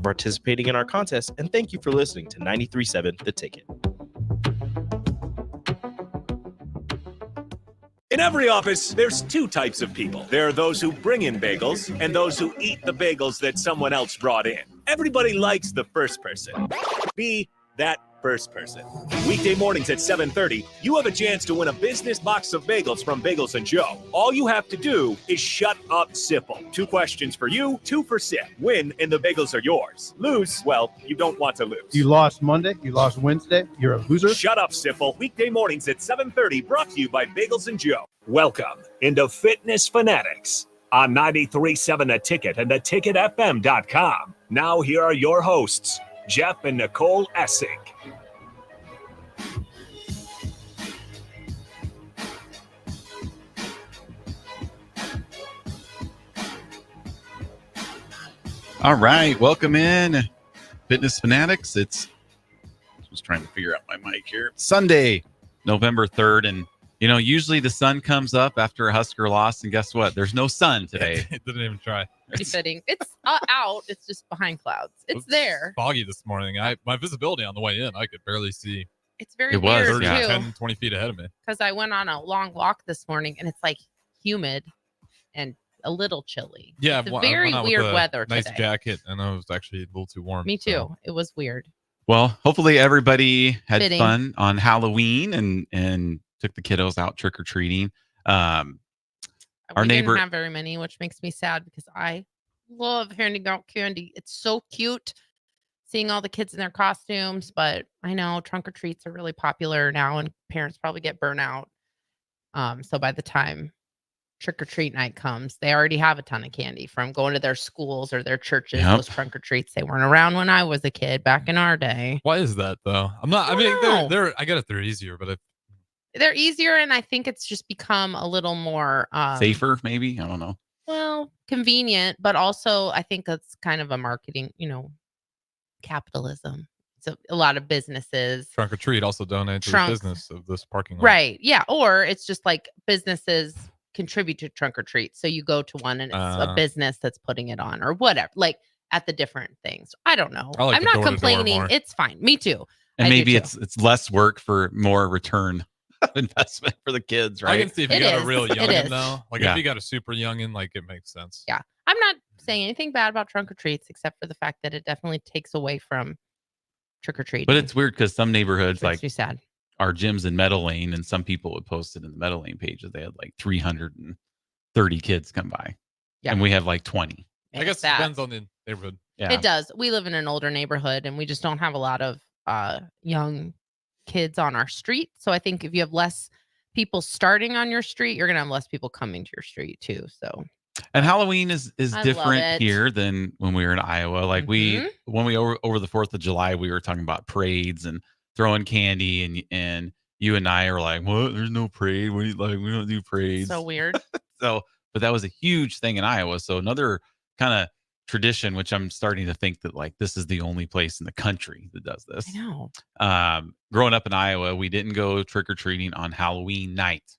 participating in our contest, and thank you for listening to 93.7 The Ticket. In every office, there's two types of people. There are those who bring in bagels and those who eat the bagels that someone else brought in. Everybody likes the first person. Be that first person. Weekday mornings at 7:30, you have a chance to win a business box of bagels from Bagels & Joe. All you have to do is shut up, Sipple. 2 questions for you, 2 for Sip. Win, and the bagels are yours. Lose, well, you don't want to lose. You lost Monday, you lost Wednesday, you're a loser. Shut up, Sipple. Weekday mornings at 7:30, brought to you by Bagels & Joe. Welcome into Fitness Fanatics on 93.7 The Ticket and theticketfm.com. Now here are your hosts, Jeff and Nicole Essig. All right, welcome in, Fitness Fanatics. I was trying to figure out my mic here. Sunday, November 3rd, and usually the sun comes up after a Husker loss, and guess what? There's no sun today. It didn't even try. Pretty fitting. It's out. It's just behind clouds. It's there. Foggy this morning. My visibility on the way in, I could barely see. It's very weird, too. 10, 20 feet ahead of me. Because I went on a long walk this morning, and it's like humid and a little chilly. Yeah, it's very weird weather today. Nice jacket, and it was actually a little too warm. Me too. So. It was weird. Well, hopefully everybody had Fitting. fun on Halloween and took the kiddos out trick-or-treating. Our neighbor didn't have very many, which makes me sad because I love handing out candy. It's so cute seeing all the kids in their costumes, but I know trunk or treats are really popular now and parents probably get burnt out. So by the time trick or treat night comes, they already have a ton of candy from going to their schools or their churches. Yep. Those trunk or treats, they weren't around when I was a kid back in our day. Why is that though? I mean, I get it. They're easier, but they're easier, and I think it's just become a little more safer, maybe. I don't know. Well, convenient, but also I think it's kind of a marketing, capitalism. So a lot of businesses. Trunk or treat also donate to the business of this parking lot. Right. Yeah. Or it's just like businesses contribute to trunk or treat. So you go to one and it's a business that's putting it on or whatever, like at the different things. I don't know. I'm not complaining. It's fine. Me too. And maybe it's less work for more return investment for the kids, right? I can see if you got a real youngin though. Like if you got a super youngin, like it makes sense. Yeah. I'm not saying anything bad about trunk or treats except for the fact that it definitely takes away from trick or treat. But it's weird because some neighborhoods like sad. Our gyms in Meadow Lane, and some people would post it in the Meadow Lane pages. They had like 330 kids come by, and we have like 20. I guess it depends on the neighborhood. Yeah, it does. We live in an older neighborhood, and we just don't have a lot of young kids on our street. So I think if you have less people starting on your street, you're gonna have less people coming to your street too. So. And Halloween is different here than when we were in Iowa. Like when we over the 4th of July, we were talking about parades and throwing candy, and you and I are like, what? There's no parade. We don't do parades. So weird. But that was a huge thing in Iowa. So another kind of tradition, which I'm starting to think that like this is the only place in the country that does this. I know. Growing up in Iowa, we didn't go trick or treating on Halloween night.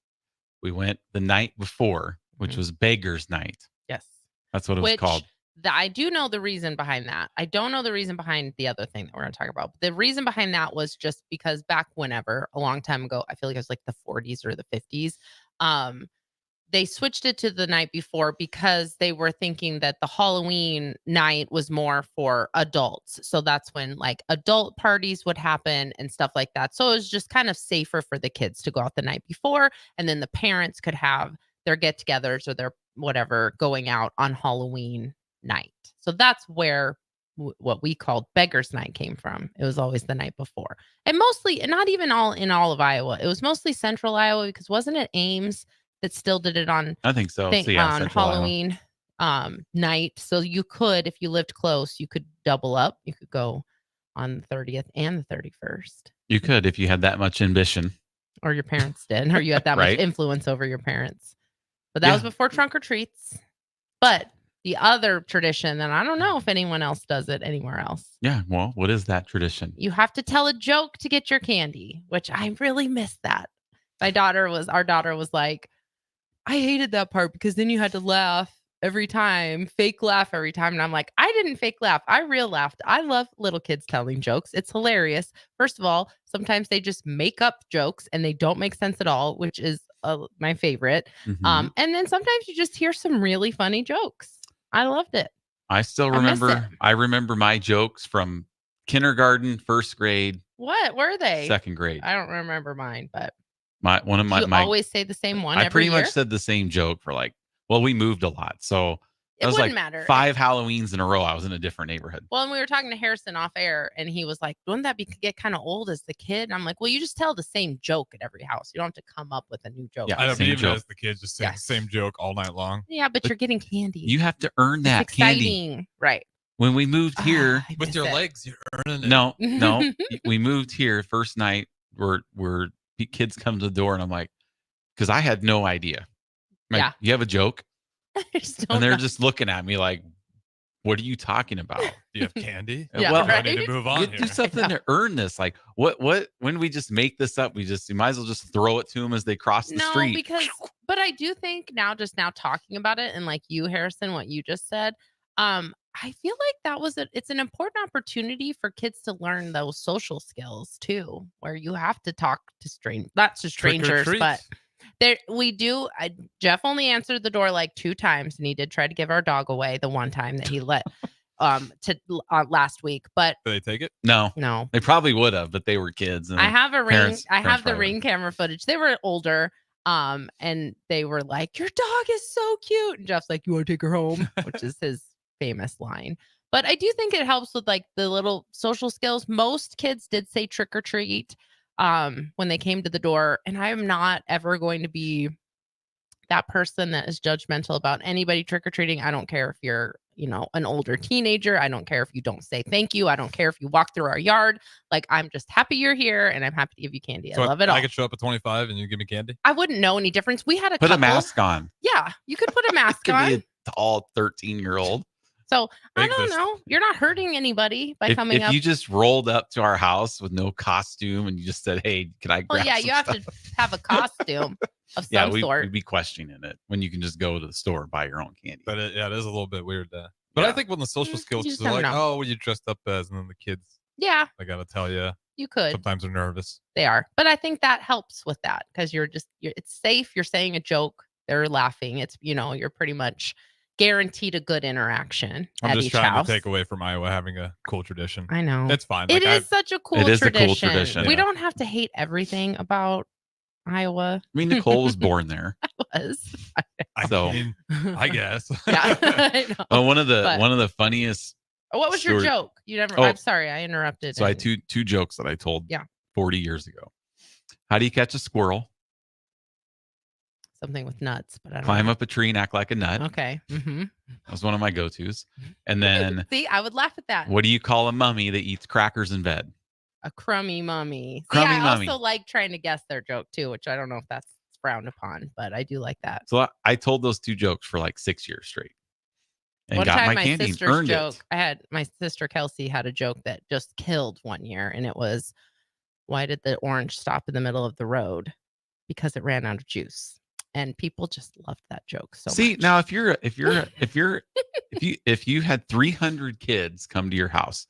We went the night before, which was Beggar's Night. Yes. That's what it was called. I do know the reason behind that. I don't know the reason behind the other thing that we're going to talk about. The reason behind that was just because back whenever, a long time ago, I feel like it was like the 40s or the 50s, they switched it to the night before because they were thinking that the Halloween night was more for adults. So that's when like adult parties would happen and stuff like that. So it was just kind of safer for the kids to go out the night before, and then the parents could have their get-togethers or their whatever going out on Halloween night. So that's where what we called Beggar's Night came from. It was always the night before, and mostly, not even all of Iowa. It was mostly Central Iowa because wasn't it Ames that still did it on? I think so. On Halloween night. So you could, if you lived close, you could double up. You could go on the 30th and the 31st. You could if you had that much ambition, or your parents did, or you had that much influence over your parents. But that was before trunk or treats. But the other tradition, and I don't know if anyone else does it anywhere else. Yeah, well, what is that tradition? You have to tell a joke to get your candy, which I really miss that. Our daughter was like, I hated that part because then you had to laugh every time, fake laugh every time. And I'm like, I didn't fake laugh. I real laughed. I love little kids telling jokes. It's hilarious. First of all, sometimes they just make up jokes and they don't make sense at all, which is my favorite. Mhm. And then sometimes you just hear some really funny jokes. I loved it. I still I miss remember. it. I remember my jokes from kindergarten, first grade, What were they? second grade. I don't remember mine, but One of do you my always say the same one I every pretty year? much said the same joke for like. Well, we moved a lot, so It that was wouldn't like matter. 5 Halloweens in a row. I was in a different neighborhood. Well, and we were talking to Harrison off air, and he was like, "Wouldn't that get kind of old as the kid?" And I'm like, "Well, you just tell the same joke at every house. You don't have to come up with a new joke." Yeah. I know, but Same even joke. as the kids just say Yeah. the same joke all night long. Yeah, but But you're getting candy. You have to earn It's that candy. exciting, right? When we moved here, I With miss your it. legs, you're earning it. no, we moved here first night. Where kids come to the door, and I'm like, because I had no idea. I'm like, Yeah. you have a joke, I just don't and they're know. just looking at me like, what are you talking about? Do you have candy? Yeah, well, right? I need to move on do here. something to earn this. Like, what? When we just make this up, you might as well just throw it to them as they cross the No, street. but I do think now talking about it, and like you, Harrison, what you just said, I feel like it's an important opportunity for kids to learn those social skills too, where you have to talk to not to Trick or strangers, treat. but Jeff only answered the door like 2 times, and he did try to give our dog away the one time that he let last week, but Do they take it? No, no. they probably would have, but they were kids. And I have a ring. parents- I parents have the probably ring camera footage. They were older, and they were like, "Your dog is so cute." And Jeff's like, "You want to take her home?" Which is his famous line. But I do think it helps with like the little social skills. Most kids did say trick or treat when they came to the door, and I am not ever going to be that person that is judgmental about anybody trick or treating. I don't care if you're, an older teenager. I don't care if you don't say thank you. I don't care if you walk through our yard. Like, I'm just happy you're here, and I'm happy to give you candy. So I love it all. I could show up at 25 and you give me candy? I wouldn't know any difference. We had a put couple. a mask on. Yeah, you could put a mask Could on. be a tall 13-year-old. So I Big don't this- know. You're not hurting anybody by coming If up. you just rolled up to our house with no costume and you just said, "Hey, can I grab Well, yeah, some you have stuff?" to have a costume of some Yeah, sort. we'd be questioning it when you can just go to the store and buy your own candy. But it is a little bit weird. But Yeah. I think when the social You skills just are never like, know. oh, what you dressed up as, and then the kids, Yeah, I gotta tell you, you could. sometimes they're nervous. They are. But I think that helps with that because it's safe. You're saying a joke. They're laughing. It's, you're pretty much guaranteed a good interaction I'm at just each trying house. to take away from Iowa having a cool tradition. I know. It's fine. It Like, is such a cool It is a tradition. cool tradition. We Yeah. don't have to hate everything about Iowa. I mean, Nicole was born there. Was. So- I guess. Yeah. I know. Oh, one of But- the funniest. What was your story- joke? You never. Oh. I'm sorry, I interrupted. So I had and- two jokes that I told Yeah. 40 years ago. How do you catch a squirrel? something with nuts, but I don't Climb know. up a tree and act like a nut. Okay. Mm-hmm. That was one of my go-tos. And then See, I would laugh at that. what do you call a mummy that eats crackers in bed? A crummy mummy. See, Crummy I mummy. also like trying to guess their joke too, which I don't know if that's frowned upon, but I do like that. So I told those two jokes for like 6 years straight. And One got time, my my candy and sister's earned joke. it. I had my sister Kelsey had a joke that just killed one year, and it was, "Why did the orange stop in the middle of the road? Because it ran out of juice." And people just loved that joke so See, much. now if you had 300 kids come to your house,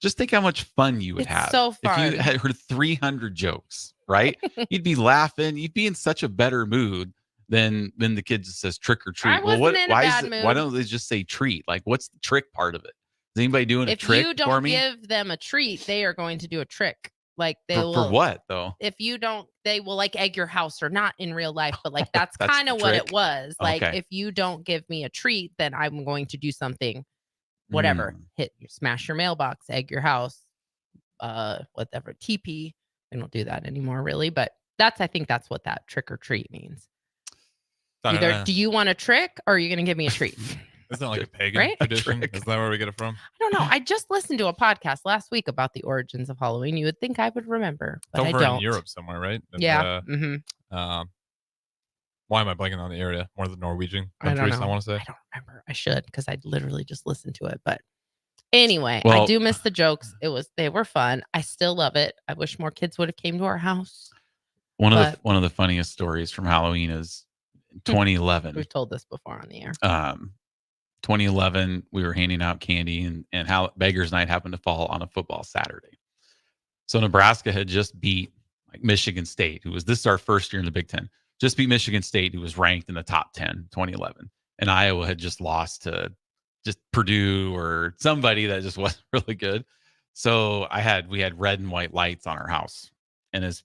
just think how much fun you would It's have. so If you fun. had heard 300 jokes, right? You'd be laughing. You'd be in such a better mood than the kid that says trick or treat. I wasn't in a why bad why mood. don't they just say treat? Like, what's the trick part of it? Is anybody doing a if trick you for don't me? give them a treat, they are going to do a trick. Like they For will. what though? If you don't, they will like egg your house, or not in real life, but like that's That's kind the of what trick? it was. Like Okay. if you don't give me a treat, then I'm going to do something, whatever. Smash your mailbox, egg your house, whatever. TP. We don't do that anymore, really. But I think that's what that trick or treat means. Either do you want a trick or are you going to give me a treat? Isn't that like a pagan Right? A tradition? trick. Is that where we get it from? I don't know. I just listened to a podcast last week about the origins of Halloween. You would think I would remember, but It's I over don't. in Europe somewhere, right? And, Yeah. Why am I blanking on the area? More the Norwegian I don't countries, I know. want to say. I don't remember. I should because I literally just listened to it. But anyway, I Well- do miss the jokes. They were fun. I still love it. I wish more kids would have came to our house. One of But- the funniest stories from Halloween is 2011. We've told this before on the air. 2011, we were handing out candy, and how Beggars Night happened to fall on a football Saturday. So Nebraska had just beat like Michigan State, this is our first year in the Big Ten, just beat Michigan State, who was ranked in the top 10, 2011. And Iowa had just lost to just Purdue or somebody that just wasn't really good. So we had red and white lights on our house. And as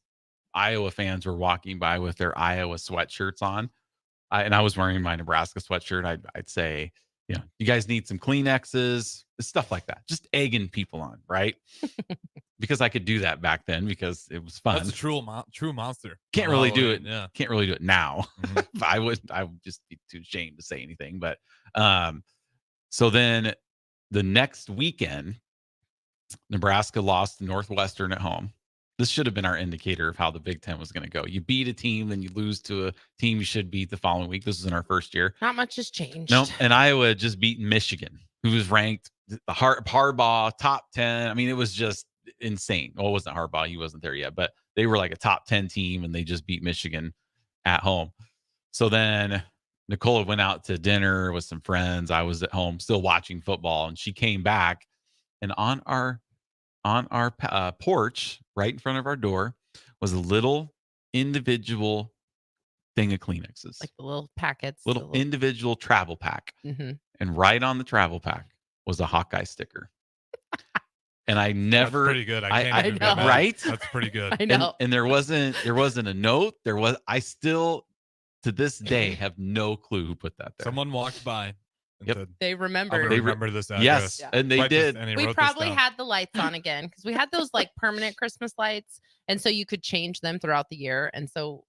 Iowa fans were walking by with their Iowa sweatshirts on, and I was wearing my Nebraska sweatshirt, I'd say, you guys need some Kleenexes, stuff like that. Just egging people on, right? Because I could do that back then because it was fun. That's a true monster. Can't really do it. Yeah. Can't really do it now. Mm-hmm. I would just be too ashamed to say anything. But so then the next weekend, Nebraska lost to Northwestern at home. This should have been our indicator of how the Big Ten was going to go. You beat a team, then you lose to a team you should beat the following week. This was in our first year. Not much has changed. No, and Iowa had just beaten Michigan, who was ranked the Harbaugh top 10. I mean, it was just insane. Well, it wasn't Harbaugh. He wasn't there yet, but they were like a top 10 team, and they just beat Michigan at home. So then Nicola went out to dinner with some friends. I was at home still watching football, and she came back, and on our porch, right in front of our door, was a little individual thing of Kleenexes, like the little packets, little individual travel pack. Mm-hmm. And right on the travel pack was a Hawkeye sticker. And I never, that's pretty good. I know. Right? That's pretty good. I know. And there wasn't a note. I still to this day have no clue who put that there. Someone walked by and said, They remembered. They remember this address. Yes, Yeah. and they did. And he We wrote this probably down. had the lights on again because we had those like permanent Christmas lights, and so you could change them throughout the year. And so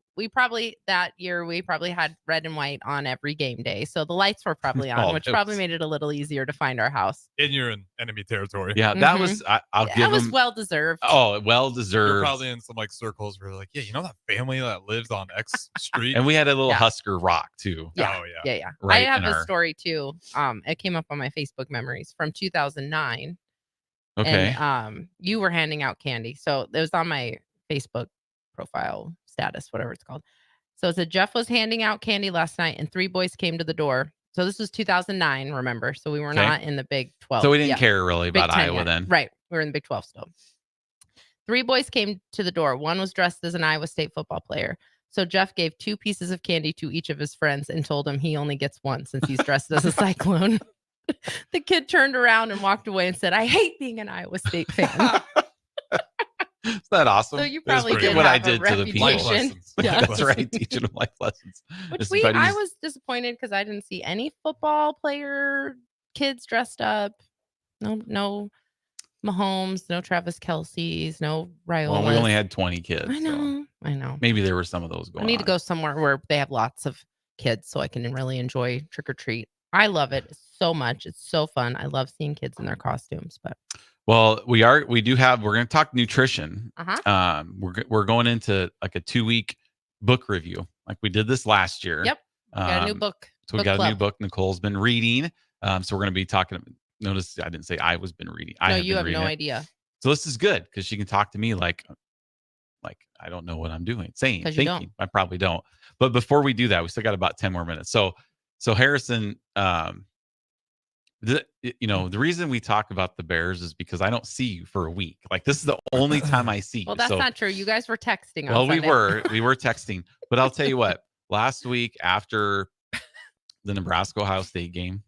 that year we probably had red and white on every game day, so the lights were probably on, which probably made it a little easier to find our house. And you're in enemy territory. Yeah, that was. I'll give That was them. well deserved. Oh, well You're deserved. probably in some like circles where they're like, yeah, you know that family that lives on X street? And we had a little Yeah. Husker rock too. Yeah. Oh yeah. Yeah. Right I have in a our- story too. It came up on my Facebook memories from 2009. Okay. And you were handing out candy. So it was on my Facebook profile status, whatever it's called. So it said Jeff was handing out candy last night and 3 boys came to the door. So this was 2009, remember? So we were not in the Big 12. So we didn't Yeah. care really Big about 10 Iowa yet. then. Right. We were in the Big 12 still. 3 boys came to the door. One was dressed as an Iowa State football player. So Jeff gave 2 pieces of candy to each of his friends and told him he only gets one since he's dressed as a Cyclone. The kid turned around and walked away and said, I hate being an Iowa State fan. Isn't that awesome? So you That's probably pretty did good. What I have did a to the people. Life reputation. lessons. Yeah. That's right. Teaching them life lessons. Which His I buddies- was disappointed because I didn't see any football player kids dressed up. No Mahomes, no Travis Kelce's, no Raiola. Well, we only had 20 kids. I so know. maybe there were some of those going I need on. to go somewhere where they have lots of kids so I can really enjoy trick or treat. I love it so much. It's so fun. I love seeing kids in their costumes. But Well, we're going to talk nutrition. uh-huh. We're going into like a 2-week book review, like we did this last year. Yep. We got a new book. So we book got a new club. book Nicole's been reading. So we're going to be talking. Notice I didn't say I was been reading. I No, have you been have reading no it. idea. So this is good because she can talk to me like I don't know what I'm doing, saying, 'Cause you thinking. I probably don't. But before we do that, we still got about 10 more minutes. So Harrison, the reason we talk about the Bears is because I don't see you for a week. Like this is the only time I see you. Well, that's So- not true. You guys were texting. well, on we Sunday. were texting, but I'll tell you what, last week after the Nebraska Ohio State game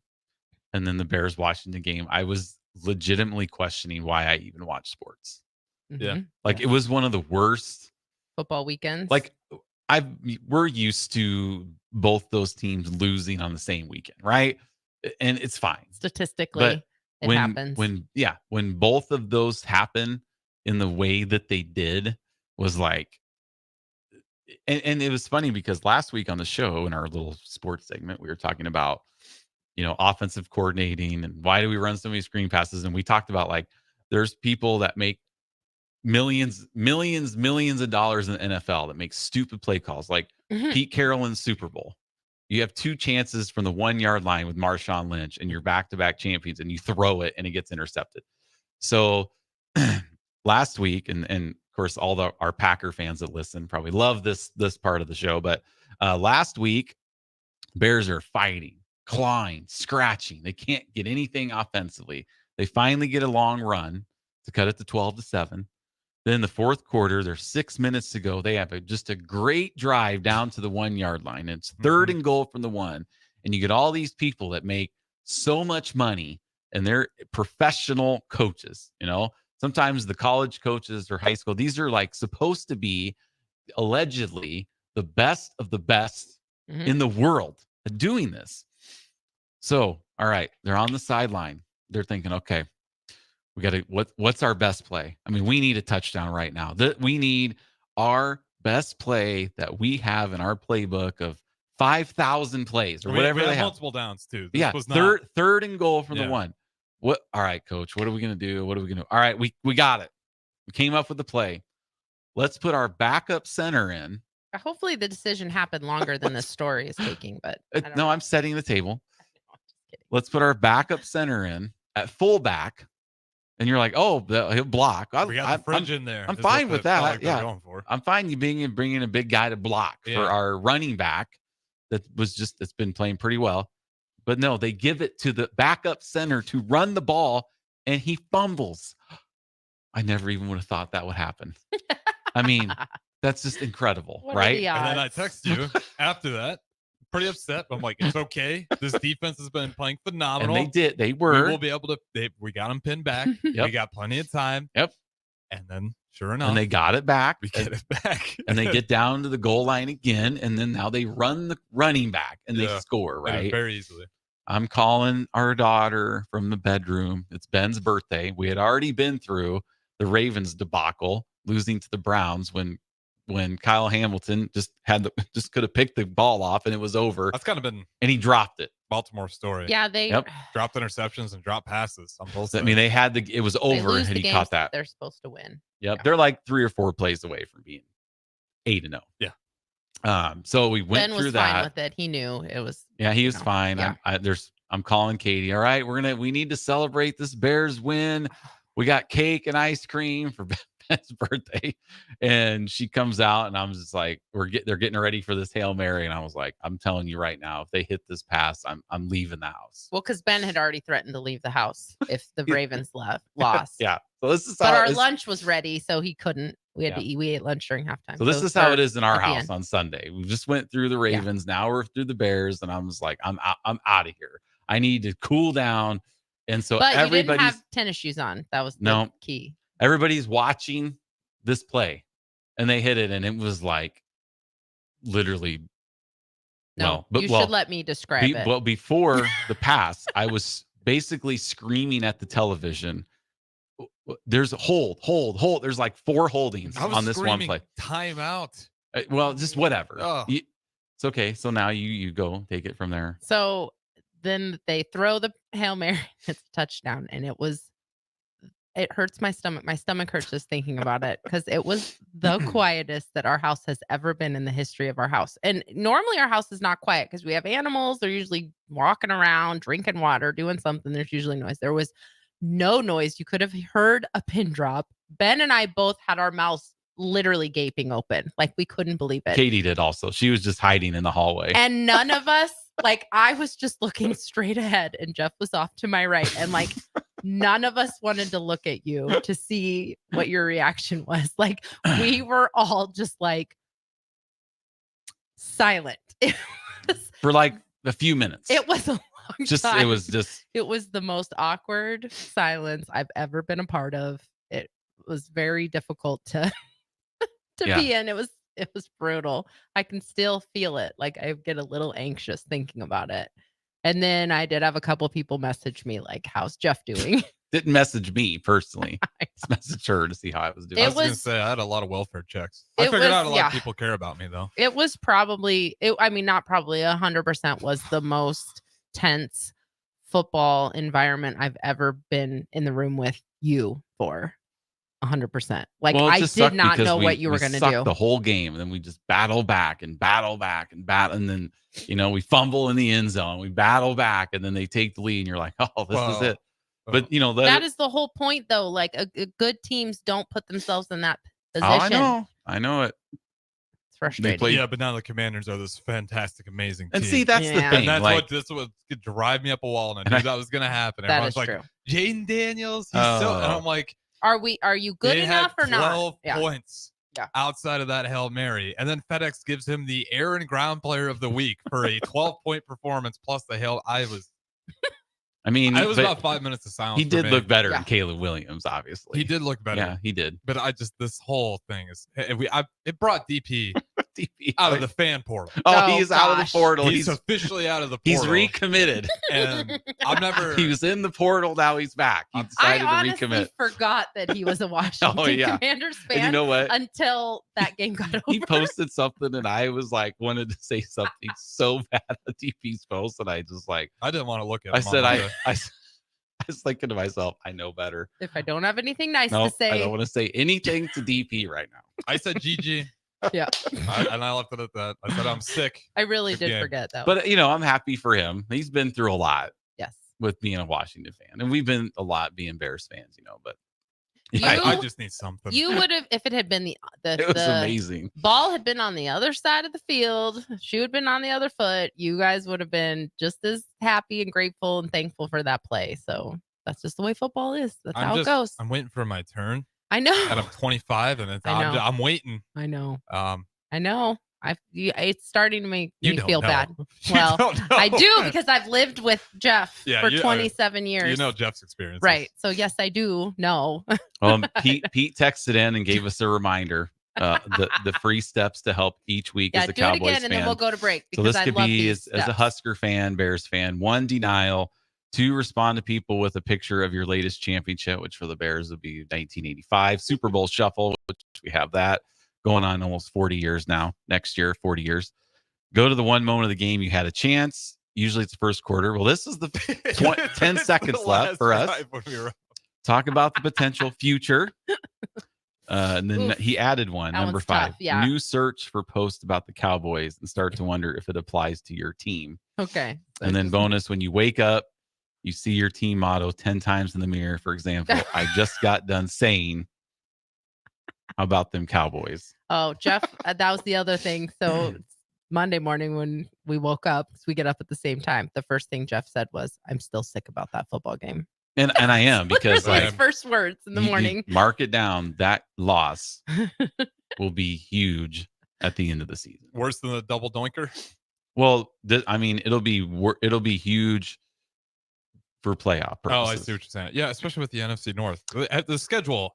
and then the Bears Washington game, I was legitimately questioning why I even watch sports. Yeah. Mhm. Like it was one of the worst. Football weekends. Like we're used to both those teams losing on the same weekend, right? And it's fine. statistically, it happens. When both of those happen in the way that they did was like, and it was funny because last week on the show in our little sports segment, we were talking about, offensive coordinating and why do we run so many screen passes? And we talked about like, there's people that make millions of dollars in the NFL that make stupid play calls like Mhm. Pete Carroll in Super Bowl. You have 2 chances from the 1-yard line with Marshawn Lynch and you're back-to-back champions and you throw it and it gets intercepted. So last week, and of course, all our Packer fans that listen probably love this part of the show, but last week, Bears are fighting clawing, scratching. They can't get anything offensively. They finally get a long run to cut it to 12-7. Then the fourth quarter, there's 6 minutes to go. They have just a great drive down to the 1 yard line. It's third and goal from the 1. And you get all these people that make so much money and they're professional coaches. Sometimes the college coaches or high school, these are like supposed to be allegedly the best of the best in the world at doing this. So, all right, they're on the sideline. They're thinking, okay, we got to, what's our best play? I mean, we need a touchdown right now. We need our best play that we have in our playbook of 5,000 plays or whatever they have. Multiple downs too. This was third and goal from the 1. What? All right, coach, what are we going to do? What are we going to do? All right, we got it. We came up with the play. Let's put our backup center in. Hopefully the decision happened longer than the story is taking, but I'm setting the table. Let's put our backup center in at fullback. And you're like, oh, he'll block. We got the fringe in there. I'm fine with that. Yeah, I'm fine. You bringing a big guy to block for our running back that's been playing pretty well. But no, they give it to the backup center to run the ball, and he fumbles. I never even would have thought that would happen. I mean, that's just incredible, right? And then I text you after that. Pretty upset. I'm like, it's okay. This defense has been playing phenomenal. And they did. They were. We will be able to. We got them pinned back. We got plenty of time. Yep. And then, sure enough, and they got it back. We get it back. And they get down to the goal line again. And then now they run the running back and they score, right? Very easily. I'm calling our daughter from the bedroom. It's Ben's birthday. We had already been through the Ravens debacle, losing to the Browns when Kyle Hamilton just could have picked the ball off and it was over. That's kind of been, and he dropped it. Baltimore story. Yeah, they dropped interceptions and dropped passes on both sides. I mean, it was over and he caught that. They're supposed to win. Yep. They're like 3 or 4 plays away from being 8-0. Yeah. So we went through that. Ben was fine with it. He knew it was. Yeah, he was fine. Yeah. I'm calling Katie. All right, we need to celebrate this Bears win. We got cake and ice cream for Ben's birthday, and she comes out, and I'm just like, they're getting ready for this Hail Mary, and I was like, I'm telling you right now, if they hit this pass, I'm leaving the house. Well, because Ben had already threatened to leave the house if the Ravens lost. Yeah. So this is but our lunch was ready, so he couldn't. We had to eat. We ate lunch during halftime. So this is how it is in our house on Sunday. We just went through the Ravens. Yeah. Now we're through the Bears, and I was like, I'm out of here. I need to cool down. And so you didn't have tennis shoes on. That was the key. Everybody's watching this play, and they hit it, and it was like literally. You should let me describe it. Well, before the pass, I was basically screaming at the television. There's hold. There's like 4 holdings on this one play. Timeout. Well, just whatever. Oh. It's okay. So now you go take it from there. So then they throw the Hail Mary. It's a touchdown, and it hurts my stomach. My stomach hurts just thinking about it because it was the quietest that our house has ever been in the history of our house. And normally our house is not quiet because we have animals. They're usually walking around, drinking water, doing something. There's usually noise. There was no noise. You could have heard a pin drop. Ben and I both had our mouths literally gaping open. Like we couldn't believe it. Katie did also. She was just hiding in the hallway. And none of us, like I was just looking straight ahead and Jeff was off to my right. And like none of us wanted to look at you to see what your reaction was. Like we were all just like silent. For like a few minutes. It was a long time. It was the most awkward silence I've ever been a part of. It was very difficult to be in. It was brutal. I can still feel it. Like I get a little anxious thinking about it. And then I did have a couple people message me like, how's Jeff doing? Didn't message me personally. Just message her to see how I was doing. I was going to say, I had a lot of welfare checks. I figured out a lot of people care about me though. It was probably, not probably 100% was the most tense football environment I've ever been in the room with you for. 100%. Like I did not know what you were going to do the whole game. And then we just battle back. And then, we fumble in the end zone. We battle back and then they take the lead and you're like, oh, this is it. But that is the whole point though. Like a good teams don't put themselves in that position. I know it. It's frustrating. played- Yeah, but now the Commanders are this fantastic, amazing And team. see, that's the Yeah. thing. And that's like, what could drive me up a wall, and I And knew I- that was gonna happen. That Everyone's is like, true. Jaden Daniels, he's so, and I'm like, Are you good they enough had or not? 12 Yeah. points Yeah. outside of that Hail Mary, and then FedEx gives him the air and ground player of the week for a 12-point performance plus the Hail. I was but about 5 minutes of silence. he for did me. look better Yeah. than Caleb Williams, obviously. He did look better. Yeah, he did. But this whole thing is it brought DP DP. out of the fan portal. Oh, Oh, he's out of the gosh. portal. He's officially out of the He's portal. recommitted. And I'm never. He was in the portal. Now he's back. He I decided to honestly recommit. forgot that he was a Washington yeah. Commanders And fan you know what? until that game got over. He posted something, and I was like, wanted to say something so bad on DP's post, and I just like, I didn't want to look at him. I said, on I Monday. was thinking to myself, I know better. If I don't have anything nice No, to say, I don't want to say anything to DP right now. I said GG. yeah, And I left it at that. I said I'm sick. I really did Again. forget that. But I'm happy for him. He's been through a lot yes, with being a Washington fan, and we've been a lot being Bears fans, but You- I just need something. you would have if it had been it was the amazing. ball had been on the other side of the field, shoe had been on the other foot. You guys would have been just as happy and grateful and thankful for that play. So that's just the way football is. That's how it goes. I'm waiting for my turn, I know. and I'm 25, and I know. I'm waiting. I know. Um, I know. It's starting to make you me don't feel know. bad. You Well, don't know. I do because I've lived with Jeff Yeah, for you- 27 years. You know Jeff's experience, Right. So yes, I do know. Pete texted in and gave us a reminder. The free steps to help each week Yeah, as a do it Cowboys again, fan. and then we'll go to break So because this I could love be these as a steps. Husker fan, Bears fan, 1, denial, 2, respond to people with a picture of your latest championship, which for the Bears would be 1985 Super Bowl shuffle, which we have that going on almost 40 years now. Next year, 40 years. Go to the one moment of the game you had a chance. Usually it's the first quarter. Well, this is the 10 It's seconds the left last for us. drive when we were- Talk about the potential future. And then Oof. he added one, That number one's 5. tough, yeah. New search for posts about the Cowboys and start to wonder if it applies to your team. Okay. And then bonus, when you wake up, you see your team motto 10 times in the mirror. For example, I just got done saying, how about them Cowboys? Oh, Jeff, that was the other thing. So Monday morning when we woke up, 'cause we get up at the same time, the first thing Jeff said was, "I'm still sick about that football game." And I am, because Literally like his first words in the you morning. mark it down. That loss will be huge at the end of the season. worse than the double doinker. Well, it'll be huge for playoff purposes. Oh, I see what you're saying. Yeah, especially with the NFC North. The schedule.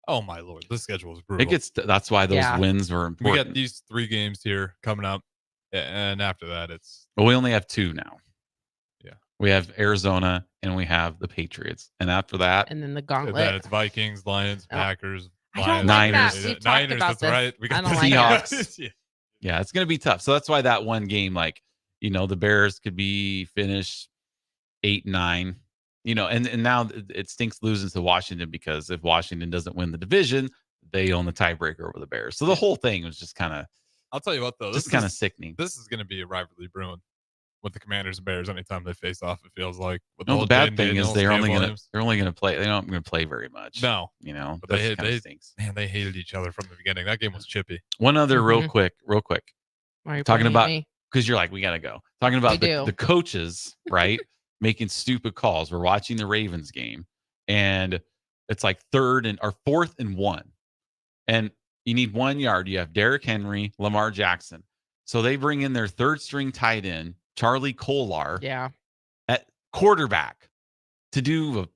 Oh my lord, the schedule is brutal. That's why those Yeah. wins were we important. got these 3 games here coming up, and after that, it's But we only have 2 now. Yeah. We have Arizona and we have the Patriots. And after that, And then the and gauntlet. then it's Vikings, Lions, Oh. Packers, I don't Lions, like that. We've talked Niners. about That's this. right. We I got don't the like that. Seahawks. Yeah. yeah, it's going to be tough. So that's why that one game, like, the Bears could be finished 8-9, and now it stinks losing to Washington, because if Washington doesn't win the division, they own the tiebreaker over the Bears. So the whole thing was just kind of I'll tell you what, though, just kind of sickening. this is going to be a rivalry brewing with the Commanders and Bears anytime they face off. It feels like. With No, whole the bad Jaden thing is Daniels, they're Cam only Williams. going to play. They're not going to play very much. No, But But that kind they- of stinks. man, they hated each other from the beginning. That game was chippy. One other real Mhm. quick, Why are you talking pointing at about- me? because you're like, we got to go. Talking about We the do. coaches, right? Making stupid calls. We're watching the Ravens game, and it's like 4th and 1. And you need 1 yard. You have Derrick Henry, Lamar Jackson. So they bring in their 3rd string tight end, Charlie Kolar, Yeah. at quarterback to do a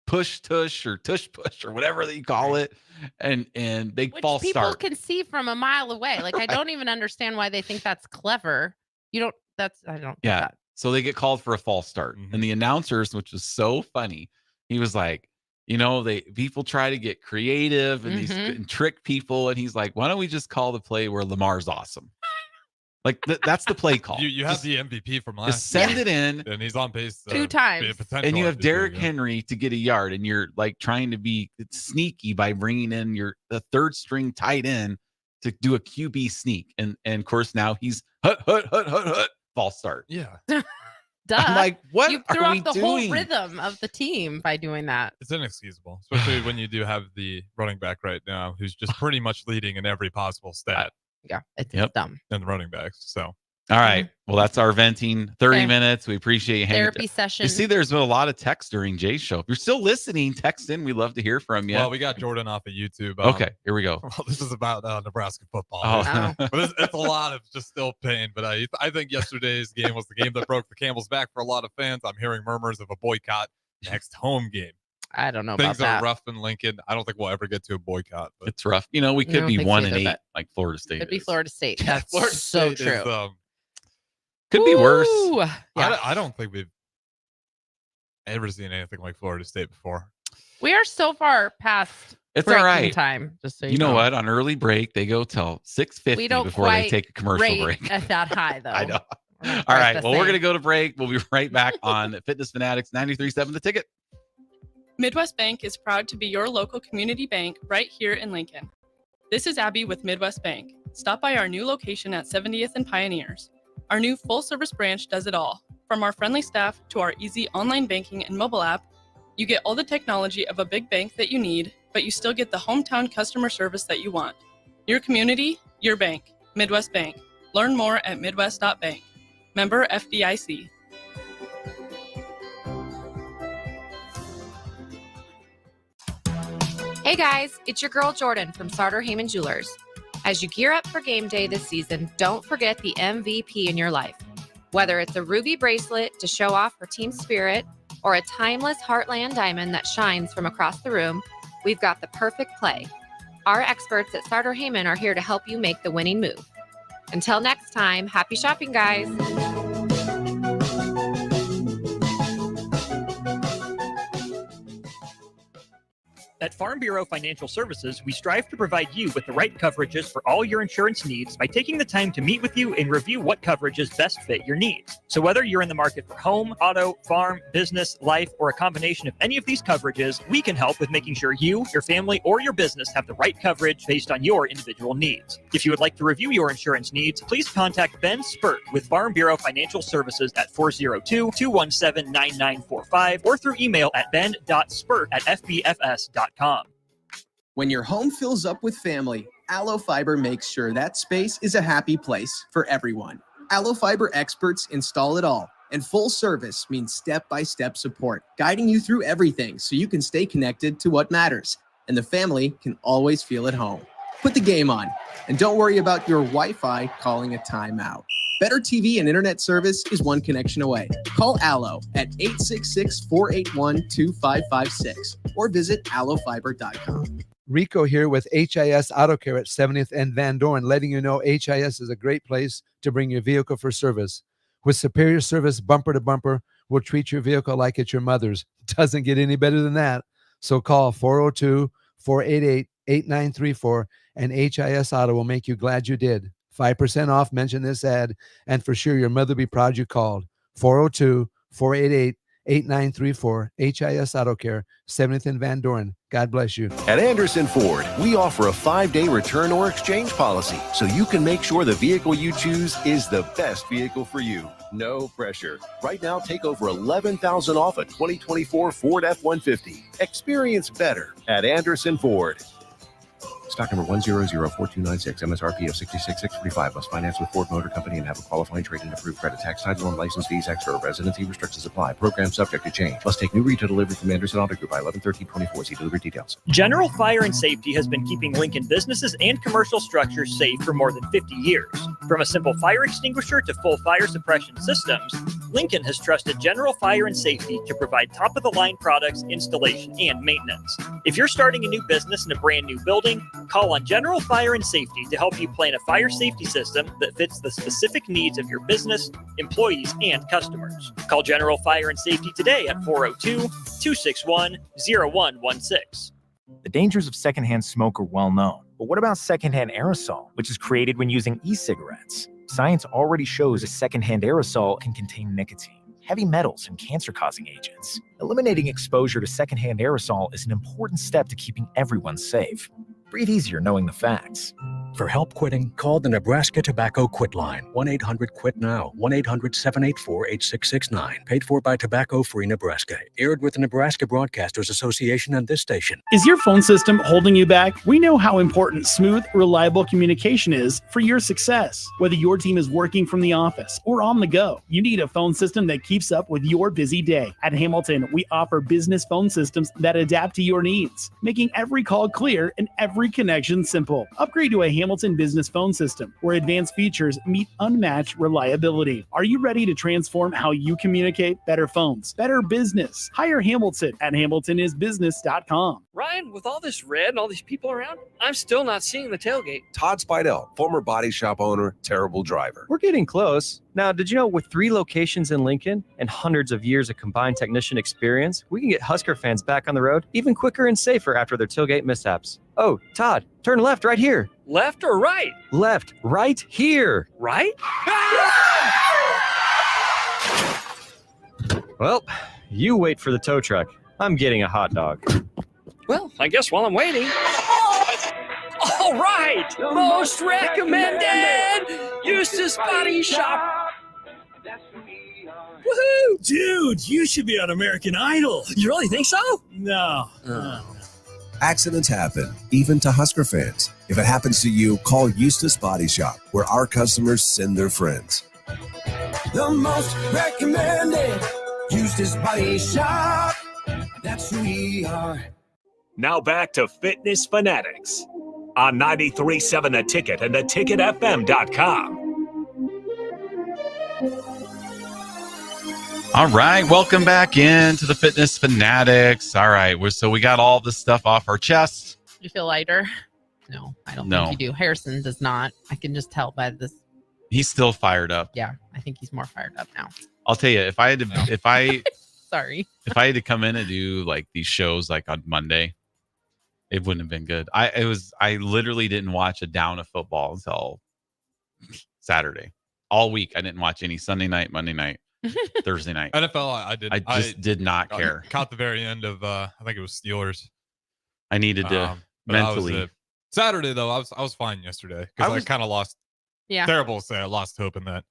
push-tush or tush-push or whatever they call it. And they Which false people start. can see from a mile away. Like, I Right. don't even understand why they think that's clever. I don't get Yeah. that. So they get called for a false start. Mhm. And the announcers, which was so funny, he was like, people try to get creative and these Mhm. and trick people. And he's like, why don't we just call the play where Lamar's awesome? Like that's the play call. You have Just- the MVP from just last send year, it in, and he's on pace 2 be times. a potential and you have MVP Derrick again. Henry to get a yard, and you're like trying to be sneaky by bringing in the 3rd string tight end to do a QB sneak. And of course now he's hut, false start. Yeah, Duh. I'm like, what you threw are we off the doing? whole rhythm of the team by doing that. it's inexcusable, especially when you do have the running back right now who's just pretty much leading in every possible stat. Yeah, it's Yep. dumb. And running backs. So All right. Well, that's our venting 30 Okay. minutes. We appreciate you hanging. Therapy session. You see, there's been a lot of text during Jay's show. If you're still listening, text in. We'd love to hear from you. well, we got Jordan off of YouTube. Okay, here we go. Well, this is about Nebraska football. Oh. Oh. But it's a lot of just still pain. But I think yesterday's game was the game that broke the camel's back for a lot of fans. I'm hearing murmurs of a boycott next home game. I don't know about Things that. are rough in Lincoln. I don't think we'll ever get to a boycott. But It's rough. You know, we I could don't be think so 1-8 either, but- like Florida State. It'd be is. Florida State. Yeah, That's Florida so State true. is, Could be worse. Ooh. Yeah. I don't think we've ever seen anything like Florida State before. We are so far past It's breaking all right. time. Just so You know what? On early break, they go till 6:50 We don't before they quite take a commercial rate break. at that high though. I know. We're not All quite right. the Well, we're same. going to go to break. We'll be right back on Fitness Fanatics 93.7 The Ticket. Midwest Bank is proud to be your local community bank right here in Lincoln. This is Abby with Midwest Bank. Stop by our new location at 70th and Pioneers. Our new full-service branch does it all. From our friendly staff to our easy online banking and mobile app, you get all the technology of a big bank that you need, but you still get the hometown customer service that you want. Your community, your bank. Midwest Bank. Learn more at midwest.bank. Member FDIC. Hey guys, it's your girl Jordan from Sartor Heyman Jewelers. As you gear up for game day this season, don't forget the MVP in your life. Whether it's a ruby bracelet to show off her team spirit or a timeless Heartland diamond that shines from across the room, we've got the perfect play. Our experts at Sartor Heyman are here to help you make the winning move. Until next time, happy shopping, guys. At Farm Bureau Financial Services, we strive to provide you with the right coverages for all your insurance needs by taking the time to meet with you and review what coverages best fit your needs. So whether you're in the market for home, auto, farm, business, life, or a combination of any of these coverages, we can help with making sure you, your family, or your business have the right coverage based on your individual needs. If you would like to review your insurance needs, please contact Ben Spurt with Farm Bureau Financial Services at 402-217-9945 or through email at ben.spurt@fbfs.com. When your home fills up with family, Allo Fiber makes sure that space is a happy place for everyone. Allo Fiber experts install it all, and full service means step-by-step support, guiding you through everything so you can stay connected to what matters, and the family can always feel at home. Put the game on, and don't worry about your Wi-Fi calling a timeout. Better TV and internet service is one connection away. Call Allo at 866-481-2556 or visit allofiber.com. Rico here with HIS Auto Care at 70th and Van Dorn, letting you know HIS is a great place to bring your vehicle for service. With superior service bumper to bumper, we'll treat your vehicle like it's your mother's. Doesn't get any better than that. So call 402-488-8934 and HIS Auto will make you glad you did. 5% off, mention this ad, and for sure your mother will be proud you called. 402-488-8934, HIS Auto Care, 70th and Van Dorn. God bless you. At Anderson Ford, we offer a 5-day return or exchange policy so you can make sure the vehicle you choose is the best vehicle for you. No pressure. Right now, take over $11,000 off a 2024 Ford F-150. Experience better at Anderson Ford. Stock number 1004296, MSRP of $66,645. Must finance with Ford Motor Company and have a qualifying trade and approved credit. Tax, title, and license fees extra. Residency restrictions apply. Program subject to change. Must take new retail delivery from Anderson Auto Group by 11/13/24. See delivery details. General Fire and Safety has been keeping Lincoln businesses and commercial structures safe for more than 50 years. From a simple fire extinguisher to full fire suppression systems, Lincoln has trusted General Fire and Safety to provide top-of-the-line products, installation, and maintenance. If you're starting a new business in a brand new building, call on General Fire and Safety to help you plan a fire safety system that fits the specific needs of your business, employees, and customers. Call General Fire and Safety today at 402-261-0116. The dangers of secondhand smoke are well known. But what about secondhand aerosol, which is created when using e-cigarettes? Science already shows a secondhand aerosol can contain nicotine, heavy metals, and cancer-causing agents. Eliminating exposure to secondhand aerosol is an important step to keeping everyone safe. Breathe easier knowing the facts. For help quitting, call the Nebraska Tobacco Quit Line, 1-800-QUIT-NOW, 1-800-784-8669. Paid for by Tobacco Free Nebraska. Aired with the Nebraska Broadcasters Association and this station. Is your phone system holding you back? We know how important smooth, reliable communication is for your success. Whether your team is working from the office or on the go, you need a phone system that keeps up with your busy day. At Hamilton, we offer business phone systems that adapt to your needs, making every call clear and every connection simple. Upgrade to a Hamilton business phone system where advanced features meet unmatched reliability. Are you ready to transform how you communicate? Better phones, better business. Hire Hamilton at hamiltonisbusiness.com. Ryan, with all this red and all these people around, I'm still not seeing the tailgate. Todd Spidell, former body shop owner, terrible driver. We're getting close. Now, did you know with 3 locations in Lincoln and hundreds of years of combined technician experience, we can get Husker fans back on the road even quicker and safer after their tailgate mishaps? Oh, Todd, turn left right here. Left or right? Left, right here. Right? Well, you wait for the tow truck. I'm getting a hot dog. Well, I guess while I'm waiting. All right! Most recommended! Eustace Body Shop! Woohoo! Dude, you should be on American Idol. You really think so? No. Accidents happen, even to Husker fans. If it happens to you, call Eustace Body Shop, where our customers send their friends. The most recommended Eustace Body Shop. That's who we are. Now back to Fitness Fanatics on 93.7 The Ticket and theticketfm.com. All right, welcome back into the Fitness Fanatics. All right, so we got all this stuff off our chests. You feel lighter? No, I don't No. think you do. Harrison does not. I can just tell by this. He's still fired up. Yeah, I think he's more fired up now. I'll tell you, if I had to, Sorry. if I had to come in and do like these shows like on Monday, it wouldn't have been good. I literally didn't watch a down of football until Saturday. All week I didn't watch any Sunday night, Monday night, Thursday night. NFL, I did. I just did not care. Caught the very end of I think it was Steelers. I needed to but mentally. Saturday though, I was fine yesterday because I kind of lost. Yeah. Terrible to say, I lost hope in that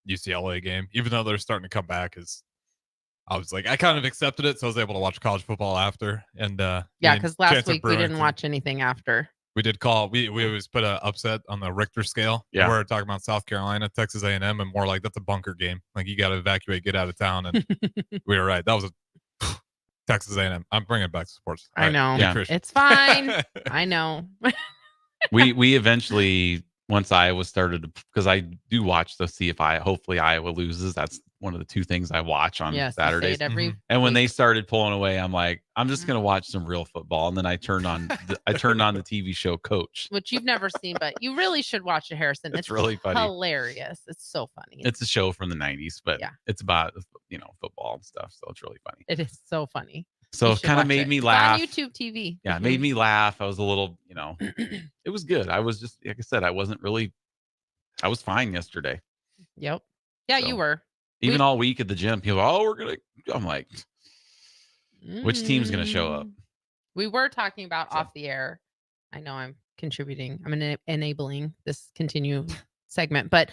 UCLA game, even though they're starting to come back. I was like, I kind of accepted it, so I was able to watch college football after. And yeah, because last week we didn't watch anything after. We did call. We always put an upset on the Richter scale. Yeah, we're talking about South Carolina, Texas A&M, and more like that's a bunker game. Like you got to evacuate, get out of town, and we were right. That was a Texas A&M. I'm bringing it back to sports. I know. Yeah. It's fine. I know. we eventually, once Iowa started, because I do watch to see if hopefully Iowa loses. That's one of the 2 things I watch on Saturdays. And when they started pulling away, I'm like, I'm just gonna watch some real football. And then I turned on the TV show Coach, which you've never seen, but you really should watch it, Harrison. It's really funny, hilarious. It's so funny. It's a show from the 90s, but it's about football and stuff, so it's really funny. It is so funny. So it kind of made me laugh. It's on YouTube TV. Yeah, it made me laugh. I was a little, it was good. I was just, like I said, I was fine yesterday. Yep. Yeah, you were. Even all week at the gym, people, I'm like, which team's going to show up? We were talking about off the air. I know I'm contributing. I'm enabling this continue segment, but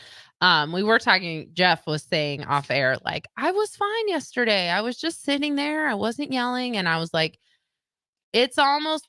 we were talking, Jeff was saying off air, like, I was fine yesterday. I was just sitting there. I wasn't yelling. And I was like, that's almost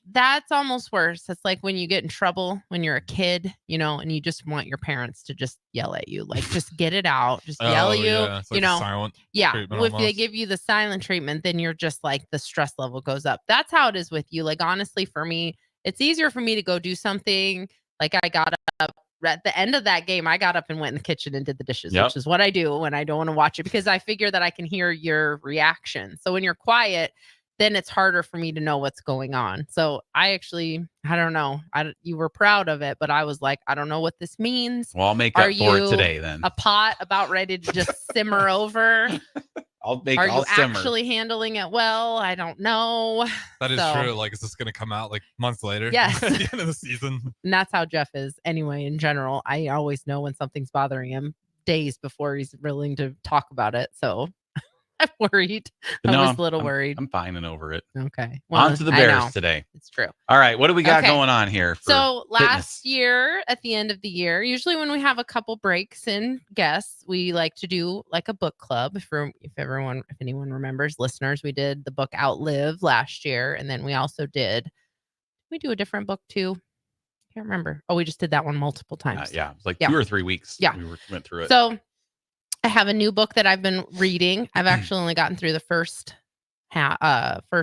worse. It's like when you get in trouble when you're a kid, and you just want your parents to just yell at you, like, just get it out, just yell at you, It's like silent if they give you the silent treatment, then you're just like, the stress level goes up. That's how it is with you. Like, honestly, for me, it's easier for me to go do something. Like, I got up at the end of that game, I got up and went in the kitchen and did the dishes, which is what I do when I don't want to watch it, because I figure that I can hear your reaction. So when you're quiet, then it's harder for me to know what's going on. So I don't know. You were proud of it, but I was like, I don't know what this means. Well, I'll make up for it today then. A pot about ready to just simmer over? Are you actually handling it well? I don't know. That is true. Like, is this going to come out like months later? Yes. At the end of the season. And that's how Jeff is anyway, in general. I always know when something's bothering him days before he's willing to talk about it. So I'm worried. But I was a little worried. I'm fine and over it. Okay. On to the I Bears know. today. It's true. All right. What do we got Okay. going on here? For So fitness? last year, at the end of the year, usually when we have a couple breaks in guests, we like to do like a book club. If anyone remembers, listeners, we did the book Outlive last year, and then we also did. We do a different book too. Can't remember. Oh, we just did that one multiple times. Yeah, it was like 2 or 3 weeks. Yeah, went through it. So I have a new book that I've been reading. I've actually only gotten through the first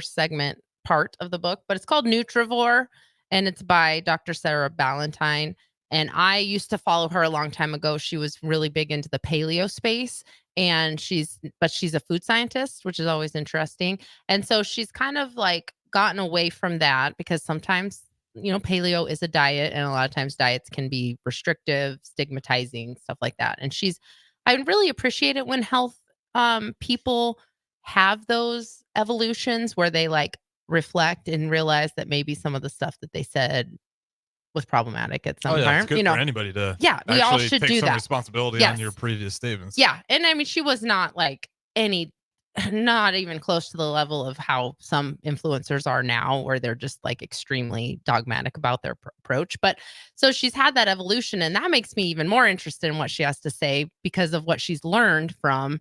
segment part of the book, but it's called Nutrivore, and it's by Dr. Sarah Ballantyne. And I used to follow her a long time ago. She was really big into the paleo space, and she's a food scientist, which is always interesting. And so she's kind of like gotten away from that because sometimes, paleo is a diet, and a lot of times diets can be restrictive, stigmatizing, stuff like that. And I really appreciate it when health people have those evolutions where they like reflect and realize that maybe some of the stuff that they said was problematic at some time. It's good for anybody to we all should take do some that. responsibility Yes. on your previous statements. Yeah. And I mean, she was not like not even close to the level of how some influencers are now, where they're just like extremely dogmatic about their approach. But so she's had that evolution, and that makes me even more interested in what she has to say because of what she's learned from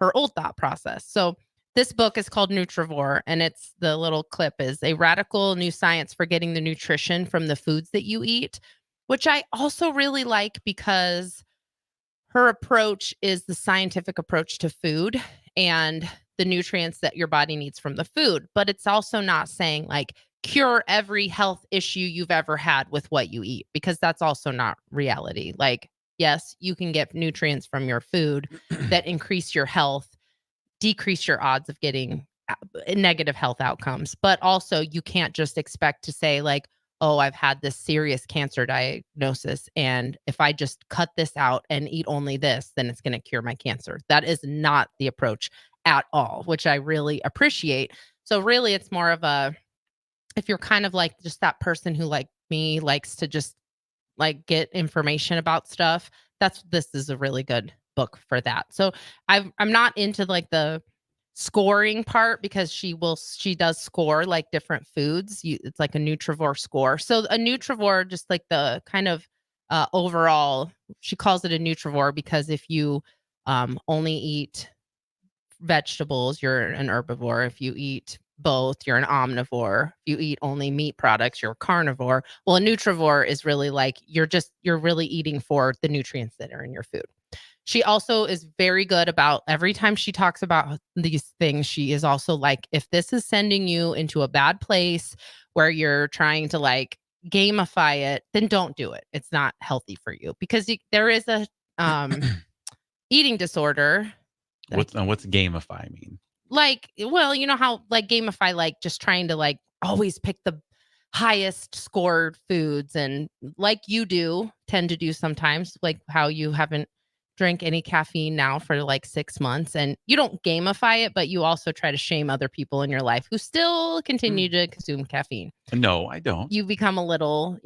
her old thought process. So this book is called Nutrivore, and it's the little clip is a radical new science for getting the nutrition from the foods that you eat, which I also really like because her approach is the scientific approach to food and the nutrients that your body needs from the food. But it's also not saying like cure every health issue you've ever had with what you eat, because that's also not reality. Like, yes, you can get nutrients from your food that increase your health, decrease your odds of getting negative health outcomes. But also you can't just expect to say like, oh, I've had this serious cancer diagnosis, and if I just cut this out and eat only this, then it's going to cure my cancer. That is not the approach at all, which I really appreciate. So really it's more of if you're kind of like just that person who like me likes to just like get information about stuff, this is a really good book for that. So I'm not into like the scoring part, because she does score like different foods. It's like a Nutrivore score. So a Nutrivore, just like the kind of overall, she calls it a Nutrivore because if you only eat vegetables, you're an herbivore. If you eat both, you're an omnivore. If you eat only meat products, you're a carnivore. Well, a Nutrivore is really like you're really eating for the nutrients that are in your food. She also is very good about every time she talks about these things, she is also like, if this is sending you into a bad place where you're trying to like gamify it, then don't do it. It's not healthy for you, because there is a eating disorder. What's gamify mean? Like, well, you know how like gamify, like just trying to like always pick the highest scored foods, and like you tend to do sometimes, like how you haven't drank any caffeine now for like 6 months, and you don't gamify it, but you also try to shame other people in your life who still continue to consume caffeine. No, I don't. You become a little,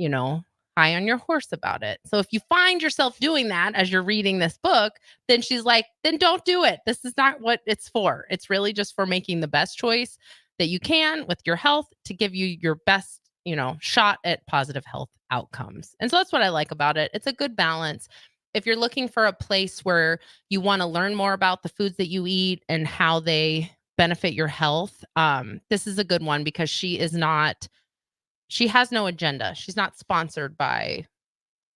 high on your horse about it. So if you find yourself doing that as you're reading this book, then she's like, then don't do it. This is not what it's for. It's really just for making the best choice that you can with your health to give you your best, shot at positive health outcomes. And so that's what I like about it. It's a good balance. If you're looking for a place where you want to learn more about the foods that you eat and how they benefit your health, this is a good one, because she has no agenda. She's not sponsored by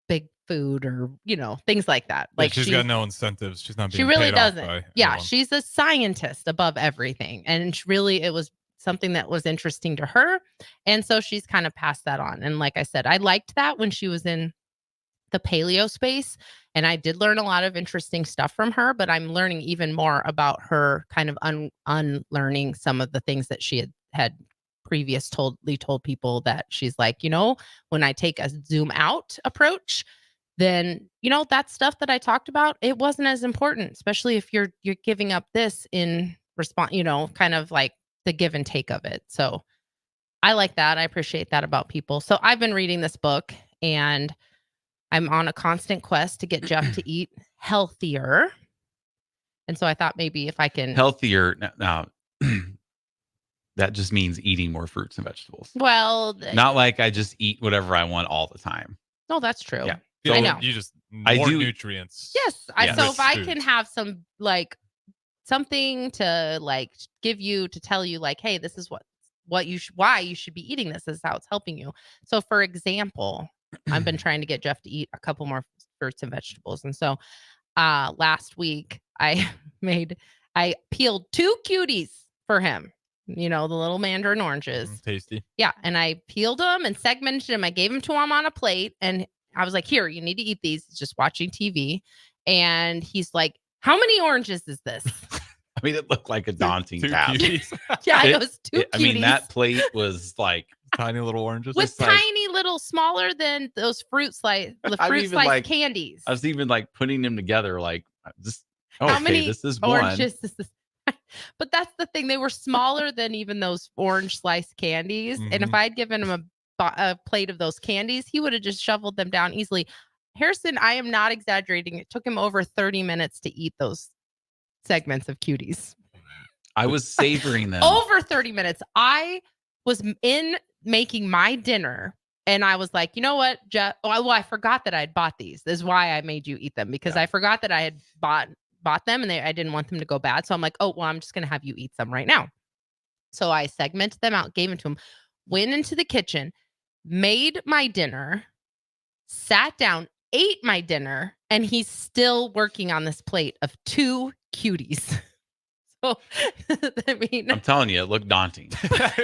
big food or, things like that. Like she's got no incentives. She's not being she really paid doesn't. off by Yeah. anyone. She's a scientist above everything. And it was something that was interesting to her. And so she's kind of passed that on. And like I said, I liked that when she was in the paleo space, and I did learn a lot of interesting stuff from her, but I'm learning even more about her kind of unlearning some of the things that she had previously told people, that she's like, when I take a zoom out approach, then, that stuff that I talked about, it wasn't as important, especially if you're giving up this in response, kind of like the give and take of it. So I like that. I appreciate that about people. So I've been reading this book, and I'm on a constant quest to get Jeff to eat healthier. And so I thought maybe if I can Healthier now. That just means eating more fruits and vegetables. Well, Not like I just eat whatever I want all the time. No, that's true. Yeah. I know. You just I more do- nutrients. Yes. Yes. So if I Foods. can have some like something to like give you to tell you like, hey, this is what you why you should be eating this. This is how it's helping you. So for example, I've been trying to get Jeff to eat a couple more fruits and vegetables. And so last week I peeled 2 cuties for him. You know, the little mandarin oranges. Tasty. Yeah. And I peeled them and segmented them. I gave them to him on a plate. And I was like, here, you need to eat these. He's just watching TV. And he's like, how many oranges is this? I mean, it looked like a daunting task. Yeah, it was 2 cuties. I mean, that plate was like tiny little oranges. With tiny little, smaller than those fruit slice candies. I was even like putting them together, like just How many this is oranges one. is this? But that's the thing. They were smaller than even those orange slice candies. And if I'd given him a plate of those candies, he would have just shoveled them down easily. Harrison, I am not exaggerating. It took him over 30 minutes to eat those segments of cuties. I was savoring them. Over 30 minutes. I was in making my dinner and I was like, you know what, Jeff? Well, I forgot that I'd bought these. This is why I made you eat them because I forgot that I had bought them and I didn't want them to go bad. So I'm like, oh, well, I'm just going to have you eat some right now. So I segmented them out, gave them to him, went into the kitchen, made my dinner, sat down, ate my dinner, and he's still working on this plate of 2 cuties. So, I mean, I'm telling you, it looked daunting.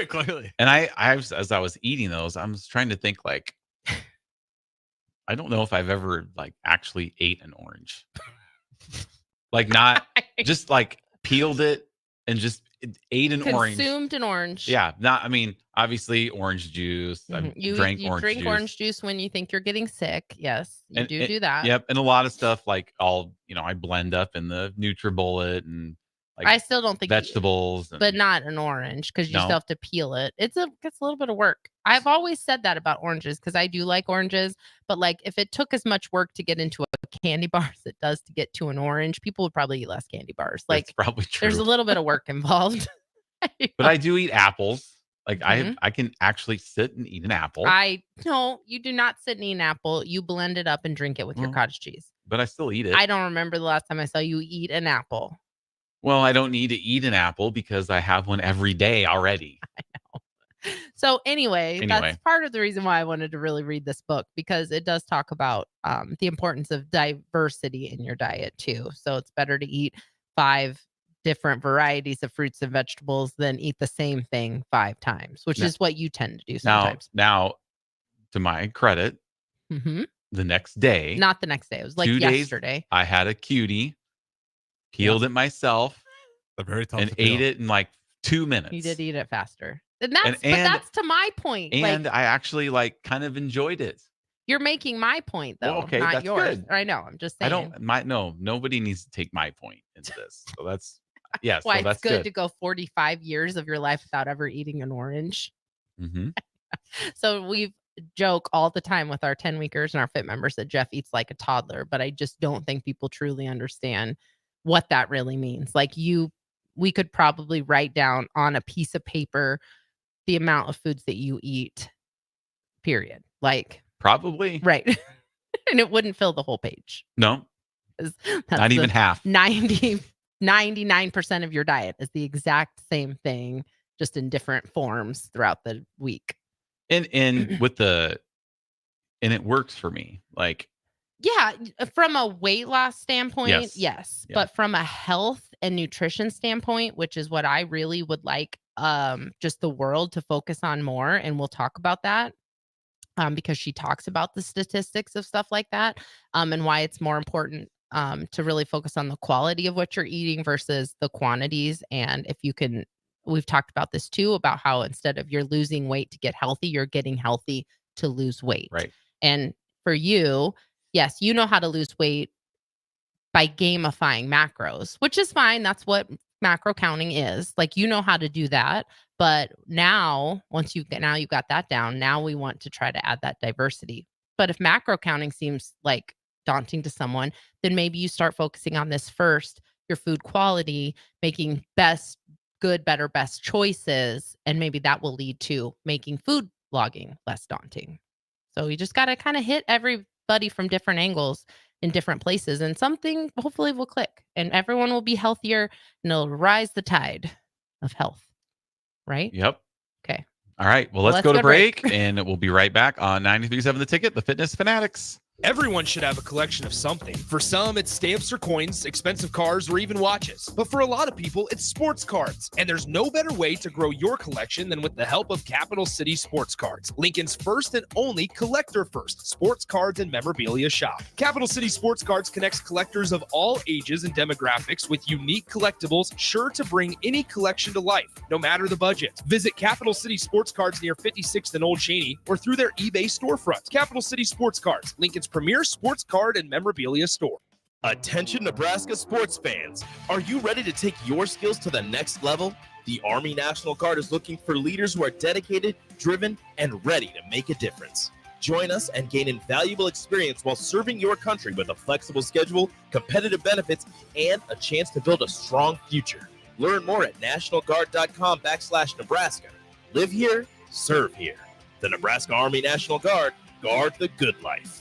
Clearly. And I was, as I was eating those, I was trying to think like, I don't know if I've ever like actually ate an orange. Like not just like peeled it and just ate an orange. Consumed an orange. Yeah. Not, I mean, obviously orange juice. I You drank drink orange juice when you think you're getting sick. Yes, you do that. Yep. And a lot of stuff like I blend up in the NutriBullet and like I still don't think vegetables. but not an orange because you No. still have to peel it. It's a little bit of work. I've always said that about oranges because I do like oranges, but like if it took as much work to get into a candy bar as it does to get to an orange, people would probably eat less candy bars. Like That's probably true. there's a little bit of work involved. But I do eat apples. Like Mhm. I can actually sit and eat an apple. No, you do not sit and eat an apple. You blend it up and drink it with your cottage cheese. But I still eat it. I don't remember the last time I saw you eat an apple. Well, I don't need to eat an apple because I have one every day already. So anyway, Anyway. that's part of the reason why I wanted to really read this book because it does talk about the importance of diversity in your diet too. So it's better to eat 5 different varieties of fruits and vegetables than eat the same thing 5 times, which Now- is what you tend to do sometimes. Now, to my credit, Mhm. the next day, Not the next day. It was like 2 days, yesterday. I had a cutie, peeled it myself, They're very tough and to peel. ate it in like 2 minutes. You did eat it faster. And that's but and- that's to my point. And Like I actually like kind of enjoyed it. you're making my point though, Well, okay, not that's yours. good. I know. I'm just saying. Nobody needs to take my point into this. So that's yes. Why so that's it's good to go 45 years of your life without ever eating an orange. Mm-hmm. So we joke all the time with our 10-weekers and our fit members that Jeff eats like a toddler, but I just don't think people truly understand what that really means. Like we could probably write down on a piece of paper the amount of foods that you eat, period. Like Probably. right. And it wouldn't fill the whole page. No, 'Cause not even half. 99% of your diet is the exact same thing, just in different forms throughout the week. And with and it works for me. Like Yeah, from a weight loss standpoint, Yes. yes. Yeah. But from a health and nutrition standpoint, which is what I really would like just the world to focus on more, and we'll talk about that because she talks about the statistics of stuff like that and why it's more important to really focus on the quality of what you're eating versus the quantities. And if you can, we've talked about this too, about how instead of you're losing weight to get healthy, you're getting healthy to lose weight. Right. And for you, yes, you know how to lose weight by gamifying macros, which is fine. That's what macro counting is. Like, you know how to do that. But now, once you've got that down, now we want to try to add that diversity. But if macro counting seems like daunting to someone, then maybe you start focusing on this first your food quality, making good, better, best choices. And maybe that will lead to making food blogging less daunting. So you just got to kind of hit everybody from different angles in different places, and something hopefully will click and everyone will be healthier and it'll rise the tide of health. Right? Yep. Okay. All right. Well, let's go to break and we'll be right back on 93.7 The Ticket, the Fitness Fanatics. Everyone should have a collection of something. For some, it's stamps or coins, expensive cars, or even watches. But for a lot of people, it's sports cards. And there's no better way to grow your collection than with the help of Capital City Sports Cards, Lincoln's first and only collector-first sports cards and memorabilia shop. Capital City Sports Cards connects collectors of all ages and demographics with unique collectibles sure to bring any collection to life, no matter the budget. Visit Capital City Sports Cards near 56th and Old Cheney or through their eBay storefront. Capital City Sports Cards, Lincoln's premier sports card and memorabilia store. Attention Nebraska sports fans. Are you ready to take your skills to the next level? The Army National Guard is looking for leaders who are dedicated, driven, and ready to make a difference. Join us and gain invaluable experience while serving your country with a flexible schedule, competitive benefits, and a chance to build a strong future. Learn more at nationalguard.com/Nebraska. Live here, serve here. The Nebraska Army National Guard, guard the good life.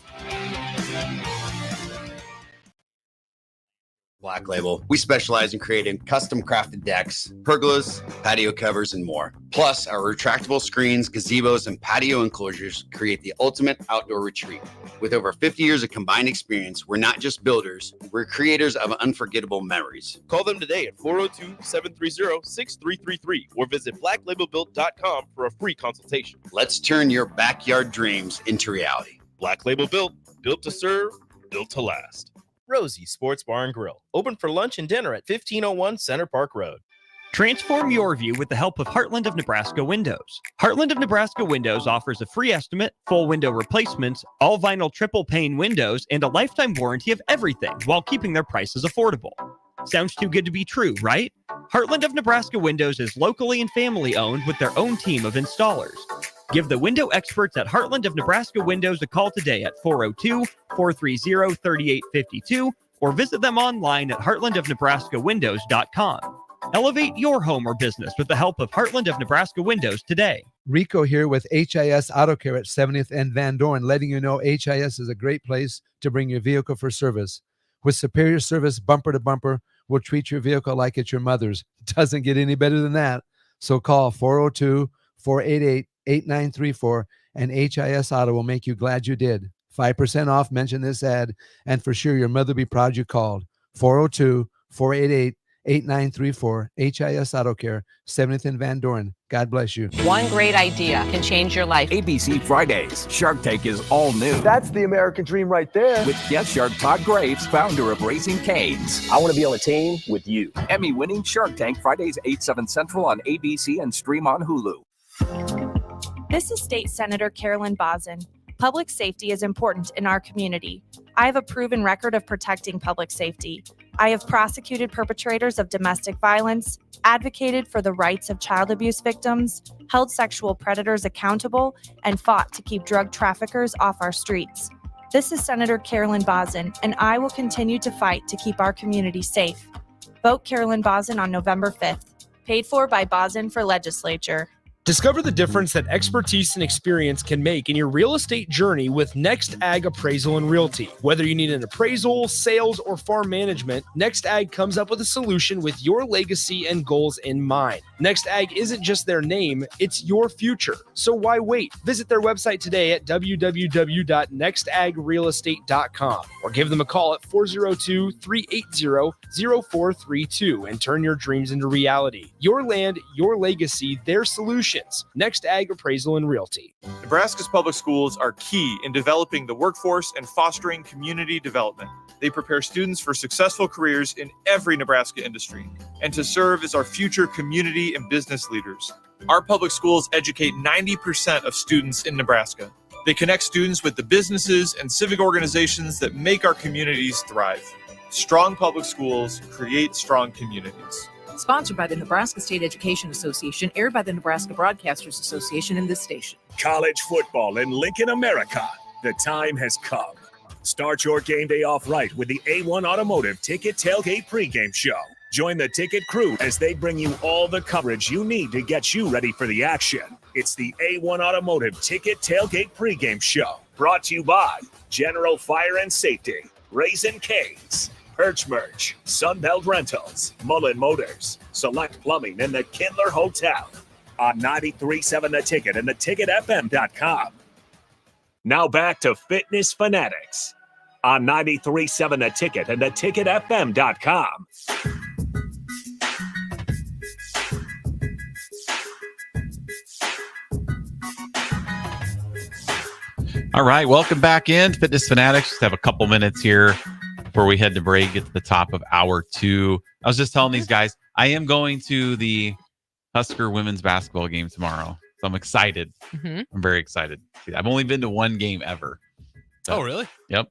Black Label. We specialize in creating custom crafted decks, pergolas, patio covers, and more. Plus, our retractable screens, gazebos, and patio enclosures create the ultimate outdoor retreat. With over 50 years of combined experience, we're not just builders, we're creators of unforgettable memories. Call them today at 402-730-6333 or visit blacklabelbuilt.com for a free consultation. Let's turn your backyard dreams into reality. Black Label Built, built to serve, built to last. Rosie's Sports Bar and Grill, open for lunch and dinner at 1501 Center Park Road. Transform your view with the help of Heartland of Nebraska Windows. Heartland of Nebraska Windows offers a free estimate, full window replacements, all vinyl triple pane windows, and a lifetime warranty of everything while keeping their prices affordable. Sounds too good to be true, right? Heartland of Nebraska Windows is locally and family owned with their own team of installers. Give the window experts at Heartland of Nebraska Windows a call today at 402-430-3852 or visit them online at heartlandofnebraskawindows.com. Elevate your home or business with the help of Heartland of Nebraska Windows today. Rico here with HIS Auto Care at 70th and Van Dorn, letting you know HIS is a great place to bring your vehicle for service. With superior service bumper to bumper, we'll treat your vehicle like it's your mother's. It doesn't get any better than that. So call 402-488-8934 and HIS Auto will make you glad you did. 5% off, mention this ad, and for sure your mother will be proud you called. 402-488-8934, HIS Auto Care, 70th and Van Dorn. God bless you. One great idea can change your life. ABC Fridays. Shark Tank is all new. That's the American dream right there. With guest shark Todd Graves, founder of Raising Canes. I want to be on a team with you. Emmy-winning Shark Tank, Fridays 8/7 Central on ABC and stream on Hulu. This is State Senator Carolyn Bozin. Public safety is important in our community. I have a proven record of protecting public safety. I have prosecuted perpetrators of domestic violence, advocated for the rights of child abuse victims, held sexual predators accountable, and fought to keep drug traffickers off our streets. This is Senator Carolyn Bozin, and I will continue to fight to keep our community safe. Vote Carolyn Bozin on November 5th. Paid for by Bozin for Legislature. Discover the difference that expertise and experience can make in your real estate journey with Next Ag Appraisal and Realty. Whether you need an appraisal, sales, or farm management, Next Ag comes up with a solution with your legacy and goals in mind. Next Ag isn't just their name, it's your future. So why wait? Visit their website today at www.nextagrealestate.com or give them a call at 402-380-0432 and turn your dreams into reality. Your land, your legacy, their solutions. Next Ag Appraisal and Realty. Nebraska's public schools are key in developing the workforce and fostering community development. They prepare students for successful careers in every Nebraska industry and to serve as our future community and business leaders. Our public schools educate 90% of students in Nebraska. They connect students with the businesses and civic organizations that make our communities thrive. Strong public schools create strong communities. Sponsored by the Nebraska State Education Association, aired by the Nebraska Broadcasters Association and this station. College football in Lincoln, America. The time has come. Start your game day off right with the A1 Automotive Ticket Tailgate pregame show. Join the ticket crew as they bring you all the coverage you need to get you ready for the action. It's the A1 Automotive Ticket Tailgate pregame show. Brought to you by General Fire and Safety, Raisin Canes, Perch Merch, Sunbelt Rentals, Mullen Motors, Select Plumbing, and the Kindler Hotel. On 93.7 The Ticket and theticketfm.com. Now back to Fitness Fanatics on 93.7 The Ticket and theticketfm.com. All right, welcome back in Fitness Fanatics. Just have a couple minutes here before we head to break, get to the top of hour 2. I was just telling these guys, I am going to the Husker women's basketball game tomorrow. So I'm excited. I'm very excited. I've only been to one game ever. So, oh, really? Yep.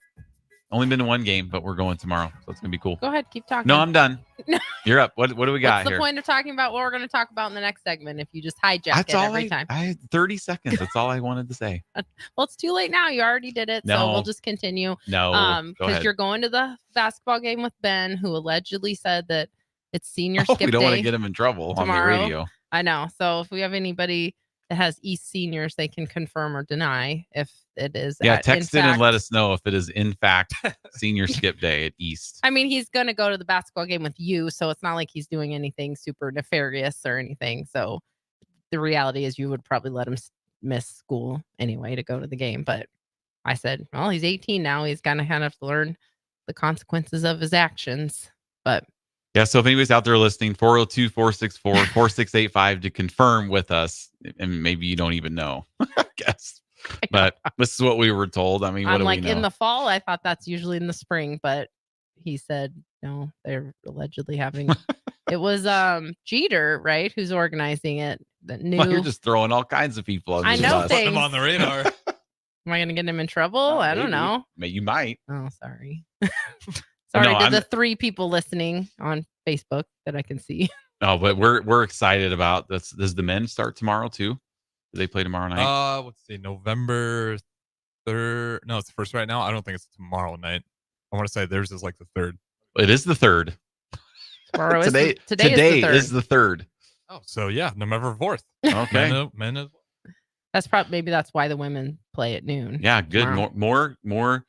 Only been to one game, but we're going tomorrow. So it's going to be cool. Go ahead. Keep talking. No, I'm done. You're up. What do we got What's the here? point of talking about what we're going to talk about in the next segment if you just hijack That's it all every time? I had 30 seconds. That's all I wanted to say. Well, it's too late now. You already did it. So No. we'll just continue. No, go Because ahead. you're going to the basketball game with Ben, who allegedly said that it's senior Oh, skip we don't want day to get him in trouble tomorrow. on the radio. I know. So if we have anybody that has East seniors, they can confirm or deny if it is. Yeah, in text in and fact- let us know if it is in fact senior skip day at East. I mean, he's going to go to the basketball game with you, so it's not like he's doing anything super nefarious or anything. So the reality is you would probably let him miss school anyway to go to the game. But I said, well, he's 18 now. He's going to have to learn the consequences of his actions. But Yeah, so if anybody's out there listening, 402-464-4685 to confirm with us, and maybe you don't even know, I guess. But this is what we were told. I mean, what I'm do like, we know? in the fall, I thought that's usually in the spring, but he said, no, they're allegedly having, it was Jeter, right? Who's organizing it. That new, Well, you're just throwing all kinds of people on I this know bus. things. Putting them on the radar. Am I going to get him in trouble? I don't Maybe. know. You might. Oh, sorry. Sorry No, to the 3 people listening on Facebook that I can see. No, but we're excited about this. Does the men start tomorrow too? Do they play tomorrow night? Let's see, November 3rd. No, it's the 1st right now. I don't think it's tomorrow night. I want to say theirs is like the 3rd. It is the 3rd. Tomorrow today is the 3rd. is the 3rd. Oh, so yeah, November 4th. Okay. Men That's probably, maybe that's why the women play at noon. Yeah, good. tomorrow. More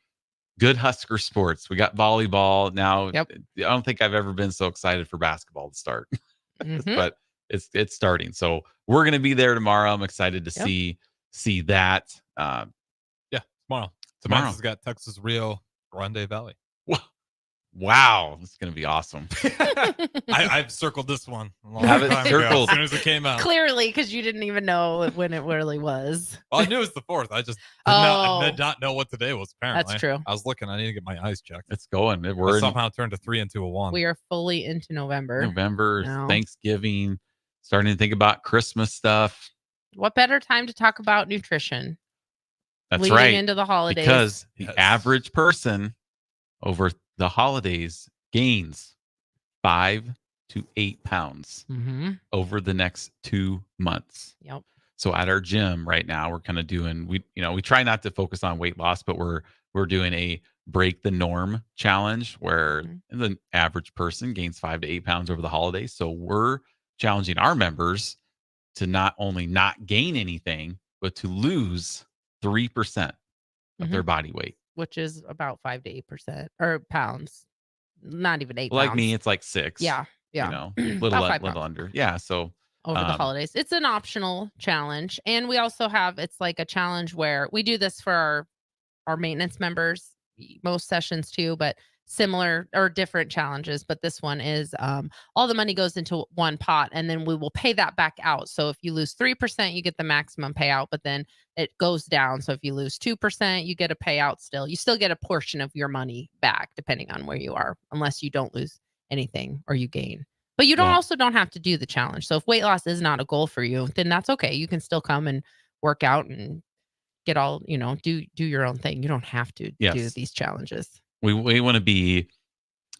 good Husker sports. We got volleyball now. Yep. I don't think I've ever been so excited for basketball to start. Mhm. But it's starting. So we're gonna be there tomorrow. I'm excited to Yep. see that. Yeah, tomorrow. Tomorrow. Tomorrow's got Texas Rio Grande Valley. Wow, it's gonna be awesome. I've circled this one a long Have it time ago, circled. as soon as it came out. Clearly, because you didn't even know when it really was. Well, I knew it was the 4th. I just did not know what today was. Apparently, That's true. I was looking. I need to get my eyes checked. It's going. I We're in somehow turned a 3 into a 1. We are fully into November. now. Thanksgiving, starting to think about Christmas stuff. What better time to talk about nutrition? That's leading right. into the holidays. Because the average person over the holidays gains 5 to 8 pounds Mhm. over the next 2 months. Yep. So at our gym right now, we're kind of doing, we try not to focus on weight loss, but we're doing a break the norm challenge where the average person gains 5 to 8 pounds over the holidays. So we're challenging our members to not only not gain anything, but to lose 3% of their body weight. Which is about 5 to 8% or pounds. Not even 8 Like pounds. me, it's like 6. Yeah. Yeah. Little About 5 little pounds. under. Yeah. So Over the holidays. It's an optional challenge. And we also have, it's like a challenge where we do this for our maintenance members, most sessions too, but similar or different challenges. But this one is all the money goes into one pot and then we will pay that back out. So if you lose 3%, you get the maximum payout, but then it goes down. So if you lose 2%, you get a payout still. You still get a portion of your money back depending on where you are, unless you don't lose anything or you gain. But you also don't have to do the challenge. So if weight loss is not a goal for you, then that's okay. You can still come and work out and get all, do your own thing. You don't have to do these challenges. we want to be,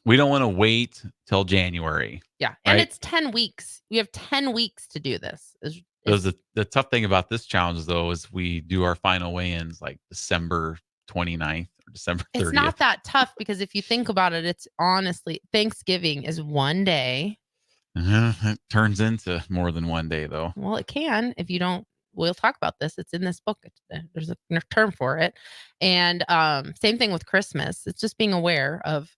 we don't want to wait till January. Yeah. And right? it's 10 weeks. You have 10 weeks to do this. The tough thing about this challenge though is we do our final weigh-ins like December 29th or December 30th. It's not that tough because if you think about it, it's honestly Thanksgiving is one day. It turns into more than one day, though. Well, it can if you don't. We'll talk about this. It's in this book. There's a term for it. And same thing with Christmas. It's just being aware of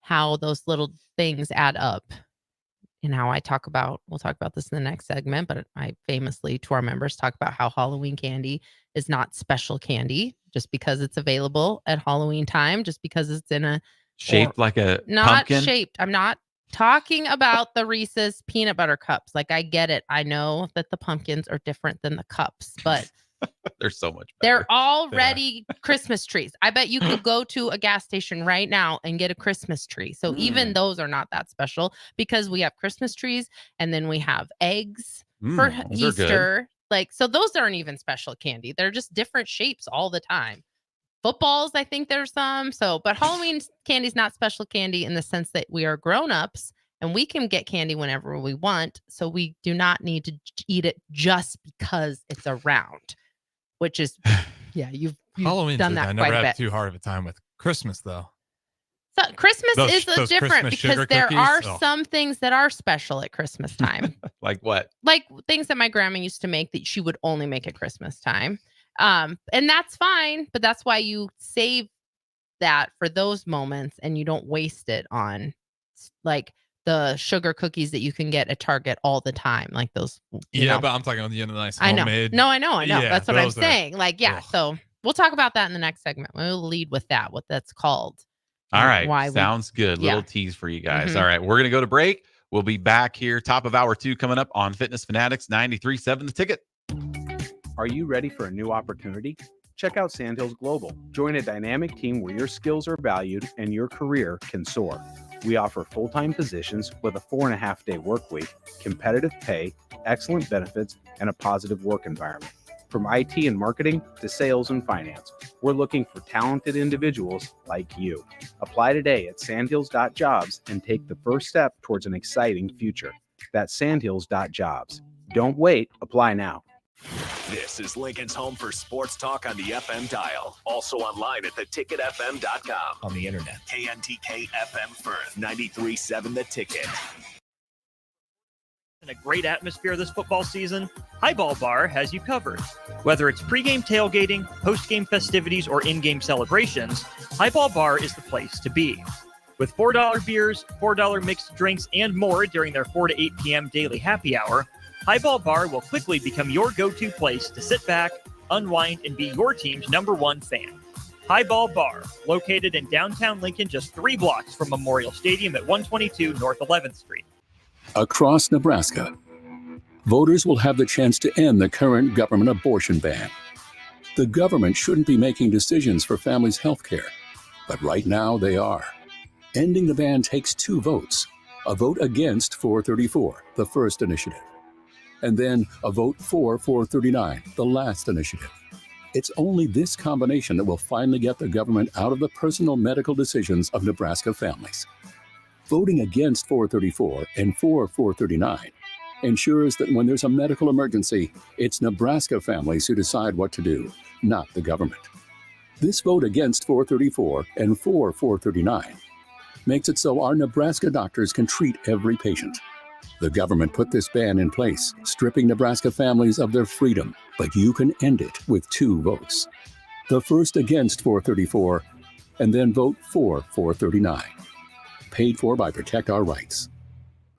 how those little things add up. And how we'll talk about this in the next segment, but I famously to our members talk about how Halloween candy is not special candy just because it's available at Halloween time, just because it's in a shaped like a not pumpkin. Shaped. I'm not talking about the Reese's peanut butter cups. Like I get it. I know that the pumpkins are different than the cups, but they're so much better. They're already Christmas trees. I bet you could go to a gas station right now and get a Christmas tree. So even those are not that special because we have Christmas trees and then we have eggs for Easter. Like, so those aren't even special candy. They're just different shapes all the time. Footballs, I think there's some. So, but Halloween candy is not special candy in the sense that we are grown-ups and we can get candy whenever we want. So we do not need to eat it just because it's around. Which is, yeah, you've Halloween's done that I quite never a had bit. too hard of a time with Christmas, though. So Christmas is those different Christmas because sugar there cookies? are Oh. some things that are special at Christmas time. Like what? Like things that my grandma used to make that she would only make at Christmas time. And that's fine, but that's why you save that for those moments and you don't waste it on like the sugar cookies that you can get at Target all the time. Like those. You know. But I'm talking about the nice I know. homemade. No, I know. Yeah, That's what I'm those are- saying. Like, yeah. Ugh. So we'll talk about that in the next segment. We'll lead with that, what that's called. All right. Why Sounds good. yeah. Little tease for you guys. Mhm. All right. We're going to go to break. We'll be back here. Top of hour 2 coming up on Fitness Fanatics 93.7 The Ticket. Are you ready for a new opportunity? Check out Sandhills Global. Join a dynamic team where your skills are valued and your career can soar. We offer full-time positions with a 4.5-day work week, competitive pay, excellent benefits, and a positive work environment. From IT and marketing to sales and finance, we're looking for talented individuals like you. Apply today at sandhills.jobs and take the first step towards an exciting future. That's sandhills.jobs. Don't wait. Apply now. This is Lincoln's home for sports talk on the FM dial. Also online at theticketfm.com. On the internet. KNTK FM Firth, 93.7 The Ticket. In a great atmosphere this football season, Highball Bar has you covered. Whether it's pregame tailgating, postgame festivities, or in-game celebrations, Highball Bar is the place to be. With $4 beers, $4 mixed drinks, and more during their 4 to 8 p.m. daily happy hour, Highball Bar will quickly become your go-to place to sit back, unwind, and be your team's #1 fan. Highball Bar, located in downtown Lincoln, just 3 blocks from Memorial Stadium at 122 North 11th Street. Across Nebraska, voters will have the chance to end the current government abortion ban. The government shouldn't be making decisions for families' health care, but right now they are. Ending the ban takes 2 votes. A vote against 434, the first initiative, and then a vote for 439, the last initiative. It's only this combination that will finally get the government out of the personal medical decisions of Nebraska families. Voting against 434 and for 439 ensures that when there's a medical emergency, it's Nebraska families who decide what to do, not the government. This vote against 434 and for 439 makes it so our Nebraska doctors can treat every patient. The government put this ban in place, stripping Nebraska families of their freedom, but you can end it with 2 votes. The first against 434, and then vote for 439. Paid for by Protect Our Rights.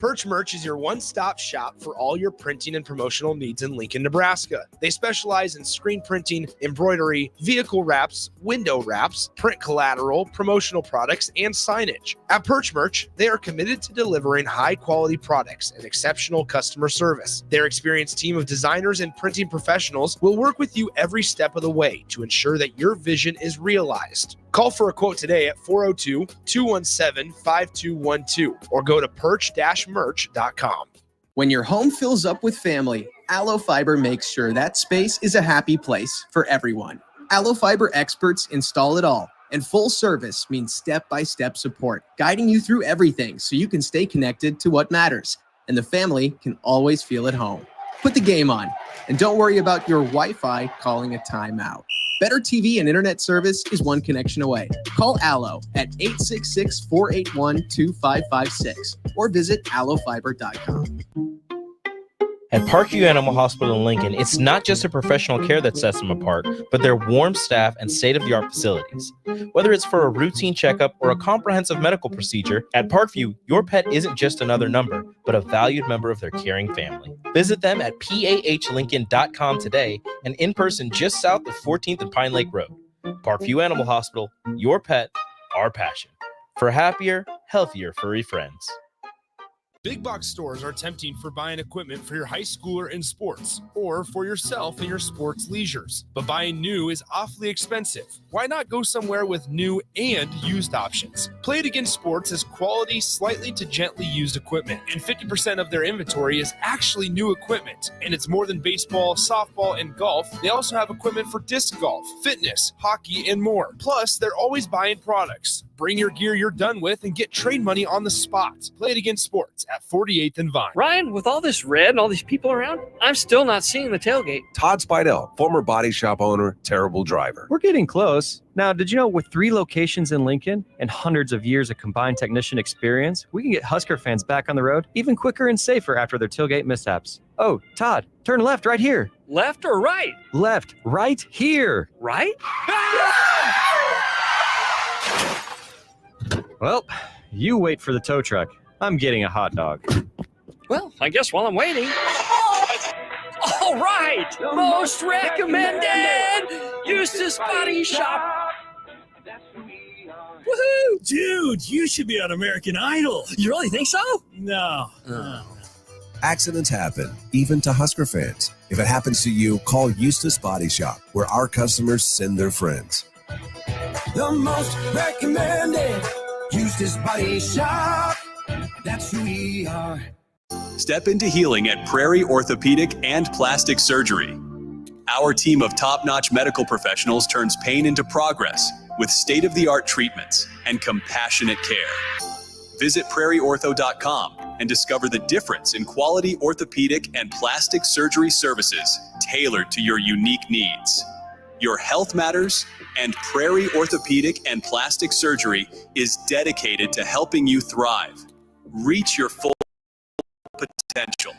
Perch Merch is your one-stop shop for all your printing and promotional needs in Lincoln, Nebraska. They specialize in screen printing, embroidery, vehicle wraps, window wraps, print collateral, promotional products, and signage. At Perch Merch, they are committed to delivering high-quality products and exceptional customer service. Their experienced team of designers and printing professionals will work with you every step of the way to ensure that your vision is realized. Call for a quote today at 402-217-5212 or go to perch-merch.com. When your home fills up with family, Allo Fiber makes sure that space is a happy place for everyone. Allo Fiber experts install it all, and full service means step-by-step support, guiding you through everything so you can stay connected to what matters, and the family can always feel at home. Put the game on, and don't worry about your Wi-Fi calling a timeout. Better TV and internet service is one connection away. Call Allo at 866-481-2556 or visit allofiber.com. At Parkview Animal Hospital in Lincoln, it's not just the professional care that sets them apart, but their warm staff and state-of-the-art facilities. Whether it's for a routine checkup or a comprehensive medical procedure, at Parkview, your pet isn't just another number, but a valued member of their caring family. Visit them at pahlincoln.com today and in person just south of 14th and Pine Lake Road. Parkview Animal Hospital, your pet, our passion. For happier, healthier furry friends. Big box stores are tempting for buying equipment for your high schooler in sports or for yourself in your sports leisures. But buying new is awfully expensive. Why not go somewhere with new and used options? Play It Again Sports has quality, slightly to gently used equipment, and 50% of their inventory is actually new equipment. And it's more than baseball, softball, and golf. They also have equipment for disc golf, fitness, hockey, and more. Plus, they're always buying products. Bring your gear you're done with and get trade money on the spot. Play It Again Sports at 48th and Vine. Ryan, with all this red and all these people around, I'm still not seeing the tailgate. Todd Spidell, former body shop owner, terrible driver. We're getting close. Now, did you know with 3 locations in Lincoln and hundreds of years of combined technician experience, we can get Husker fans back on the road even quicker and safer after their tailgate mishaps? Oh, Todd, turn left right here. Left or right? Left, right here. Right? Well, you wait for the tow truck. I'm getting a hot dog. Well, I guess while I'm waiting. All right, most recommended Eustace Body Shop. Woohoo! Dude, you should be on American Idol. You really think so? No. Accidents happen, even to Husker fans. If it happens to you, call Eustace Body Shop, where our customers send their friends. The most recommended Eustace Body Shop. That's who we are. Step into healing at Prairie Orthopedic and Plastic Surgery. Our team of top-notch medical professionals turns pain into progress with state-of-the-art treatments and compassionate care. Visit prairieortho.com and discover the difference in quality orthopedic and plastic surgery services tailored to your unique needs. Your health matters, and Prairie Orthopedic and Plastic Surgery is dedicated to helping you thrive. Reach your full potential.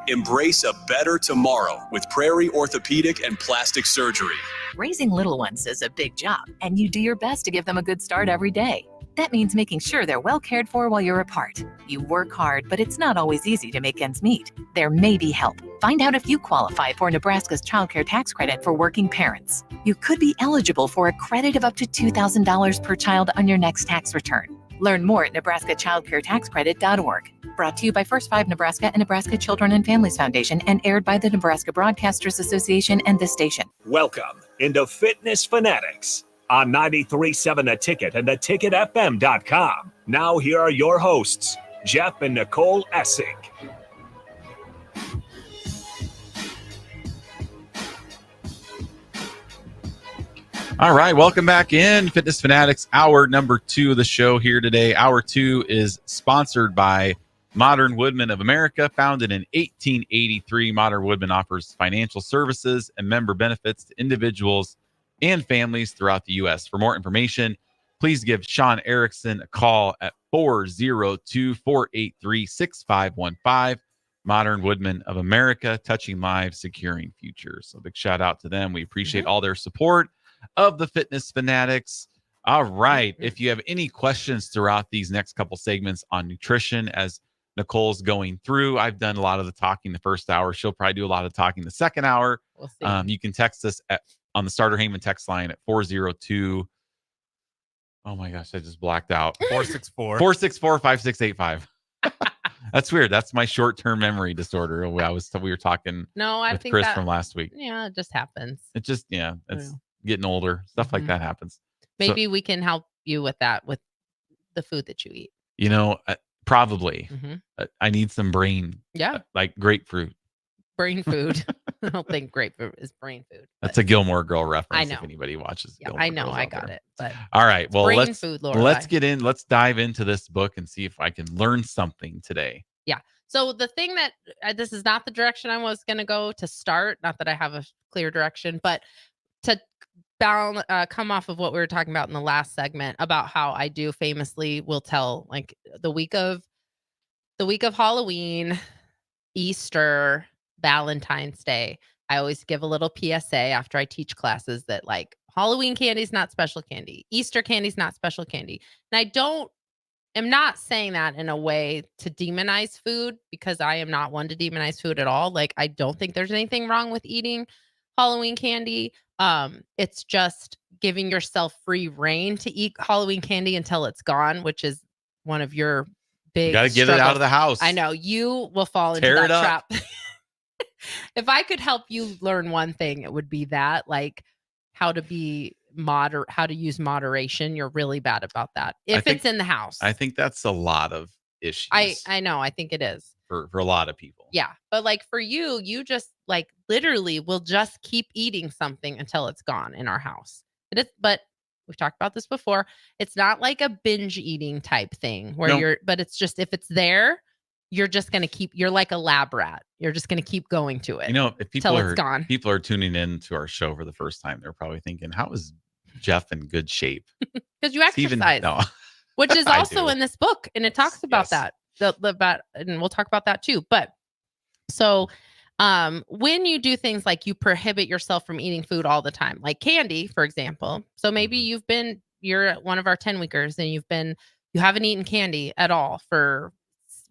Embrace a better tomorrow with Prairie Orthopedic and Plastic Surgery. Raising little ones is a big job, and you do your best to give them a good start every day. That means making sure they're well cared for while you're apart. You work hard, but it's not always easy to make ends meet. There may be help. Find out if you qualify for Nebraska's Child Care Tax Credit for working parents. You could be eligible for a credit of up to $2,000 per child on your next tax return. Learn more at nebraskachildcaretaxcredit.org. Brought to you by First 5 Nebraska and Nebraska Children and Families Foundation and aired by the Nebraska Broadcasters Association and this station. Welcome into Fitness Fanatics on 93.7 The Ticket and theticketfm.com. Now here are your hosts, Jeff and Nicole Essig. All right, welcome back in Fitness Fanatics, hour number 2 of the show here today. Hour 2 is sponsored by Modern Woodmen of America. Founded in 1883, Modern Woodmen offers financial services and member benefits to individuals and families throughout the U.S. For more information, please give Sean Erickson a call at 402-483-6515. Modern Woodmen of America, touching lives, securing futures. So big shout out to them. We appreciate all their support of the Fitness Fanatics. All right. If you have any questions throughout these next couple segments on nutrition, as Nicole's going through, I've done a lot of the talking the first hour. She'll probably do a lot of talking the second hour. We'll see. You can text us on the Starter Heyman text line at 402. Oh my gosh, I just blacked out. 464-5685. That's weird. That's my short-term memory disorder. We were talking I with think Chris that, from last week. Yeah, it just happens. It just, it's getting older. Stuff like that happens. Maybe we can help you with that, with the food that you eat. Probably. I need some brain. Yeah. Like grapefruit. Brain food. I don't think grapefruit is brain food. That's a Gilmore Girl reference. I know. If anybody watches Yeah, Gilmore I know. Girls I out got there. it. But all right. Well, brain let's food, let's dive into this book and see if I can learn something today. Yeah. So the thing that this is not the direction I was going to go to start. Not that I have a clear direction, but to come off of what we were talking about in the last segment about how I do famously will tell like the week of Halloween, Easter, Valentine's Day. I always give a little PSA after I teach classes that like Halloween candy is not special candy. Easter candy is not special candy. And am not saying that in a way to demonize food, because I am not one to demonize food at all. Like, I don't think there's anything wrong with eating Halloween candy. It's just giving yourself free reign to eat Halloween candy until it's gone, which is one of your big Got to get it out of the house. I know you will fall into Tear that it up. trap. If I could help you learn one thing, it would be that, like, how to be how to use moderation. You're really bad about that. If it's in the house. I think that's a lot of issues. I know. I think it is. For a lot of people. Yeah. But like for you, you just like literally will just keep eating something until it's gone in our house. But we've talked about this before. It's not like a binge eating type thing where but it's just, if it's there, you're just going to you're like a lab rat. You're just going to keep going to it. You know, if it's gone. People are tuning in to our show for the first time, they're probably thinking, how is Jeff in good shape? Because you exercise. Which is also in this book. And it talks about that. And we'll talk about that too. But so when you do things like you prohibit yourself from eating food all the time, like candy, for example. So maybe you're one of our 10 weekers and you haven't eaten candy at all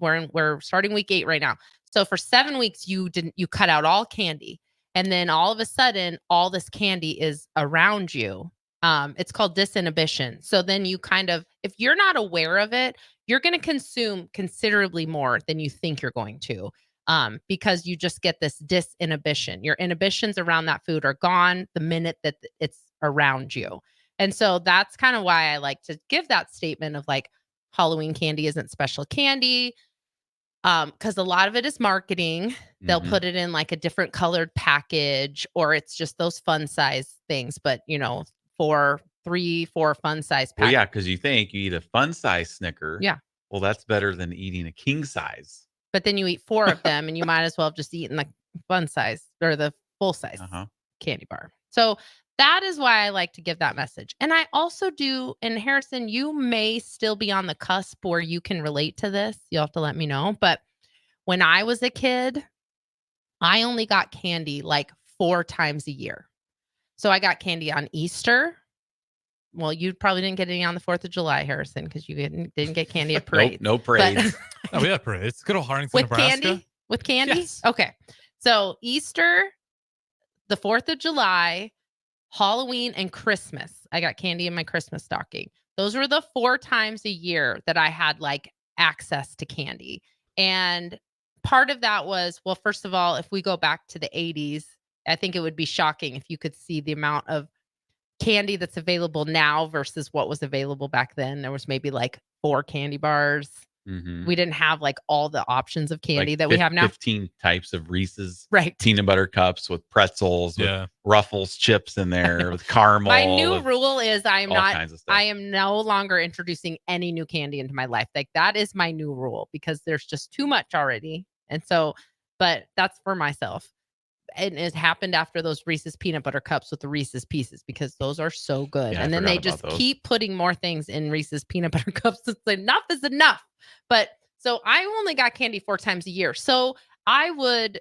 we're starting week 8 right now. So for 7 weeks, you cut out all candy. And then all of a sudden, all this candy is around you. It's called disinhibition. So then you if you're not aware of it, you're going to consume considerably more than you think you're going to, because you just get this disinhibition. Your inhibitions around that food are gone the minute that it's around you. And so that's kind of why I like to give that statement of like, Halloween candy isn't special candy. Because a lot of it is marketing. They'll put it in like a different colored package, or it's just those fun size things. But 3, 4 fun size packs. Well, yeah, because you think you eat a fun size Snicker. Yeah. Well, that's better than eating a king size. But then you eat 4 of them, and you might as well have just eaten the fun size or the full size candy bar. So that is why I like to give that message. And I also do, and Harrison, you may still be on the cusp where you can relate to this. You'll have to let me know. But when I was a kid, I only got candy like 4 times a year. So I got candy on Easter. Well, you probably didn't get any on the 4th of July, Harrison, because you didn't get candy at parades. No parades. Oh, we have parades. Good old Hartington, Nebraska. With candy? Yes. Okay. So Easter, the 4th of July, Halloween, and Christmas. I got candy in my Christmas stocking. Those were the 4 times a year that I had like access to candy. And part of that was, well, first of all, if we go back to the 80s, I think it would be shocking if you could see the amount of candy that's available now versus what was available back then. There was maybe like 4 candy bars. We didn't have like all the options of candy like that we have now. 15 types of Reese's peanut butter cups with pretzels, with Ruffles chips in there, with caramel. My new rule is I am no longer introducing any new candy into my life. Like that is my new rule, because there's just too much already. And so, but that's for myself. And it happened after those Reese's peanut butter cups with the Reese's Pieces, because those are so good. Yeah, and then they just keep putting more things in Reese's peanut butter cups. It's like, enough is enough. But so I only got candy 4 times a year. So I would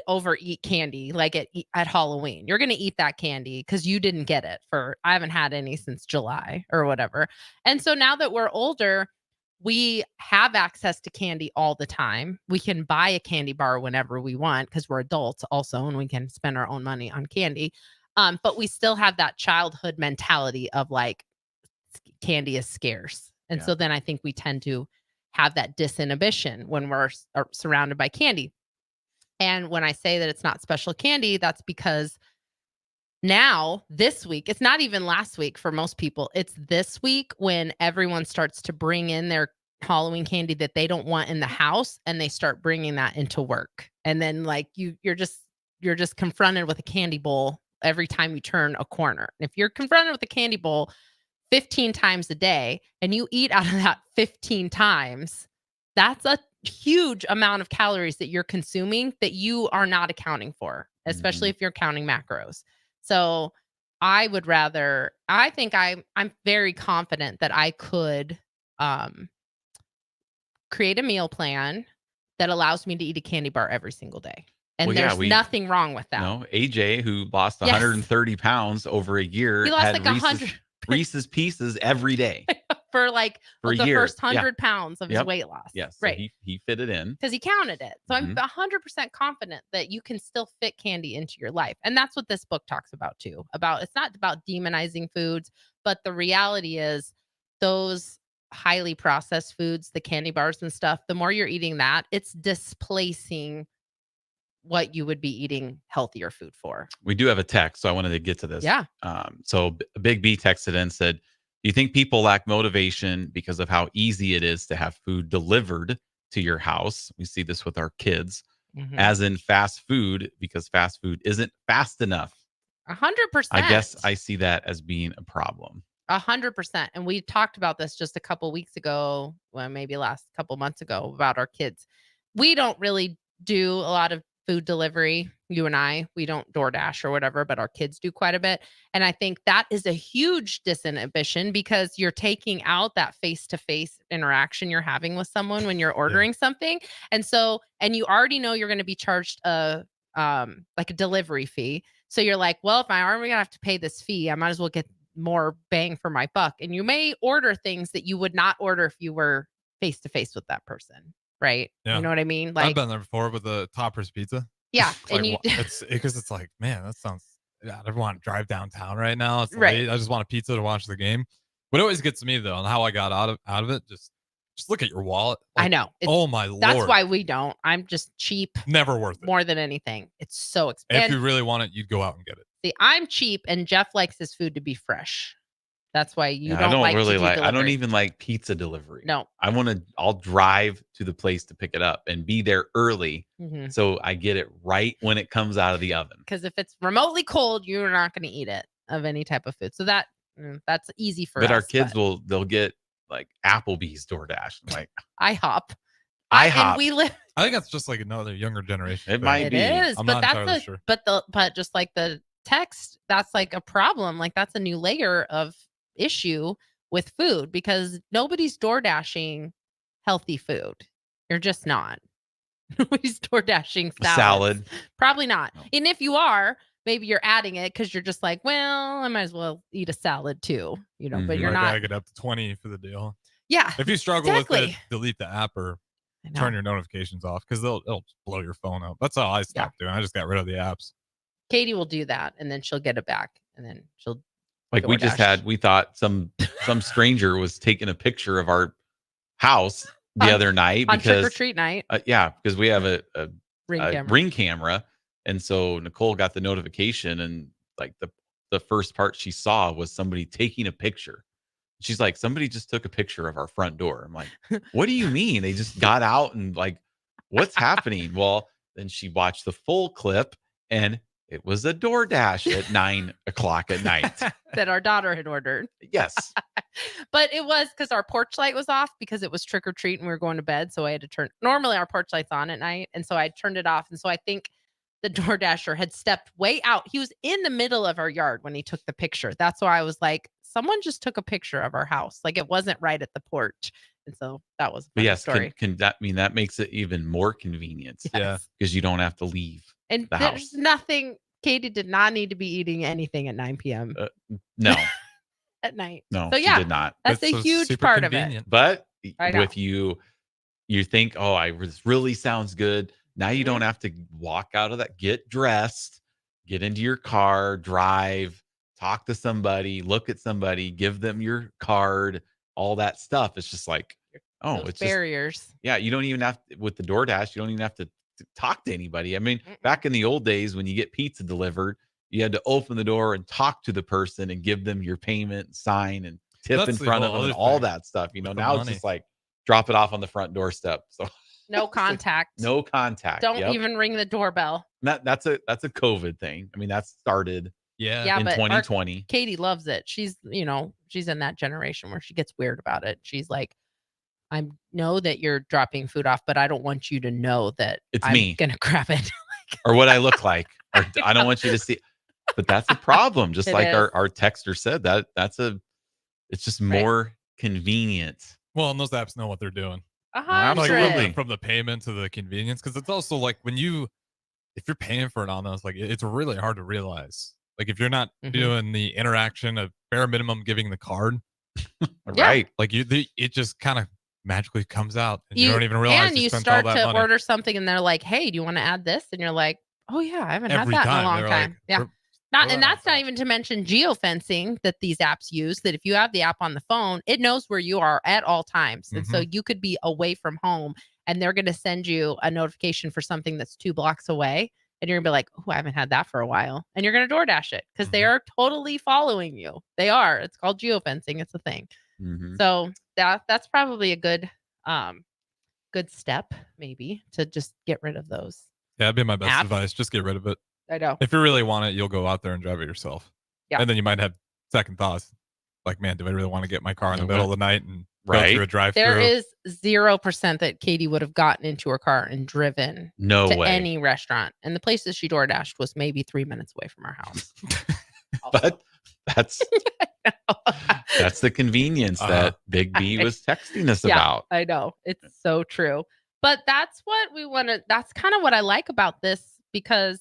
overeat candy like at Halloween. You're going to eat that candy because you didn't get it I haven't had any since July or whatever. And so now that we're older, we have access to candy all the time. We can buy a candy bar whenever we want because we're adults also, and we can spend our own money on candy. But we still have that childhood mentality of like candy is scarce. And so then I think we tend to have that disinhibition when we're surrounded by candy. And when I say that it's not special candy, that's because now this week, it's not even last week for most people. It's this week when everyone starts to bring in their Halloween candy that they don't want in the house, and they start bringing that into work. And then like you're just confronted with a candy bowl every time you turn a corner. And if you're confronted with a candy bowl 15 times a day and you eat out of that 15 times, that's a huge amount of calories that you're consuming that you are not accounting for, especially if you're counting macros. So I think I'm very confident that I could create a meal plan that allows me to eat a candy bar every single day. And Well, there's nothing wrong with that. No, AJ, who lost Yes. 130 pounds over a year, He lost had like 100 Reese's Pieces every day. for like For a the year. first 100 Yeah. pounds of his Yep. weight loss. Yes. So Right. he fit it in. Because he counted it. So I'm Mhm. 100% confident that you can still fit candy into your life. And that's what this book talks about too. It's not about demonizing foods, but the reality is those highly processed foods, the candy bars and stuff, the more you're eating that, it's displacing what you would be eating healthier food for. We do have a text, so I wanted to get to this. Yeah. So Big B texted in and said, do you think people lack motivation because of how easy it is to have food delivered to your house? We see this with our kids, Mhm. as in fast food, because fast food isn't fast enough. 100%. I guess I see that as being a problem. 100%. And we talked about this just a couple weeks ago, well, maybe last couple months ago, about our kids. We don't really do a lot of food delivery. You and I, we don't DoorDash or whatever, but our kids do quite a bit. And I think that is a huge disinhibition because you're taking out that face-to-face interaction you're having with someone when you're ordering something. And you already know you're going to be charged like a delivery fee. So you're like, well, if I'm going to have to pay this fee, I might as well get more bang for my buck. And you may order things that you would not order if you were face-to-face with that person. Right. Yeah. You know what I mean? I've Like, been there before with the Toppers pizza. yeah. Like, And it's because it's like, man, that sounds. Yeah, I never want to drive downtown right now. It's Right. late. I just want a pizza to watch the game. What always gets me though, and how I got out of it, just look at your wallet. I know. Oh my lord. That's why we don't. I'm just cheap. Never worth it. More than anything. It's so If expensive. you really want it, you'd go out and get it. See, I'm cheap and Jeff likes his food to be fresh. That's why you Yeah, don't like really to do I don't delivery. even like pizza delivery. No. I'll drive to the place to pick it up and be there early. Mhm. So I get it right when it comes out of the oven. Because if it's remotely cold, you're not going to eat it of any type of food. So that's easy for us. But our kids they'll get like Applebee's DoorDash. I'm like IHOP. IHOP. And we live. I think that's just like another younger generation. It might be. It is, I'm but not that's entirely sure. but just like the text, that's like a problem. Like that's a new layer of issue with food because nobody's DoorDashing healthy food. You're just not. Nobody's DoorDashing salads. Salad. Probably not. And if you are, maybe you're adding it because you're just like, well, I might as well eat a salad too, but you're Like, not. I get up to 20 for the deal. Yeah. If you struggle with exactly. it, delete the app or know. turn your notifications off because it'll blow your phone up. That's all I stopped doing. I just got rid of the apps. Katie will do that and then she'll get it back and then she'll Like we thought some stranger was taking a picture of our house the other night on because trick or treat night. Because we have a Ring camera, and so Nicole got the notification, and like the first part she saw was somebody taking a picture. She's like, somebody just took a picture of our front door. I'm like, what do you mean? They just got out and like, what's happening? Well, then she watched the full clip, and it was a DoorDash at 9:00 at night. That our daughter had ordered. Yes. But it was because our porch light was off because it was trick or treat and we were going to bed. So I had to normally our porch light's on at night. And so I turned it off. And so I think the DoorDasher had stepped way out. He was in the middle of our yard when he took the picture. That's why I was like, someone just took a picture of our house. Like it wasn't right at the porch. And so that was a funny story. Can that mean that makes it even more convenient? Yes. Yeah. Because you don't have to leave and the there's house. nothing. Katie did not need to be eating anything at 9 p.m. No. At night. No, so yeah, she did not. That's a huge part of it. But I know. with you think, this really sounds good. Now you don't have to walk out of that, get dressed, get into your car, drive, talk to somebody, look at somebody, give them your card, all that stuff. It's just like, it's barriers. Just, yeah, you don't even have to, with the DoorDash, you don't even have to talk to anybody. I mean, back in the old days when you get pizza delivered, you had to open the door and talk to the person and give them your payment, sign, and tip in front of them and all that stuff. Now it's just like drop it off on the front doorstep. So no contact. No contact. Don't even ring the doorbell. That's a COVID thing. I mean, that started in 2020. Katie loves it. She's she's in that generation where she gets weird about it. She's like, I know that you're dropping food off, but I don't want you to know that it's I'm me gonna grab it. Or what I look like. Or I don't want you to see. But that's a problem. Just It like is. our texter said, it's just more convenient. Well, and those apps know what they're doing. Absolutely. From the payment to the convenience, because it's also like if you're paying for it on those, like it's really hard to realize. Like if you're not doing the interaction of bare minimum giving the card, right? Like it just kind of magically comes out, and you don't even realize and you spent start all that to money. order something, and they're like, "Hey, do you want to add this?" And you're like, "Oh yeah, I haven't Every had that in a time, long they're time." like, Yeah. And that's not even to mention geofencing that these apps use, that if you have the app on the phone, it knows where you are at all times. And so you could be away from home and they're going to send you a notification for something that's 2 blocks away. And you're going to be like, "Oh, I haven't had that for a while." And you're going to DoorDash it because they are totally following you. They are. It's called geofencing. It's a thing. So that's probably a good step maybe to just get rid of those. Yeah, that'd be my best apps. advice. Just get rid of it. I know. If you really want it, you'll go out there and drive it yourself. Yeah. And then you might have second thoughts. Like, man, do I really want to get my car in the middle of the night and go Right. through a drive-through? There is 0% that Katie would have gotten into her car and driven No to way. any restaurant. And the places she DoorDashed was maybe 3 minutes away from our house. But that's the convenience that Big B was texting us about. I know. It's so true. But that's what we want to, that's kind of what I like about this, because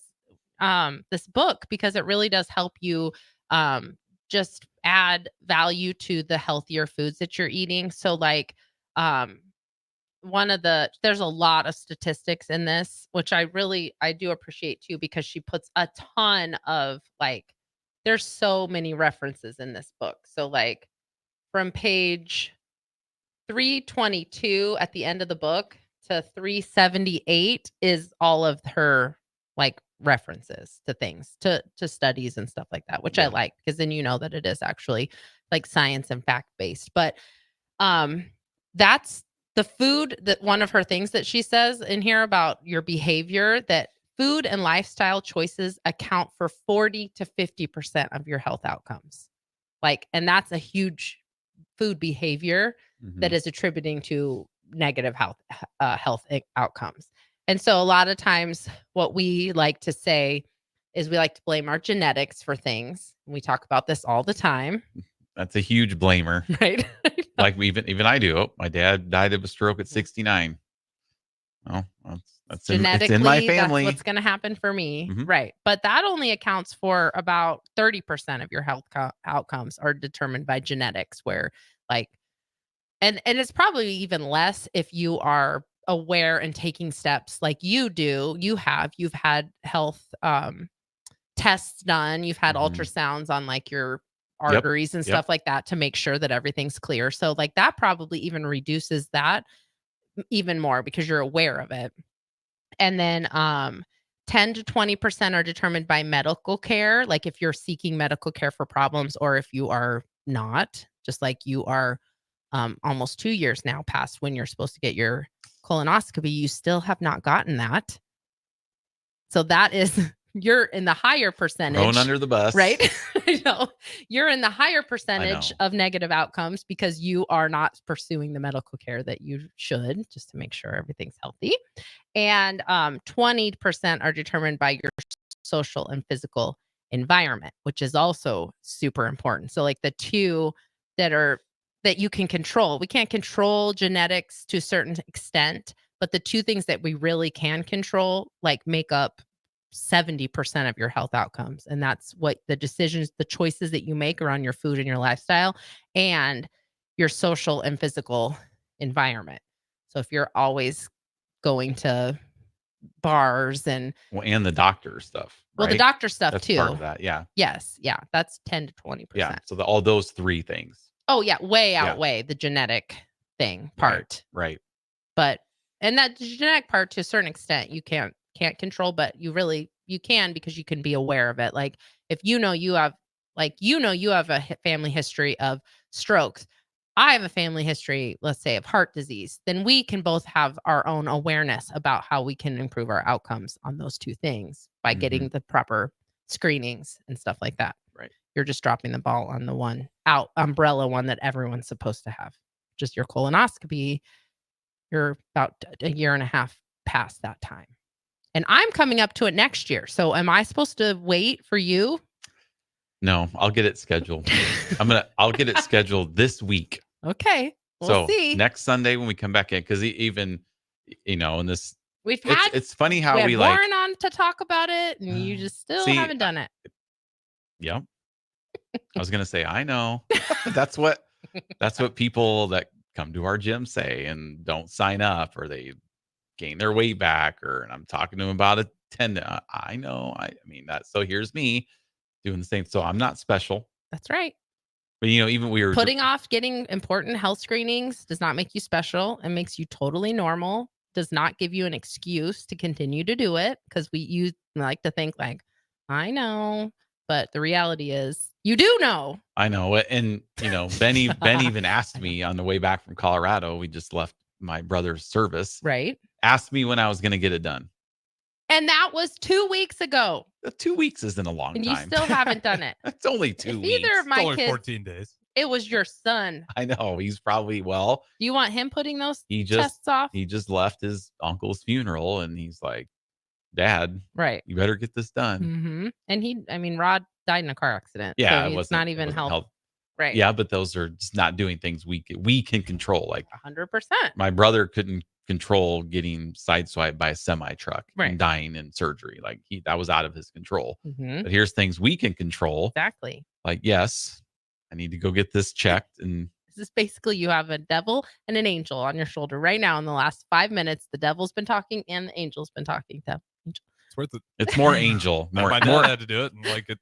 this book, because it really does help you just add value to the healthier foods that you're eating. So like there's a lot of statistics in this, which I do appreciate too, because she puts a ton of there's so many references in this book. So like from page 322 at the end of the book to 378 is all of her references to things, to studies and stuff like that, which I like, because then you know that it is actually science and fact based. But that's the food, that one of her things that she says in here about your behavior, that food and lifestyle choices account for 40 to 50% of your health outcomes. And that's a huge food behavior that is attributing to negative health outcomes. And so a lot of times what we like to say is we like to blame our genetics for things. We talk about this all the time. That's a huge blamer. Right. Like even I do. My dad died of a stroke at 69. Oh, that's genetically, it's in my family. That's what's going to happen for me. Right. But that only accounts for about 30% of your health outcomes are determined by genetics, where and it's probably even less if you are aware and taking steps like you do. You've had health tests done. You've had ultrasounds on your arteries and stuff like that to make sure that everything's clear. So that probably even reduces that even more because you're aware of it. And then 10 to 20% are determined by medical care. Like if you're seeking medical care for problems, or if you are not, just like you are almost 2 years now past when you're supposed to get your colonoscopy, you still have not gotten that. So that is, you're in the higher percentage. Thrown under the bus. Right? I know. You're in the higher percentage of negative outcomes because you are not pursuing the medical care that you should, just to make sure everything's healthy. And 20% are determined by your social and physical environment, which is also super important. So the two that you can control. We can't control genetics to a certain extent, but the two things that we really can control make up 70% of your health outcomes. And that's what the choices that you make around your food and your lifestyle and your social and physical environment. So if you're always going to bars and the doctor stuff. Well, the right? doctor stuff That's too. part of that. Yeah. Yes. Yeah. That's 10 to 20%. Yeah. So all those three things. Oh yeah. Way outweigh the genetic part. Right. But, and that genetic part to a certain extent, you can't control, but you can, because you can be aware of it. Like if you have a family history of strokes, I have a family history, let's say, of heart disease, then we can both have our own awareness about how we can improve our outcomes on those two things by getting the proper screenings and stuff like that. Right. You're just dropping the ball on the umbrella one that everyone's supposed to have. Just your colonoscopy, you're about a year and a half past that time. And I'm coming up to it next year. So am I supposed to wait for you No, I'll get it scheduled. I'll get it scheduled this week. Okay. We'll So see. next Sunday when we come back in, because even, in this, We've had it's funny how we had we like. Warren on to talk about it, and you just still See, haven't done it. Yep. I was gonna say, I know. That's what people that come to our gym say and don't sign up, or they gain their weight back, and I'm talking to them about a tendon. I know. I mean that. So here's me doing the same. So I'm not special. That's right. But even we were Putting off getting important health screenings does not make you special. It makes you totally normal. Does not give you an excuse to continue to do it, because you like to think like, I know, but the reality is you do know. I know. And Ben even asked me on the way back from Colorado. We just left my brother's service. Right. Asked me when I was going to get it done. And that was 2 weeks ago. 2 weeks isn't a long And time. you still haven't done it. It's only 2 weeks. Either of my It's only kids, 14 days. It was your son. I know. He's probably, Do you want him putting those tests off? He just left his uncle's funeral, and he's like, Dad, right, you better get this done. Mm-hmm. And Rod died in a car accident. Yeah, so it's not even help. Right. Yeah, but those are just not doing things we can control. Like 100%. My brother couldn't control getting sideswiped by a semi truck and dying in surgery. Like that was out of his control. Mm-hmm. But here's things we can control. Exactly. Like, yes, I need to go get this checked. And this is basically, you have a devil and an angel on your shoulder right now. In the last 5 minutes, the devil's been talking and the angel's been talking to angel. It's worth it. It's more angel. My dad had to do it, and like it.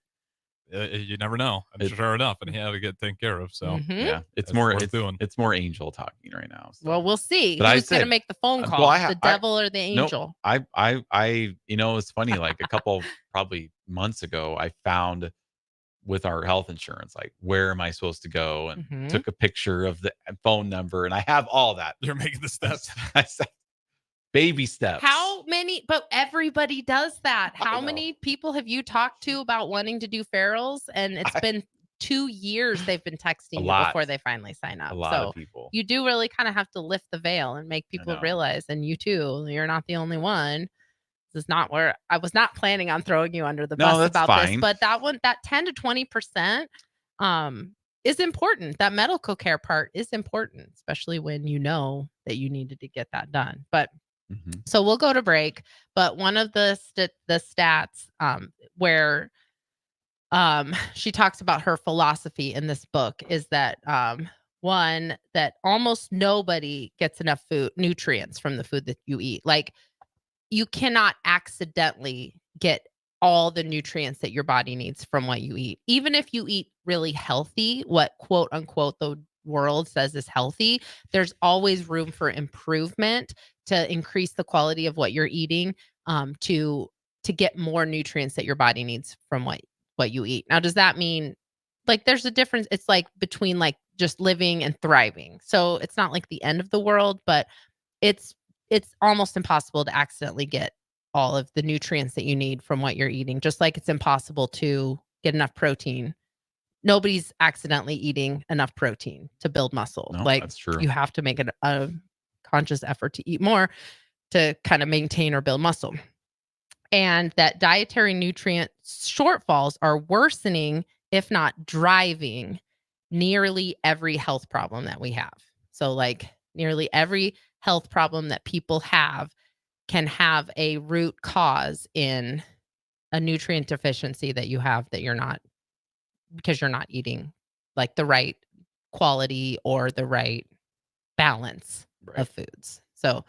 You never know. And sure enough, and he had to get taken care of. So yeah, it's more angel talking right now. So. Well, we'll see. But who's going to make the phone call, the devil or the angel? No, I it's funny. Like a couple probably months ago, I found with our health insurance, like, where am I supposed to go? And took a picture of the phone number, and I have all that. You're making the steps. I said, baby steps. How many? But everybody does that. How many people have you talked to about wanting to do ferals? And it's been 2 years they've been texting you before they finally sign up. A lot of people. You do really kind of have to lift the veil and make people realize, and you too, you're not the only one. This is not where I was not planning on throwing you under the bus about this, but that 10 to 20% is important. That medical care part is important, especially when you know that you needed to get that done. But so we'll go to break. But one of the stats where she talks about her philosophy in this book is that one, that almost nobody gets enough nutrients from the food that you eat. Like, you cannot accidentally get all the nutrients that your body needs from what you eat. Even if you eat really healthy, what quote unquote the world says is healthy, there's always room for improvement to increase the quality of what you're eating, to get more nutrients that your body needs from what you eat. Now, does that mean, like, there's a difference? It's like between like just living and thriving. So it's not like the end of the world, but it's almost impossible to accidentally get all of the nutrients that you need from what you're eating. Just like it's impossible to get enough protein. Nobody's accidentally eating enough protein to build muscle. No, like, that's true. You have to make a conscious effort to eat more to kind of maintain or build muscle. And that dietary nutrient shortfalls are worsening, if not driving, nearly every health problem that we have. So like nearly every health problem that people have can have a root cause in a nutrient deficiency that you have, that you're not, because you're not eating like the right quality or the right balance of foods. So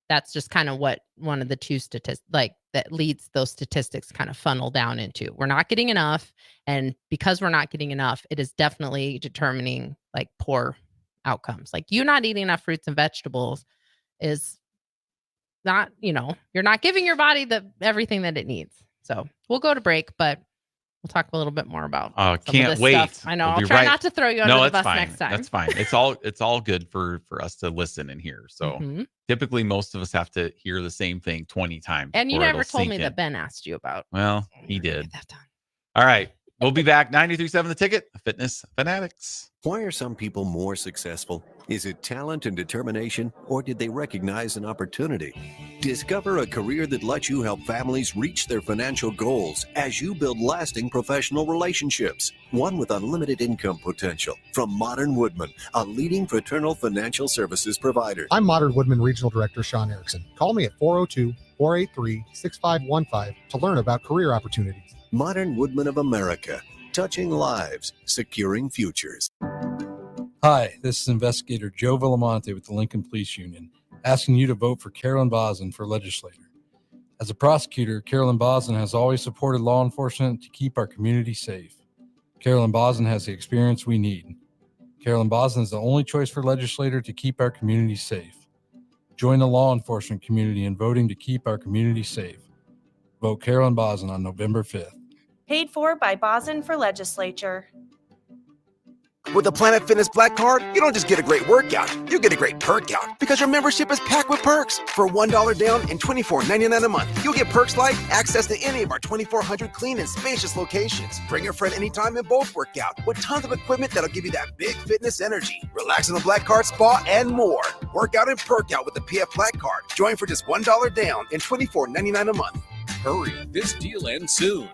that's just kind of what one of the two statistics, like, that leads those statistics kind of funnel down into. We're not getting enough. And because we're not getting enough, it is definitely determining like poor outcomes. Like, you not eating enough fruits and vegetables is not, you're not giving your body everything that it needs. So we'll go to break, but we'll talk a little bit more about can't wait. Stuff. I know. I'll try not to throw you under the bus next time. That's fine. It's all good for us to listen and hear. So typically most of us have to hear the same thing 20 times. And you never told me that Ben asked you about. Well, he did. All right. We'll be back. 93.7 The Ticket, Fitness Fanatics. Why are some people more successful? Is it talent and determination, or did they recognize an opportunity? Discover a career that lets you help families reach their financial goals as you build lasting professional relationships, one with unlimited income potential. From Modern Woodman, a leading fraternal financial services provider. I'm Modern Woodman Regional Director Sean Erickson. Call me at 402-483-6515 to learn about career opportunities. Modern Woodman of America, touching lives, securing futures. Hi, this is Investigator Joe Villamonte with the Lincoln Police Union, asking you to vote for Carolyn Bosin for legislator. As a prosecutor, Carolyn Bosin has always supported law enforcement to keep our community safe. Carolyn Bosin has the experience we need. Carolyn Bosin is the only choice for legislator to keep our community safe. Join the law enforcement community in voting to keep our community safe. Vote Carolyn Bosin on November 5th. Paid for by Bosin for Legislature. With the Planet Fitness Black Card, you don't just get a great workout, you get a great perk out because your membership is packed with perks. For $1 down and $24.99 a month, you'll get perks like access to any of our 2,400 clean and spacious locations. Bring a friend anytime and both work out with tons of equipment that'll give you that big fitness energy. Relax in the Black Card spa and more. Work out and perk out with the PF Black Card. Join for just $1 down and $24.99 a month. Hurry, this deal ends soon.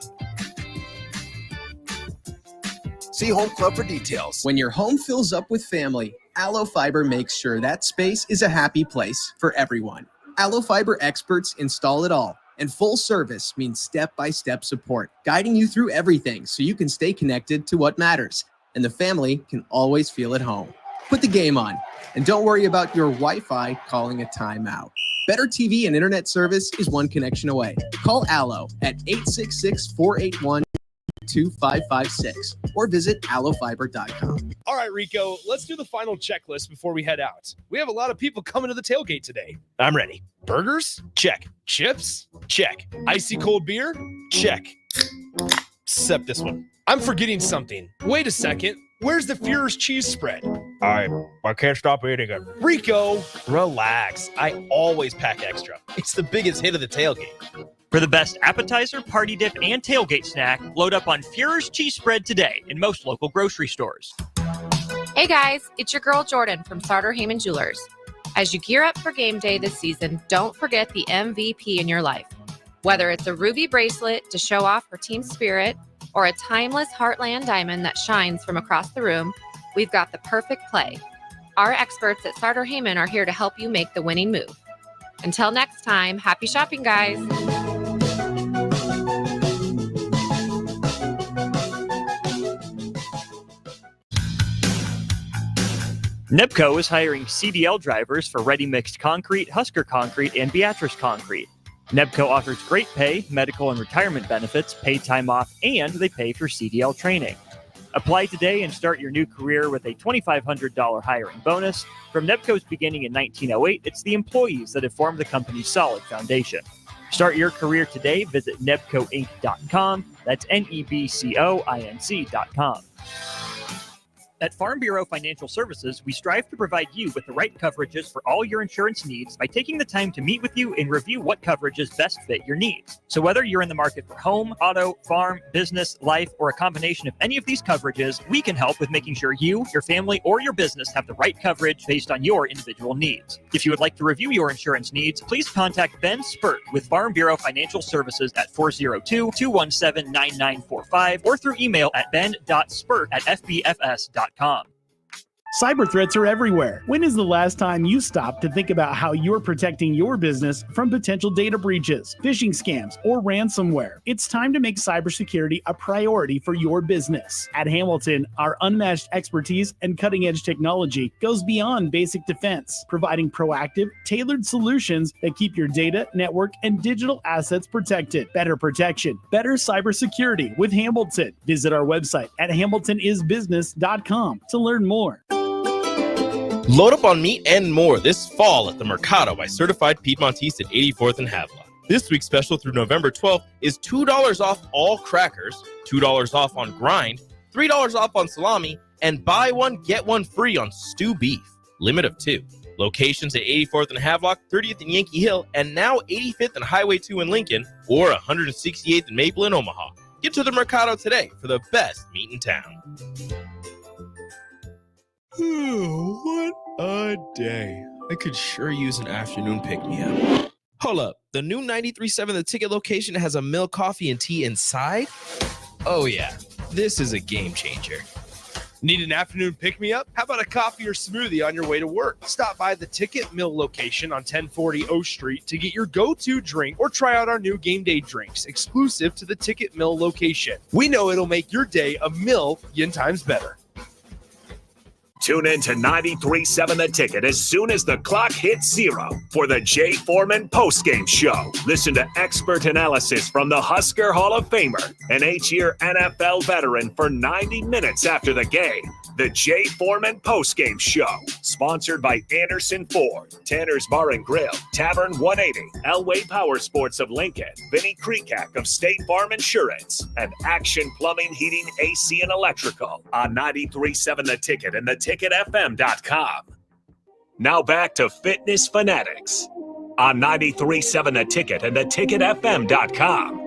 See Home Club for details. When your home fills up with family, Allo Fiber makes sure that space is a happy place for everyone. Allo Fiber experts install it all, and full service means step-by-step support, guiding you through everything so you can stay connected to what matters, and the family can always feel at home. Put the game on, and don't worry about your Wi-Fi calling a timeout. Better TV and internet service is one connection away. Call Allo at 866-481-2556 or visit allofiber.com. All right, Rico, let's do the final checklist before we head out. We have a lot of people coming to the tailgate today. I'm ready. Burgers? Check. Chips? Check. Icy cold beer? Check. Except this one. I'm forgetting something. Wait a second. Where's the Führer's cheese spread? I can't stop eating it. Rico, relax. I always pack extra. It's the biggest hit of the tailgate. For the best appetizer, party dip, and tailgate snack, load up on Führer's cheese spread today in most local grocery stores. Hey guys, it's your girl Jordan from Sartor Heyman Jewelers. As you gear up for game day this season, don't forget the MVP in your life. Whether it's a ruby bracelet to show off her team spirit or a timeless Heartland diamond that shines from across the room, we've got the perfect play. Our experts at Sartor Heyman are here to help you make the winning move. Until next time, happy shopping, guys. NEPCO is hiring CDL drivers for Ready Mixed Concrete, Husker Concrete, and Beatrice Concrete. NEPCO offers great pay, medical and retirement benefits, paid time off, and they pay for CDL training. Apply today and start your new career with a $2,500 hiring bonus. From NEPCO's beginning in 1908, it's the employees that have formed the company's solid foundation. Start your career today. Visit nebcoinc.com. That's NEBCOINC.com. At Farm Bureau Financial Services, we strive to provide you with the right coverages for all your insurance needs by taking the time to meet with you and review what coverages best fit your needs. So whether you're in the market for home, auto, farm, business, life, or a combination of any of these coverages, we can help with making sure you, your family, or your business have the right coverage based on your individual needs. If you would like to review your insurance needs, please contact Ben Spurt with Farm Bureau Financial Services at 402-217-9945 or through email at ben.spurt@fbfs.com. Cyber threats are everywhere. When is the last time you stopped to think about how you're protecting your business from potential data breaches, phishing scams, or ransomware? It's time to make cybersecurity a priority for your business. At Hamilton, our unmatched expertise and cutting-edge technology goes beyond basic defense, providing proactive, tailored solutions that keep your data, network, and digital assets protected. Better protection, better cybersecurity with Hamilton. Visit our website at hamiltonisbusiness.com to learn more. Load up on meat and more this fall at the Mercado by Certified Piedmontese at 84th and Havelock. This week's special through November 12th is $2 off all crackers, $2 off on grind, $3 off on salami, and buy one, get one free on stew beef. Limit of 2. Locations at 84th and Havelock, 30th and Yankee Hill, and now 85th and Highway 2 in Lincoln, or 168th and Maple in Omaha. Get to the Mercado today for the best meat in town. What a day. I could sure use an afternoon pick-me-up. Hold up. The new 93.7 The Ticket location has a milk, coffee, and tea inside? Oh, yeah. This is a game changer. Need an afternoon pick-me-up? How about a coffee or smoothie on your way to work? Stop by the Ticket Mill location on 1040 O Street to get your go-to drink or try out our new game day drinks exclusive to the Ticket Mill location. We know it'll make your day a million times better. Tune in to 93.7 The Ticket as soon as the clock hits 0 for the Jay Foreman postgame show. Listen to expert analysis from the Husker Hall of Famer, an 8-year NFL veteran for 90 minutes after the game. The Jay Foreman postgame show, sponsored by Anderson Ford, Tanner's Bar and Grill, Tavern 180, Elway Power Sports of Lincoln, Vinnie Kreekak of State Farm Insurance, and Action Plumbing, Heating, AC, and Electrical on 93.7 The Ticket and theticketfm.com. Now back to Fitness Fanatics on 93.7 The Ticket and theticketfm.com.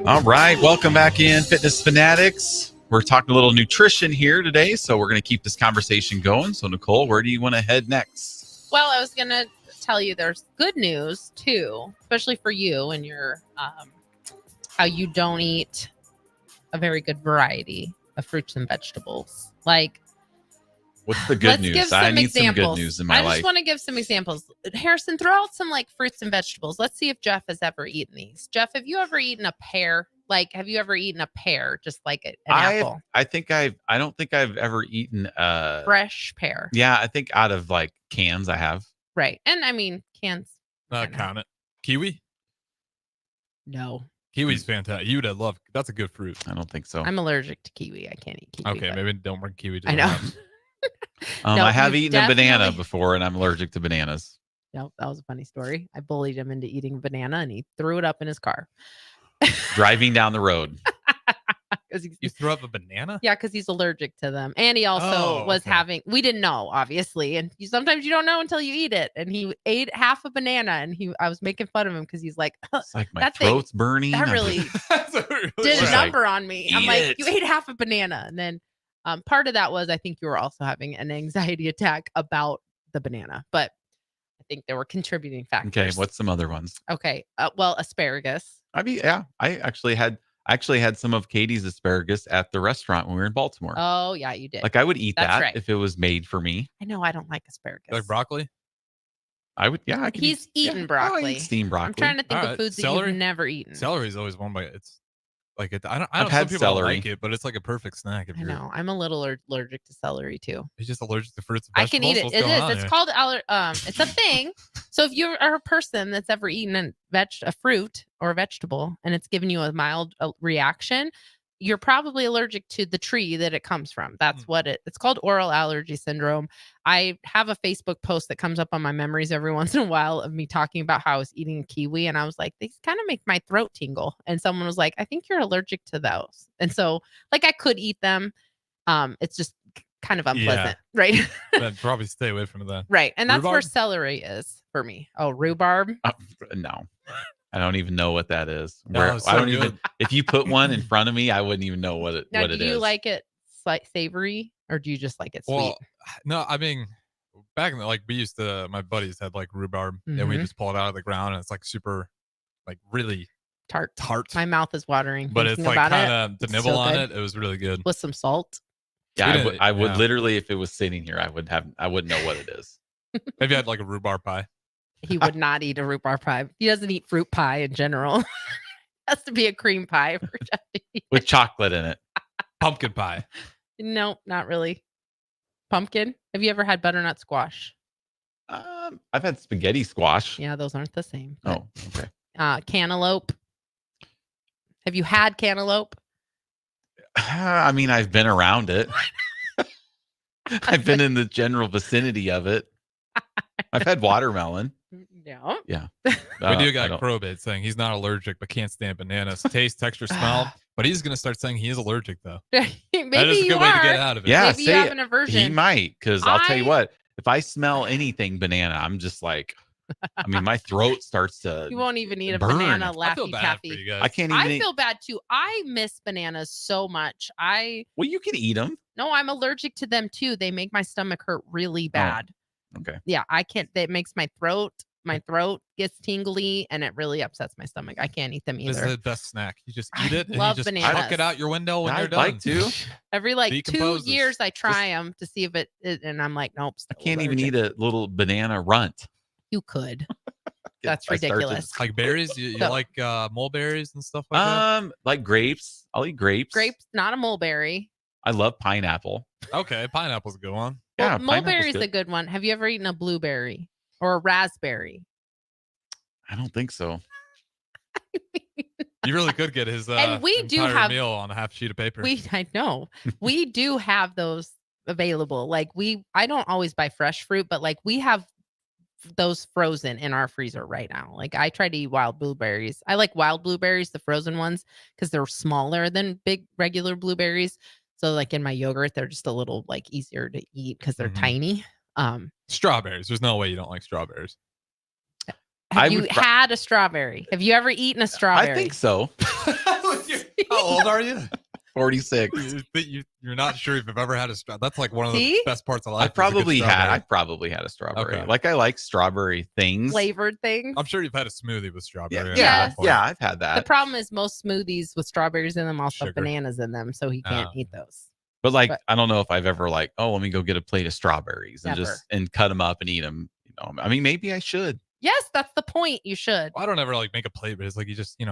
All right, welcome back in, Fitness Fanatics. We're talking a little nutrition here today, so we're going to keep this conversation going. So, Nicole, where do you want to head next? Well, I was going to tell you there's good news, too, especially for you and your how you don't eat a very good variety of fruits and vegetables. Like, what's the good news? I need some good news in my life. I just want to give some examples. Harrison, throw out some like fruits and vegetables. Let's see if Jeff has ever eaten these. Jeff, have you ever eaten a pear? Like, have you ever eaten a pear, just like an apple? I don't think I've ever eaten a fresh pear. Yeah, I think out of like cans I have. Right. And I mean, cans. Count it. Kiwi? No. Kiwi's fantastic. You would have loved. That's a good fruit. I don't think so. I'm allergic to kiwi. I can't eat kiwi. Okay, maybe don't bring kiwi to I know. I have eaten a banana before, and I'm allergic to bananas. No, that was a funny story. I bullied him into eating a banana, and he threw it up in his car. Driving down the road. You threw up a banana? Yeah, because he's allergic to them. And he also was having, we didn't know, obviously. And sometimes you don't know until you eat it. And he ate half a banana, and I was making fun of him because he's like, it's like my throat's burning. That really did a number on me. I'm like, you ate half a banana. And then part of that was, I think you were also having an anxiety attack about the banana. But I think there were contributing factors. Okay, what's some other ones? Okay, well, asparagus. I mean, yeah, I actually had some of Katie's asparagus at the restaurant when we were in Baltimore. Oh, yeah, you did. Like, I would eat That's that right. if it was made for me. I know I don't like asparagus. Like broccoli? I would, yeah. I could He's eaten broccoli. I eat steamed broccoli. I'm trying to think of foods that you've never eaten. Celery is always one by it's like it. I don't I've had some people don't celery. like it, but it's like a perfect snack. If I know. I'm a little allergic to celery too. You're just allergic to fruits and I can vegetables. eat it. It is. It's called it's a thing. So if you are a person that's ever eaten a fruit or a vegetable and it's given you a mild reaction, you're probably allergic to the tree that it comes from. That's what it's called, oral allergy syndrome. I have a Facebook post that comes up on my memories every once in a while of me talking about how I was eating a kiwi. And I was like, these kind of make my throat tingle. And someone was like, I think you're allergic to those. And so like I could eat them. It's just kind of unpleasant, right? I'd probably stay away from that. Right. And that's Rhubarb? where celery is for me. Oh, rhubarb? No. I don't even know what that is. No, it's so I don't good. even. If you put one in front of me, I wouldn't even know what it Now, what it do you is. like it savory or do you just like it sweet? Well, no, I mean, back in the, we used to, my buddies had like rhubarb and we Mhm. just pull it out of the ground and it's like super, like really Tart. tart. My mouth is watering. But it's thinking like about kind it. of the It's nibble so on good. it. It was really good. With some salt. Yeah, We I would yeah. literally, if it was sitting here, I wouldn't know what it is. Have you had like a rhubarb pie? He would not eat a rhubarb pie. He doesn't eat fruit pie in general. Has to be a cream pie for Jeff to eat. With chocolate in it. Pumpkin pie. No, not really. Pumpkin. Have you ever had butternut squash? I've had spaghetti squash. Yeah, those aren't the same. Oh, okay. Cantaloupe. Have you had cantaloupe? I mean, I've been around it. I've been in the general vicinity of it. I've had watermelon. No. Yeah. We do I got don't- Crowbait saying he's not allergic but can't stand bananas. Taste, texture, smell. But he's gonna start saying he is allergic though. Maybe That is a you good way to are. get out of it. Yeah, Maybe you have an aversion. He might, because I'll tell you what, if I smell anything banana, I'm just like, I mean, my throat starts to You won't even eat a burn. banana I feel Laffy bad Taffy. for you guys. I can't even I eat. feel bad too. I miss bananas so much. Well, you can eat them. No, I'm allergic to them too. They make my stomach hurt really bad. Okay. Yeah, I can't. That makes my throat gets tingly, and it really upsets my stomach. I can't eat them This is either. the best snack. You just eat it and you love just bananas. chuck it out your window when you're I'd done. like to. Every like 2 Decomposes. years, I try them to see if it, and I'm like, nope. I can't even eat a little banana runt. You could. That's I start to- ridiculous. Like berries, you So- like mulberries and stuff like that. Like grapes. I'll eat grapes. Grapes, not a mulberry. I love pineapple. Okay, pineapple's a good one. Well, Yeah, pineapple's mulberry's good. a good one. Have you ever eaten a blueberry or a raspberry? I don't think so. You really could get his And we do entire have- meal on a half sheet of paper. I know. We do have those available. Like I don't always buy fresh fruit, but like we have those frozen in our freezer right now. Like I try to eat wild blueberries. I like wild blueberries, the frozen ones, because they're smaller than big regular blueberries. So like in my yogurt, they're just a little like easier to eat because they're Mhm. tiny. Strawberries. There's no way you don't like strawberries. Have you had a strawberry? Have you ever eaten a strawberry? I think so. How old are you? 46. You're not sure if you've ever had a strawberry. That's like one of the See? best parts of life. I is a good probably strawberry. had a strawberry. Okay. Like I like strawberry things. Flavored things. I'm sure you've had a smoothie with strawberry. at Yeah, Yes. some point. yeah, I've had The that. problem is most smoothies with strawberries in them also have Sugar. bananas in them, so he can't Oh. eat those. But like, But- I don't know if I've ever like, oh, let me go get a plate of strawberries and Never. and cut them up and eat them. You know, I mean, maybe I should. Yes, that's the point. You should. I don't ever like make a plate, but it's like you just, you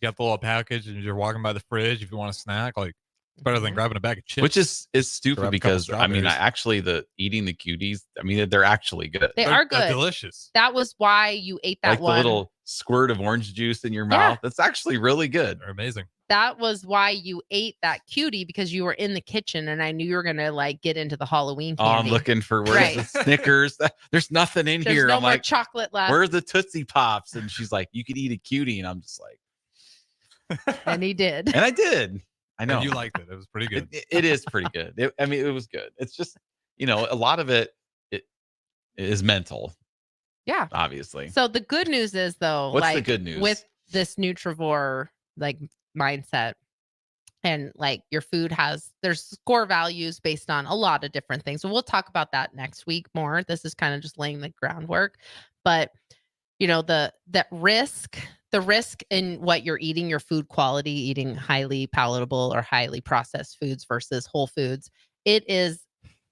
got the little package and you're walking by the fridge. If you want a snack, like it's better than grabbing a bag of chips. Which is Grab stupid a couple because I mean, strawberries. eating the cuties. I mean, they're actually good. They They're- are they're good. delicious. That was why you ate that Like one. the little squirt of orange juice in your Yeah. mouth. That's actually really good. They're amazing. That was why you ate that cutie, because you were in the kitchen and I knew you were gonna like get into the Halloween Oh, candy. I'm looking for where's Right. the Snickers. There's nothing in There's here. no I'm more like, chocolate left. where's the Tootsie Pops? And she's like, you could eat a cutie, and I'm just like, And he did. and I did. I know. And you liked it. It was pretty good. It is pretty good. I mean, it was good. It's just, a lot of it is mental, Yeah. obviously. So the good news is though, What's the like good news? with this Nutrivore like mindset, and like your food there's score values based on a lot of different things. So we'll talk about that next week more. This is kind of just laying the groundwork. But the risk in what you're eating, your food quality, eating highly palatable or highly processed foods versus whole foods,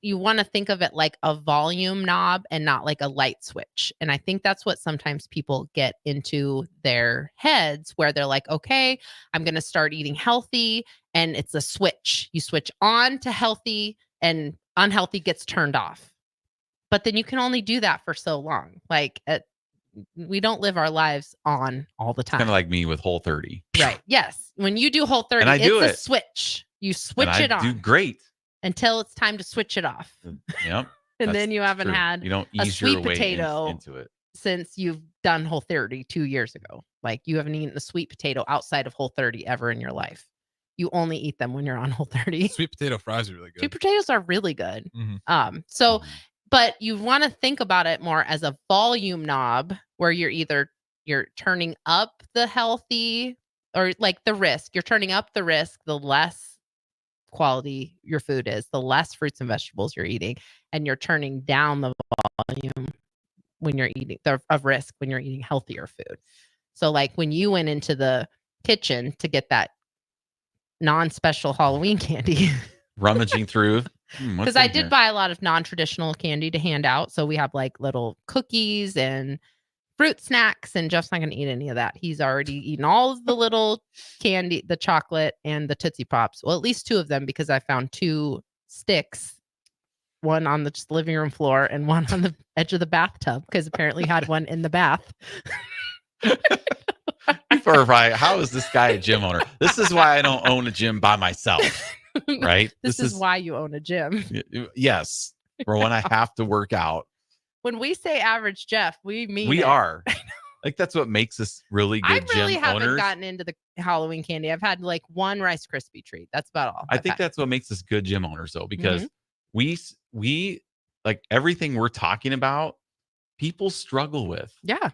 you want to think of it like a volume knob and not like a light switch. And I think that's what sometimes people get into their heads, where they're like, okay, I'm going to start eating healthy. And it's a switch. You switch on to healthy and unhealthy gets turned off. But then you can only do that for so long. Like we don't live our lives on all the time. Kind of like me with Whole30. Right. Yes. When you do Whole30, And I do it's a it. switch. You switch And it on I do great. until it's time to switch it off. Yep. And That's then you haven't true. had You don't a ease your sweet way potato into it. since you've done Whole30 2 years ago. Like you haven't eaten a sweet potato outside of Whole30 ever in your life. You only eat them when you're on Whole30. Sweet potato fries are really good. Sweet potatoes are really good. Mhm. But you want to think about it more as a volume knob, where you're turning up the healthy, or like the risk. You're turning up the risk, the less quality your food is, the less fruits and vegetables you're eating, and you're turning down the volume when you're eating of risk when you're eating healthier food. So like when you went into the kitchen to get that non-special Halloween candy, Rummaging through. What's because I in did here? buy a lot of non-traditional candy to hand out. So we have like little cookies and fruit snacks, and Jeff's not going to eat any of that. He's already eaten all of the little candy, the chocolate and the Tootsie Pops. Well, at least 2 of them, because I found 2 sticks, one on the just living room floor and one on the edge of the bathtub, because apparently he had one in the bath. People are right. How is this guy a gym owner? This is why I don't own a gym by myself. Right? This is why you own a gym. Yes. For when I have to work out. When we say average Jeff, we mean We it. are. Like that's what makes us really I good really gym haven't owners. gotten into the Halloween candy. I've had like one Rice Krispie treat. That's about all. I think that's what makes us good gym owners, though, because Mm-hmm. we like everything we're talking about, people struggle with. Yeah.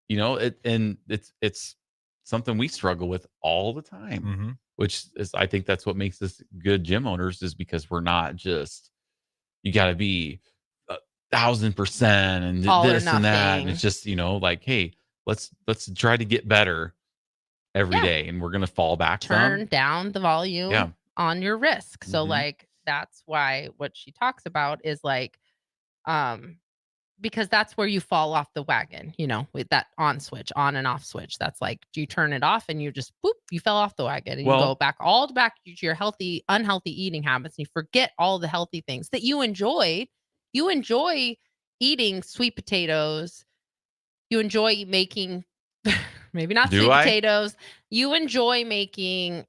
You know, and it's something we struggle with all the time, Mm-hmm. which is, I think that's what makes us good gym owners, is because we're not just, you got to be 1,000% and All or this and that. And nothing. it's just, like, hey, let's try to get better every day, and we're gonna fall back Turn some. down the volume on your risk. So Mhm. like that's why what she talks about is like because that's where you fall off the wagon, with that on and off switch. That's like you turn it off and you just boop, you fell off the wagon and you go back to your unhealthy eating habits, and you forget all the healthy things that you enjoyed. You enjoy eating sweet potatoes. You enjoy making maybe not sweet potatoes. You enjoy making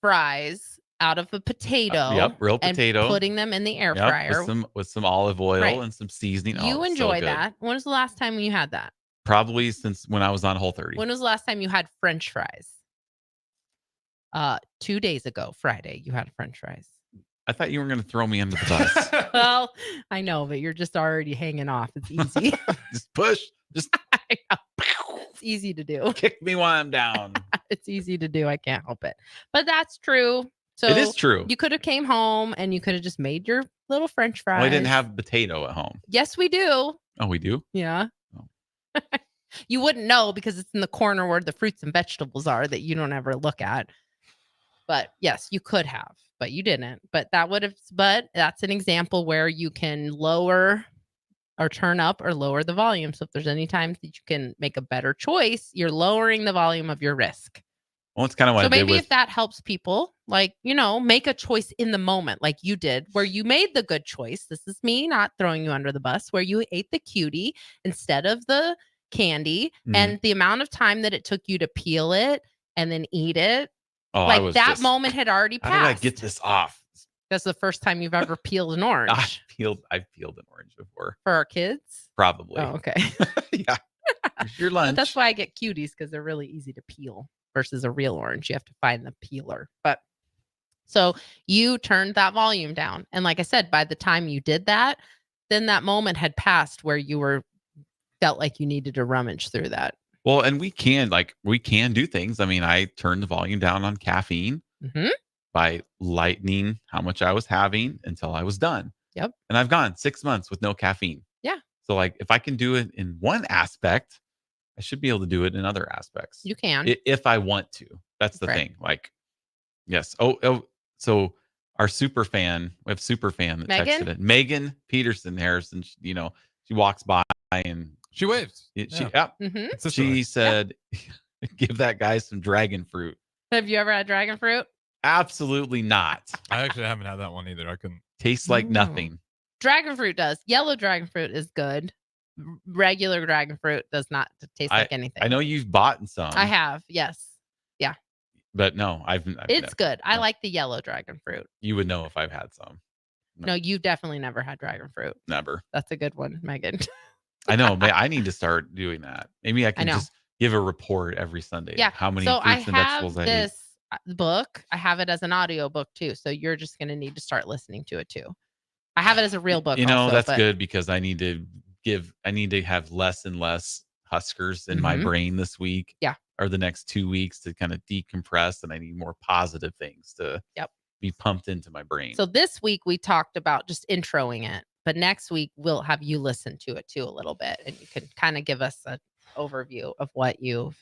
fries out of a potato. Yep, real potato. And putting them in the air fryer with some olive oil Right. and some seasoning. You it's so enjoy good. that. When was the last time you had that? Probably since when I was on Whole30. When was the last time you had French fries? 2 days ago, Friday, you had French fries. I thought you were going to throw me under the bus. Well, I know, but you're just already hanging off. It's easy. Just push. Just it's easy to do. Kick me while I'm down. It's easy to do. I can't help it. But that's true. So it is true. You could have came home and you could have just made your little French fries. Well, I didn't have potato at home. Yes, we do. Oh, we do? Yeah. Oh. You wouldn't know because it's in the corner where the fruits and vegetables are that you don't ever look at. But yes, you could have, but you didn't. But that's an example where you can lower or turn up or lower the volume. So if there's any times that you can make a better choice, you're lowering the volume of your risk. Well, it's kind of what So I did maybe with... if that helps people, like, make a choice in the moment, like you did, where you made the good choice. This is me not throwing you under the bus, where you ate the cutie instead of the candy, and the amount of time that it took you to peel it and then eat it. Oh, like that moment had already passed. How did I get this off? That's the first time you've ever peeled an orange. I've peeled an orange before. For our kids? Probably. Oh, okay. Yeah. Here's your lunch. But that's why I get cuties, because they're really easy to peel versus a real orange. You have to find the peeler. But so you turned that volume down. And like I said, by the time you did that, then that moment had passed where you felt like you needed to rummage through that. Well, and we can do things. I mean, I turned the volume down on caffeine by lightening how much I was having until I was done. Yep. And I've gone 6 months with no caffeine. Yeah. So like, if I can do it in one aspect, I should be able to do it in other aspects. You can. If I want to. That's the thing. Like, yes. Oh, so our super fan, we have super fan that Megan? texted it. Megan Peterson Harrison, she walks by and she waves. She said, give that guy some dragon fruit. Have you ever had dragon fruit? Absolutely not. I actually haven't had that one either. I couldn't. Tastes like nothing. Dragon fruit does. Yellow dragon fruit is good. Regular dragon fruit does not taste like anything. I know you've bought some. I have. Yes. Yeah. But no, I've it's never, good. I like the yellow dragon fruit. You would know if I've had some. No, you've definitely never had dragon fruit. Never. That's a good one, Megan. I know. I need to start doing that. Maybe I can just give a report every Sunday. Yeah. How many fruits and vegetables I eat. This book. I have it as an audio book too. So you're just going to need to start listening to it too. I have it as a real book. That's good because I need to have less and less Huskers in my brain this week. Yeah. Or the next 2 weeks to kind of decompress, and I need more positive things to be pumped into my brain. So this week we talked about just introing it, but next week we'll have you listen to it too a little bit, and you can kind of give us an overview of what you've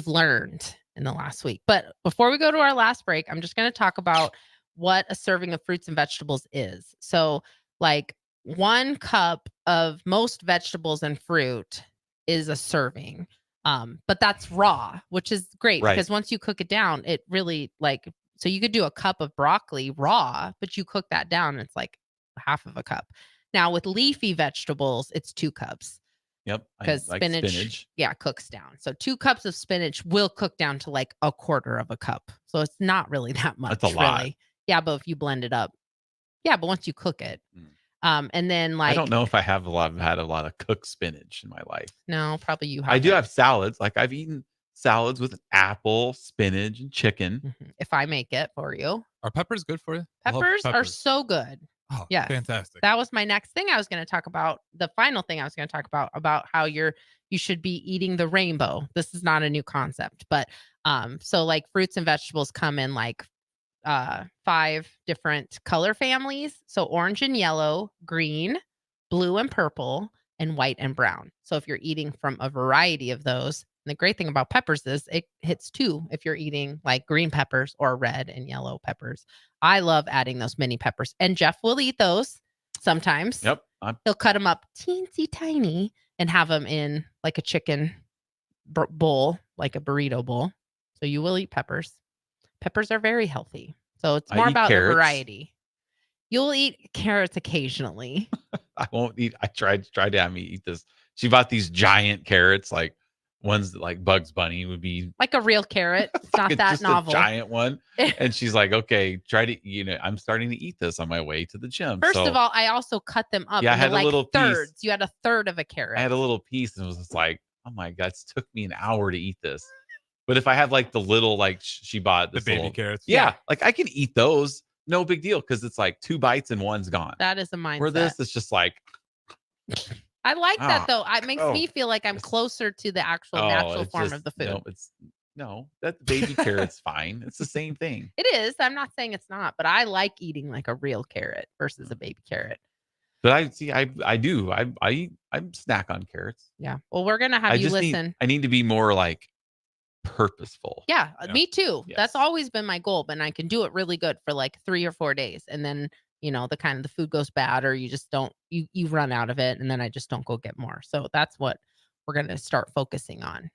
learned in the last week. But before we go to our last break, I'm just going to talk about what a serving of fruits and vegetables is. So like 1 cup of most vegetables and fruit is a serving. But that's raw, which is great because once you cook it down, it really so you could do a cup of broccoli raw, but you cook that down, it's like half of a cup. Now with leafy vegetables, it's 2 cups. Yep. Because spinach, cooks down. So 2 cups of spinach will cook down to like a quarter of a cup. So it's not really that much. That's a lot. Really. Yeah, but if you blend it up. Yeah, but once you cook it. And then I don't know if I have had a lot of cooked spinach in my life. No, probably you have. I do have salads. Like I've eaten salads with apple, spinach, and chicken. If I make it for you. Are peppers good for you? I love Peppers are so good. Oh, yes. fantastic. That was my next thing I was going to talk about. The final thing I was going to talk about how you should be eating the rainbow. This is not a new concept, but so like fruits and vegetables come in like 5 different color families. So orange and yellow, green, blue and purple, and white and brown. So if you're eating from a variety of those, and the great thing about peppers is it hits 2 if you're eating like green peppers or red and yellow peppers. I love adding those mini peppers, and Jeff will eat those sometimes. Yep. He'll cut them up teensy tiny and have them in like a chicken bowl, like a burrito bowl. So you will eat peppers. Peppers are very healthy. So it's more about the variety. You'll eat carrots occasionally. I won't eat. I tried to have me eat this. She bought these giant carrots, like ones that like Bugs Bunny would be like a real carrot. It's not that just novel. A giant one. And she's like, okay, try to, I'm starting to eat this on my way to the gym. First of all, I also cut them up. Yeah, I had like a little thirds. piece. You had a third of a carrot. I had a little piece and it was just like, oh my God, it took me an hour to eat this. But if I have like the little, like she bought the baby carrots. Yeah, like I can eat those. No big deal. Cause it's like 2 bites and one's gone. That is a mindset. Where this is just like, I like that though. It makes me feel like I'm closer to the actual natural form of the food. No, that baby carrot's fine. It's the same thing. It is. I'm not saying it's not, but I like eating like a real carrot versus a baby carrot. But I snack on carrots. Yeah. Well, we're gonna have you listen. I need to be more like purposeful. Yeah, me too. Yes. That's always been my goal, but I can do it really good for like 3 or 4 days, and then the food goes bad, or you just don't you run out of it, and then I just don't go get more. So that's what we're gonna start focusing on.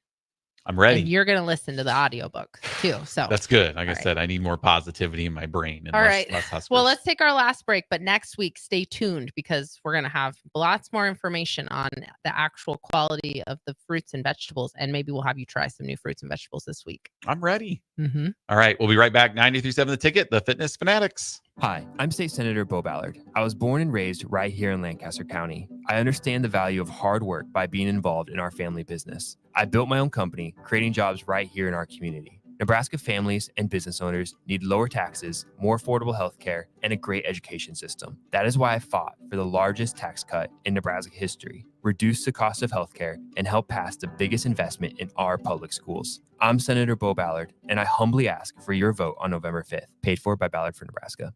I'm ready. And you're gonna listen to the audiobook too. So that's good. Like I said, I need more positivity in my brain. And all less, right. Less Huskers. Well, let's take our last break, but next week, stay tuned because we're gonna have lots more information on the actual quality of the fruits and vegetables, and maybe we'll have you try some new fruits and vegetables this week. I'm ready. Mm-hmm. All right, we'll be right back. 93.7 The Ticket, the Fitness Fanatics. Hi, I'm State Senator Bo Ballard. I was born and raised right here in Lancaster County. I understand the value of hard work by being involved in our family business. I built my own company, creating jobs right here in our community. Nebraska families and business owners need lower taxes, more affordable health care, and a great education system. That is why I fought for the largest tax cut in Nebraska history, reduce the cost of health care, and help pass the biggest investment in our public schools. I'm Senator Bo Ballard, and I humbly ask for your vote on November 5th, paid for by Ballard for Nebraska.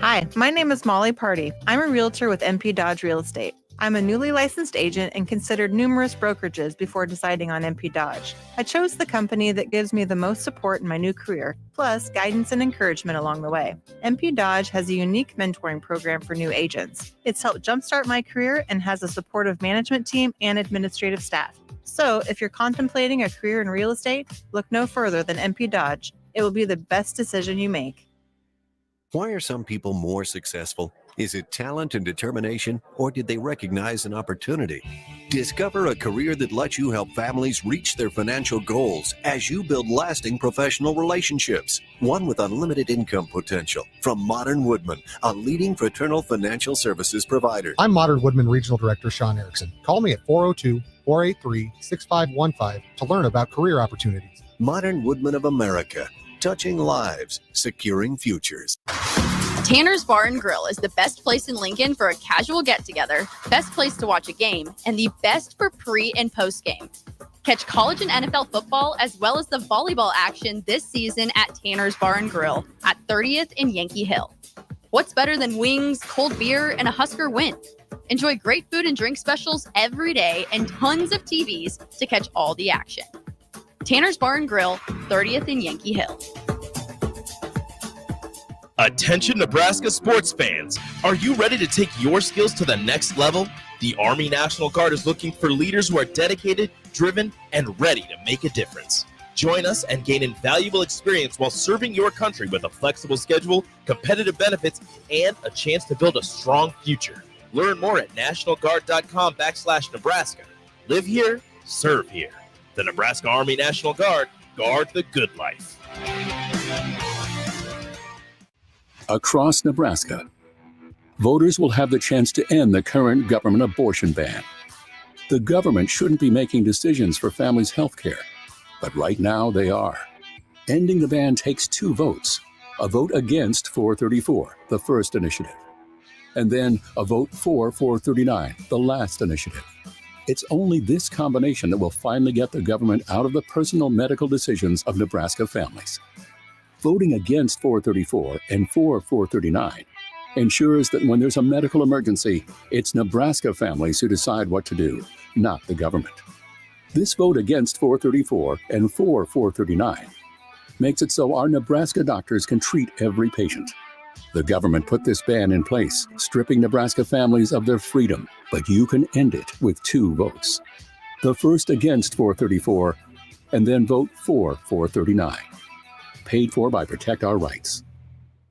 Hi, my name is Molly Party. I'm a realtor with MP Dodge Real Estate. I'm a newly licensed agent and considered numerous brokerages before deciding on MP Dodge. I chose the company that gives me the most support in my new career, plus guidance and encouragement along the way. MP Dodge has a unique mentoring program for new agents. It's helped jumpstart my career and has a supportive management team and administrative staff. So if you're contemplating a career in real estate, look no further than MP Dodge. It will be the best decision you make. Why are some people more successful? Is it talent and determination, or did they recognize an opportunity? Discover a career that lets you help families reach their financial goals as you build lasting professional relationships, one with unlimited income potential. From Modern Woodman, a leading fraternal financial services provider. I'm Modern Woodman Regional Director Sean Erickson. Call me at 402-483-6515 to learn about career opportunities. Modern Woodman of America, touching lives, securing futures. Tanner's Bar and Grill is the best place in Lincoln for a casual get-together, best place to watch a game, and the best for pre- and post-game. Catch college and NFL football as well as the volleyball action this season at Tanner's Bar and Grill at 30th and Yankee Hill. What's better than wings, cold beer, and a Husker win? Enjoy great food and drink specials every day and tons of TVs to catch all the action. Tanner's Bar and Grill, 30th and Yankee Hill. Attention Nebraska sports fans. Are you ready to take your skills to the next level? The Army National Guard is looking for leaders who are dedicated, driven, and ready to make a difference. Join us and gain invaluable experience while serving your country with a flexible schedule, competitive benefits, and a chance to build a strong future. Learn more at nationalguard.com/Nebraska. Live here, serve here. The Nebraska Army National Guard, guard the good life. Across Nebraska, voters will have the chance to end the current government abortion ban. The government shouldn't be making decisions for families' health care, but right now they are. Ending the ban takes 2 votes. A vote against 434, the first initiative, and then a vote for 439, the last initiative. It's only this combination that will finally get the government out of the personal medical decisions of Nebraska families. Voting against 434 and for 439 ensures that when there's a medical emergency, it's Nebraska families who decide what to do, not the government. This vote against 434 and for 439 makes it so our Nebraska doctors can treat every patient. The government put this ban in place, stripping Nebraska families of their freedom, but you can end it with 2 votes. The first against 434, and then vote for 439. Paid for by Protect Our Rights.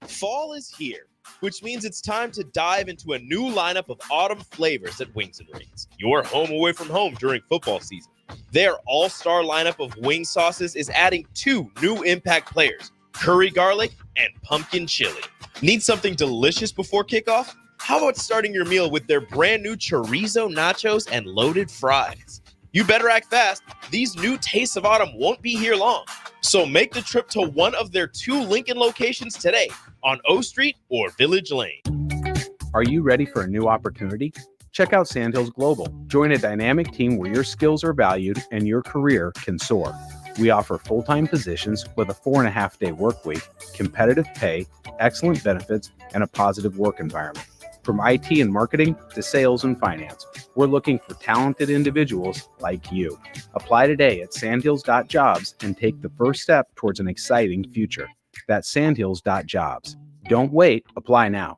Fall is here, which means it's time to dive into a new lineup of autumn flavors at Wings and Rings, your home away from home during football season. Their all-star lineup of wing sauces is adding 2 new impact players, curry garlic and pumpkin chili. Need something delicious before kickoff? How about starting your meal with their brand new chorizo nachos and loaded fries? You better act fast. These new tastes of autumn won't be here long. So make the trip to one of their 2 Lincoln locations today on O Street or Village Lane. Are you ready for a new opportunity? Check out Sandhills Global. Join a dynamic team where your skills are valued and your career can soar. We offer full-time positions with a 4.5-day work week, competitive pay, excellent benefits, and a positive work environment. From IT and marketing to sales and finance, we're looking for talented individuals like you. Apply today at sandhills.jobs and take the first step towards an exciting future. That's sandhills.jobs. Don't wait. Apply now.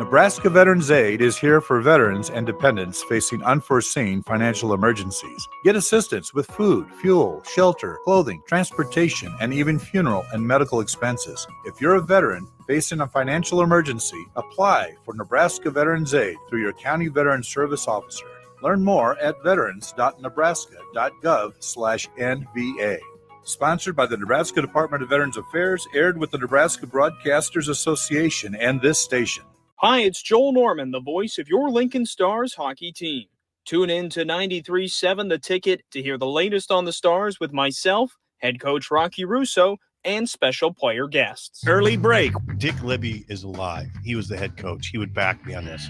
Nebraska Veterans Aid is here for veterans and dependents facing unforeseen financial emergencies. Get assistance with food, fuel, shelter, clothing, transportation, and even funeral and medical expenses. If you're a veteran facing a financial emergency, apply for Nebraska Veterans Aid through your county veteran service officer. Learn more at veterans.nebraska.gov/NVA. Sponsored by the Nebraska Department of Veterans Affairs, aired with the Nebraska Broadcasters Association and this station. Hi, it's Joel Norman, the voice of your Lincoln Stars hockey team. Tune in to 93.7 The Ticket to hear the latest on the Stars with myself, head coach Rocky Russo, and special player guests. Early break. Dick Libby is alive. He was the head coach. He would back me on this.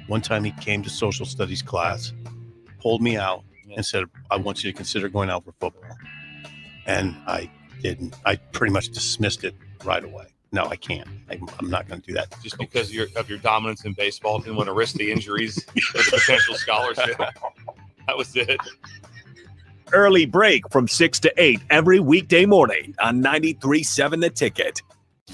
One time he came to social studies class, pulled me out, and said, I want you to consider going out for football. And I didn't. I pretty much dismissed it right away. No, I can't. I'm not going to do that. Just because of your dominance in baseball, didn't want to risk the injuries of the potential scholarship. That was it. Early break from 6 to 8 every weekday morning on 93.7 The Ticket.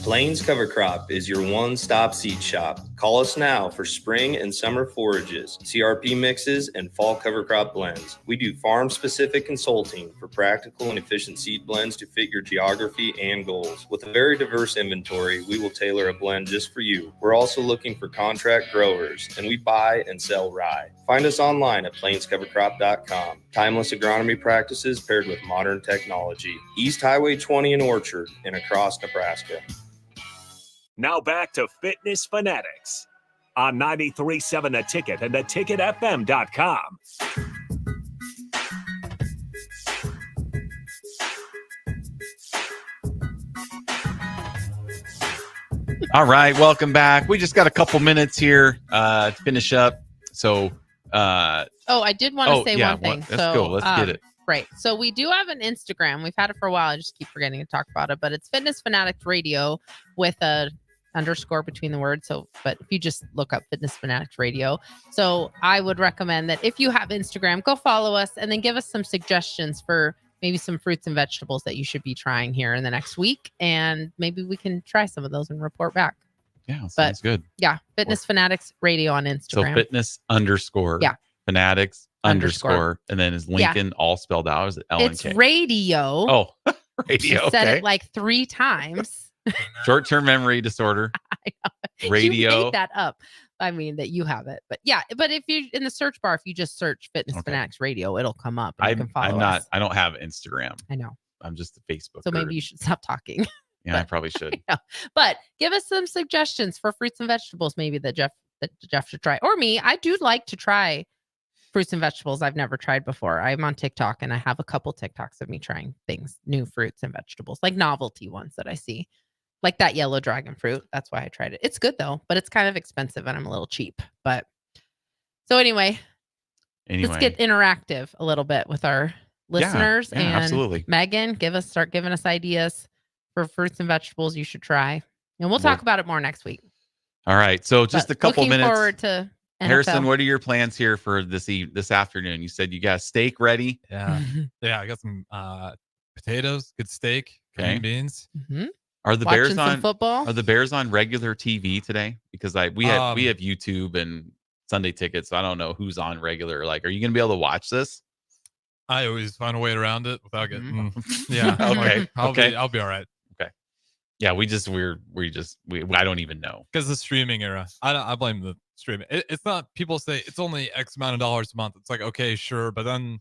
Plains Cover Crop is your one-stop seed shop. Call us now for spring and summer forages, CRP mixes, and fall cover crop blends. We do farm-specific consulting for practical and efficient seed blends to fit your geography and goals. With a very diverse inventory, we will tailor a blend just for you. We're also looking for contract growers, and we buy and sell rye. Find us online at plainscovercrop.com. Timeless agronomy practices paired with modern technology. East Highway 20 in Orchard and across Nebraska. Now back to Fitness Fanatics on 93.7 The Ticket and theticketfm.com. All right, welcome back. We just got a couple minutes here to finish up. So, I did want to say one thing. Let's go. Let's get it. Right. So we do have an Instagram. We've had it for a while. I just keep forgetting to talk about it, but it's Fitness Fanatics Radio with a underscore between the words. So, but if you just look up Fitness Fanatics Radio. So I would recommend that if you have Instagram, go follow us and then give us some suggestions for maybe some fruits and vegetables that you should be trying here in the next week. And maybe we can try some of those and report back. Yeah, sounds good. Yeah. Fitness Fanatics Radio on Instagram. So fitness underscore. Yeah. Fanatics underscore. And then is Lincoln all spelled out? Or is it LNK? It's radio. Oh, radio. You said okay. it like 3 times. Short-term memory disorder. Radio. You made that up. I mean, that you have it. But yeah, but if you in the search bar, if you just search Fitness Fanatics Radio, it'll come up. And you can follow us. I don't have Instagram. I know. I'm just a Facebook. So maybe you should stop talking. Yeah, I probably should. But give us some suggestions for fruits and vegetables, maybe that Jeff should try. Or me. I do like to try fruits and vegetables I've never tried before. I'm on TikTok and I have a couple TikToks of me trying things, new fruits and vegetables, like novelty ones that I see. Like that yellow dragon fruit. That's why I tried it. It's good though, but it's kind of expensive and I'm a little cheap. But so anyway, let's get interactive a little bit with our listeners. Yeah, and absolutely. Megan, start giving us ideas for fruits and vegetables you should try. And we'll talk about it more next week. All right. So just a couple minutes. Looking forward to NFL. Harrison, what are your plans here for this afternoon? You said you got steak ready. Yeah. Yeah. I got some potatoes, good steak, Okay. green beans. Mm-hmm. Are the Watching Bears some on football? Are the Bears on regular TV today? Because we have YouTube and Sunday tickets. So I don't know who's on regular. Like, are you gonna be able to watch this? I always find a way around it without getting. Mm-hmm. Yeah. Okay. I'll be all right. Okay. Yeah, we I don't even know. Because the streaming era, I blame the streaming. It's not, people say it's only X amount of dollars a month. It's like, okay, sure, but then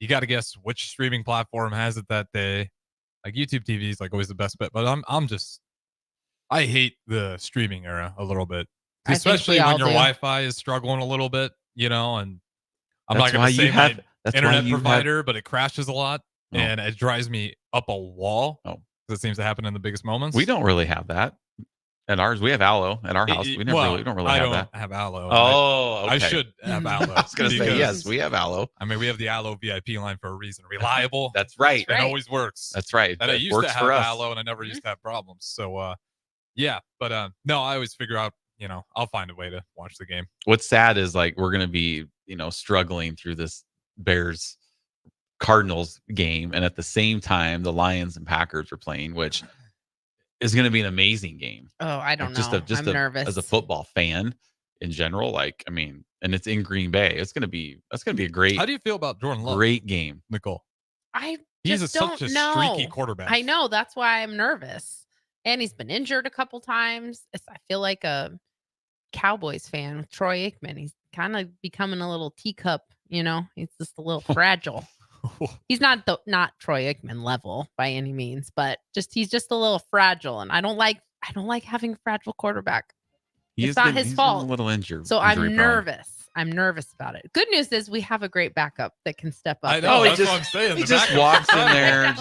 you got to guess which streaming platform has it that day. Like YouTube TV is like always the best bet, but I hate the streaming era a little bit, especially when your Wi-Fi is struggling a little bit, and I'm not going to say my internet provider, but it crashes a lot and it drives me up a wall. Oh. It seems to happen in the biggest moments. We don't really have that at ours. We have Allo at our house. We don't really have that. I have Allo. Oh, okay. I should have Allo. I was going to say, yes, we have Allo. I mean, we have the Allo VIP line for a reason. Reliable. That's right. It always works. That's right. And I used works to have for us. Allo and I never used to have problems. So, yeah. But no, I always figure out, I'll find a way to watch the game. What's sad is like we're going to be, struggling through this Bears Cardinals game, and at the same time the Lions and Packers are playing, which is going to be an amazing game. Oh, I don't know. I'm nervous as a football fan in general. Like, I mean, and it's in Green Bay. That's going to be a great. How do you feel about Jordan Love? Great game, Nicole. He's such a streaky quarterback. I know, that's why I'm nervous. And he's been injured a couple times. I feel like a Cowboys fan with Troy Aikman. He's kind of becoming a little teacup. He's just a little fragile. He's not Troy Aikman level by any means, but he's just a little fragile, and I don't like having a fragile quarterback. It's not his fault. A little injured, so I'm nervous. I'm nervous about it. Good news is we have a great backup that can step up. I know. That's what I'm saying. He just walks in there,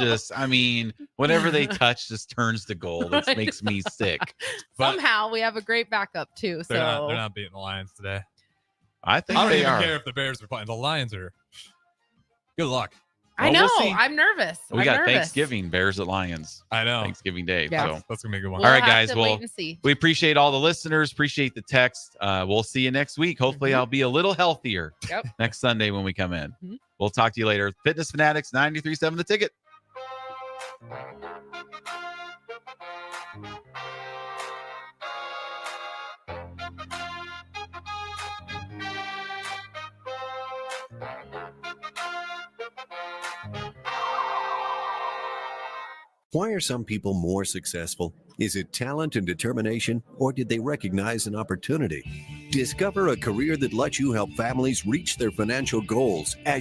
whatever they touch just turns to gold. It makes me sick. Somehow we have a great backup too. They're not beating the Lions today. I think I don't they even are. care if the Bears are playing. The Lions are. Good luck. I know. I'm nervous. We got Thanksgiving, Bears at Lions. I know. Thanksgiving Day. Yeah. So that's gonna be a good one. All right, guys. Wait and see. We appreciate all the listeners. Appreciate the text. We'll see you next week. Hopefully, I'll be a little healthier next Sunday when we come in. We'll talk to you later. Fitness Fanatics 93.7 The Ticket. Why are some people more successful? Is it talent and determination, or did they recognize an opportunity? Discover a career that lets you help families reach their financial goals as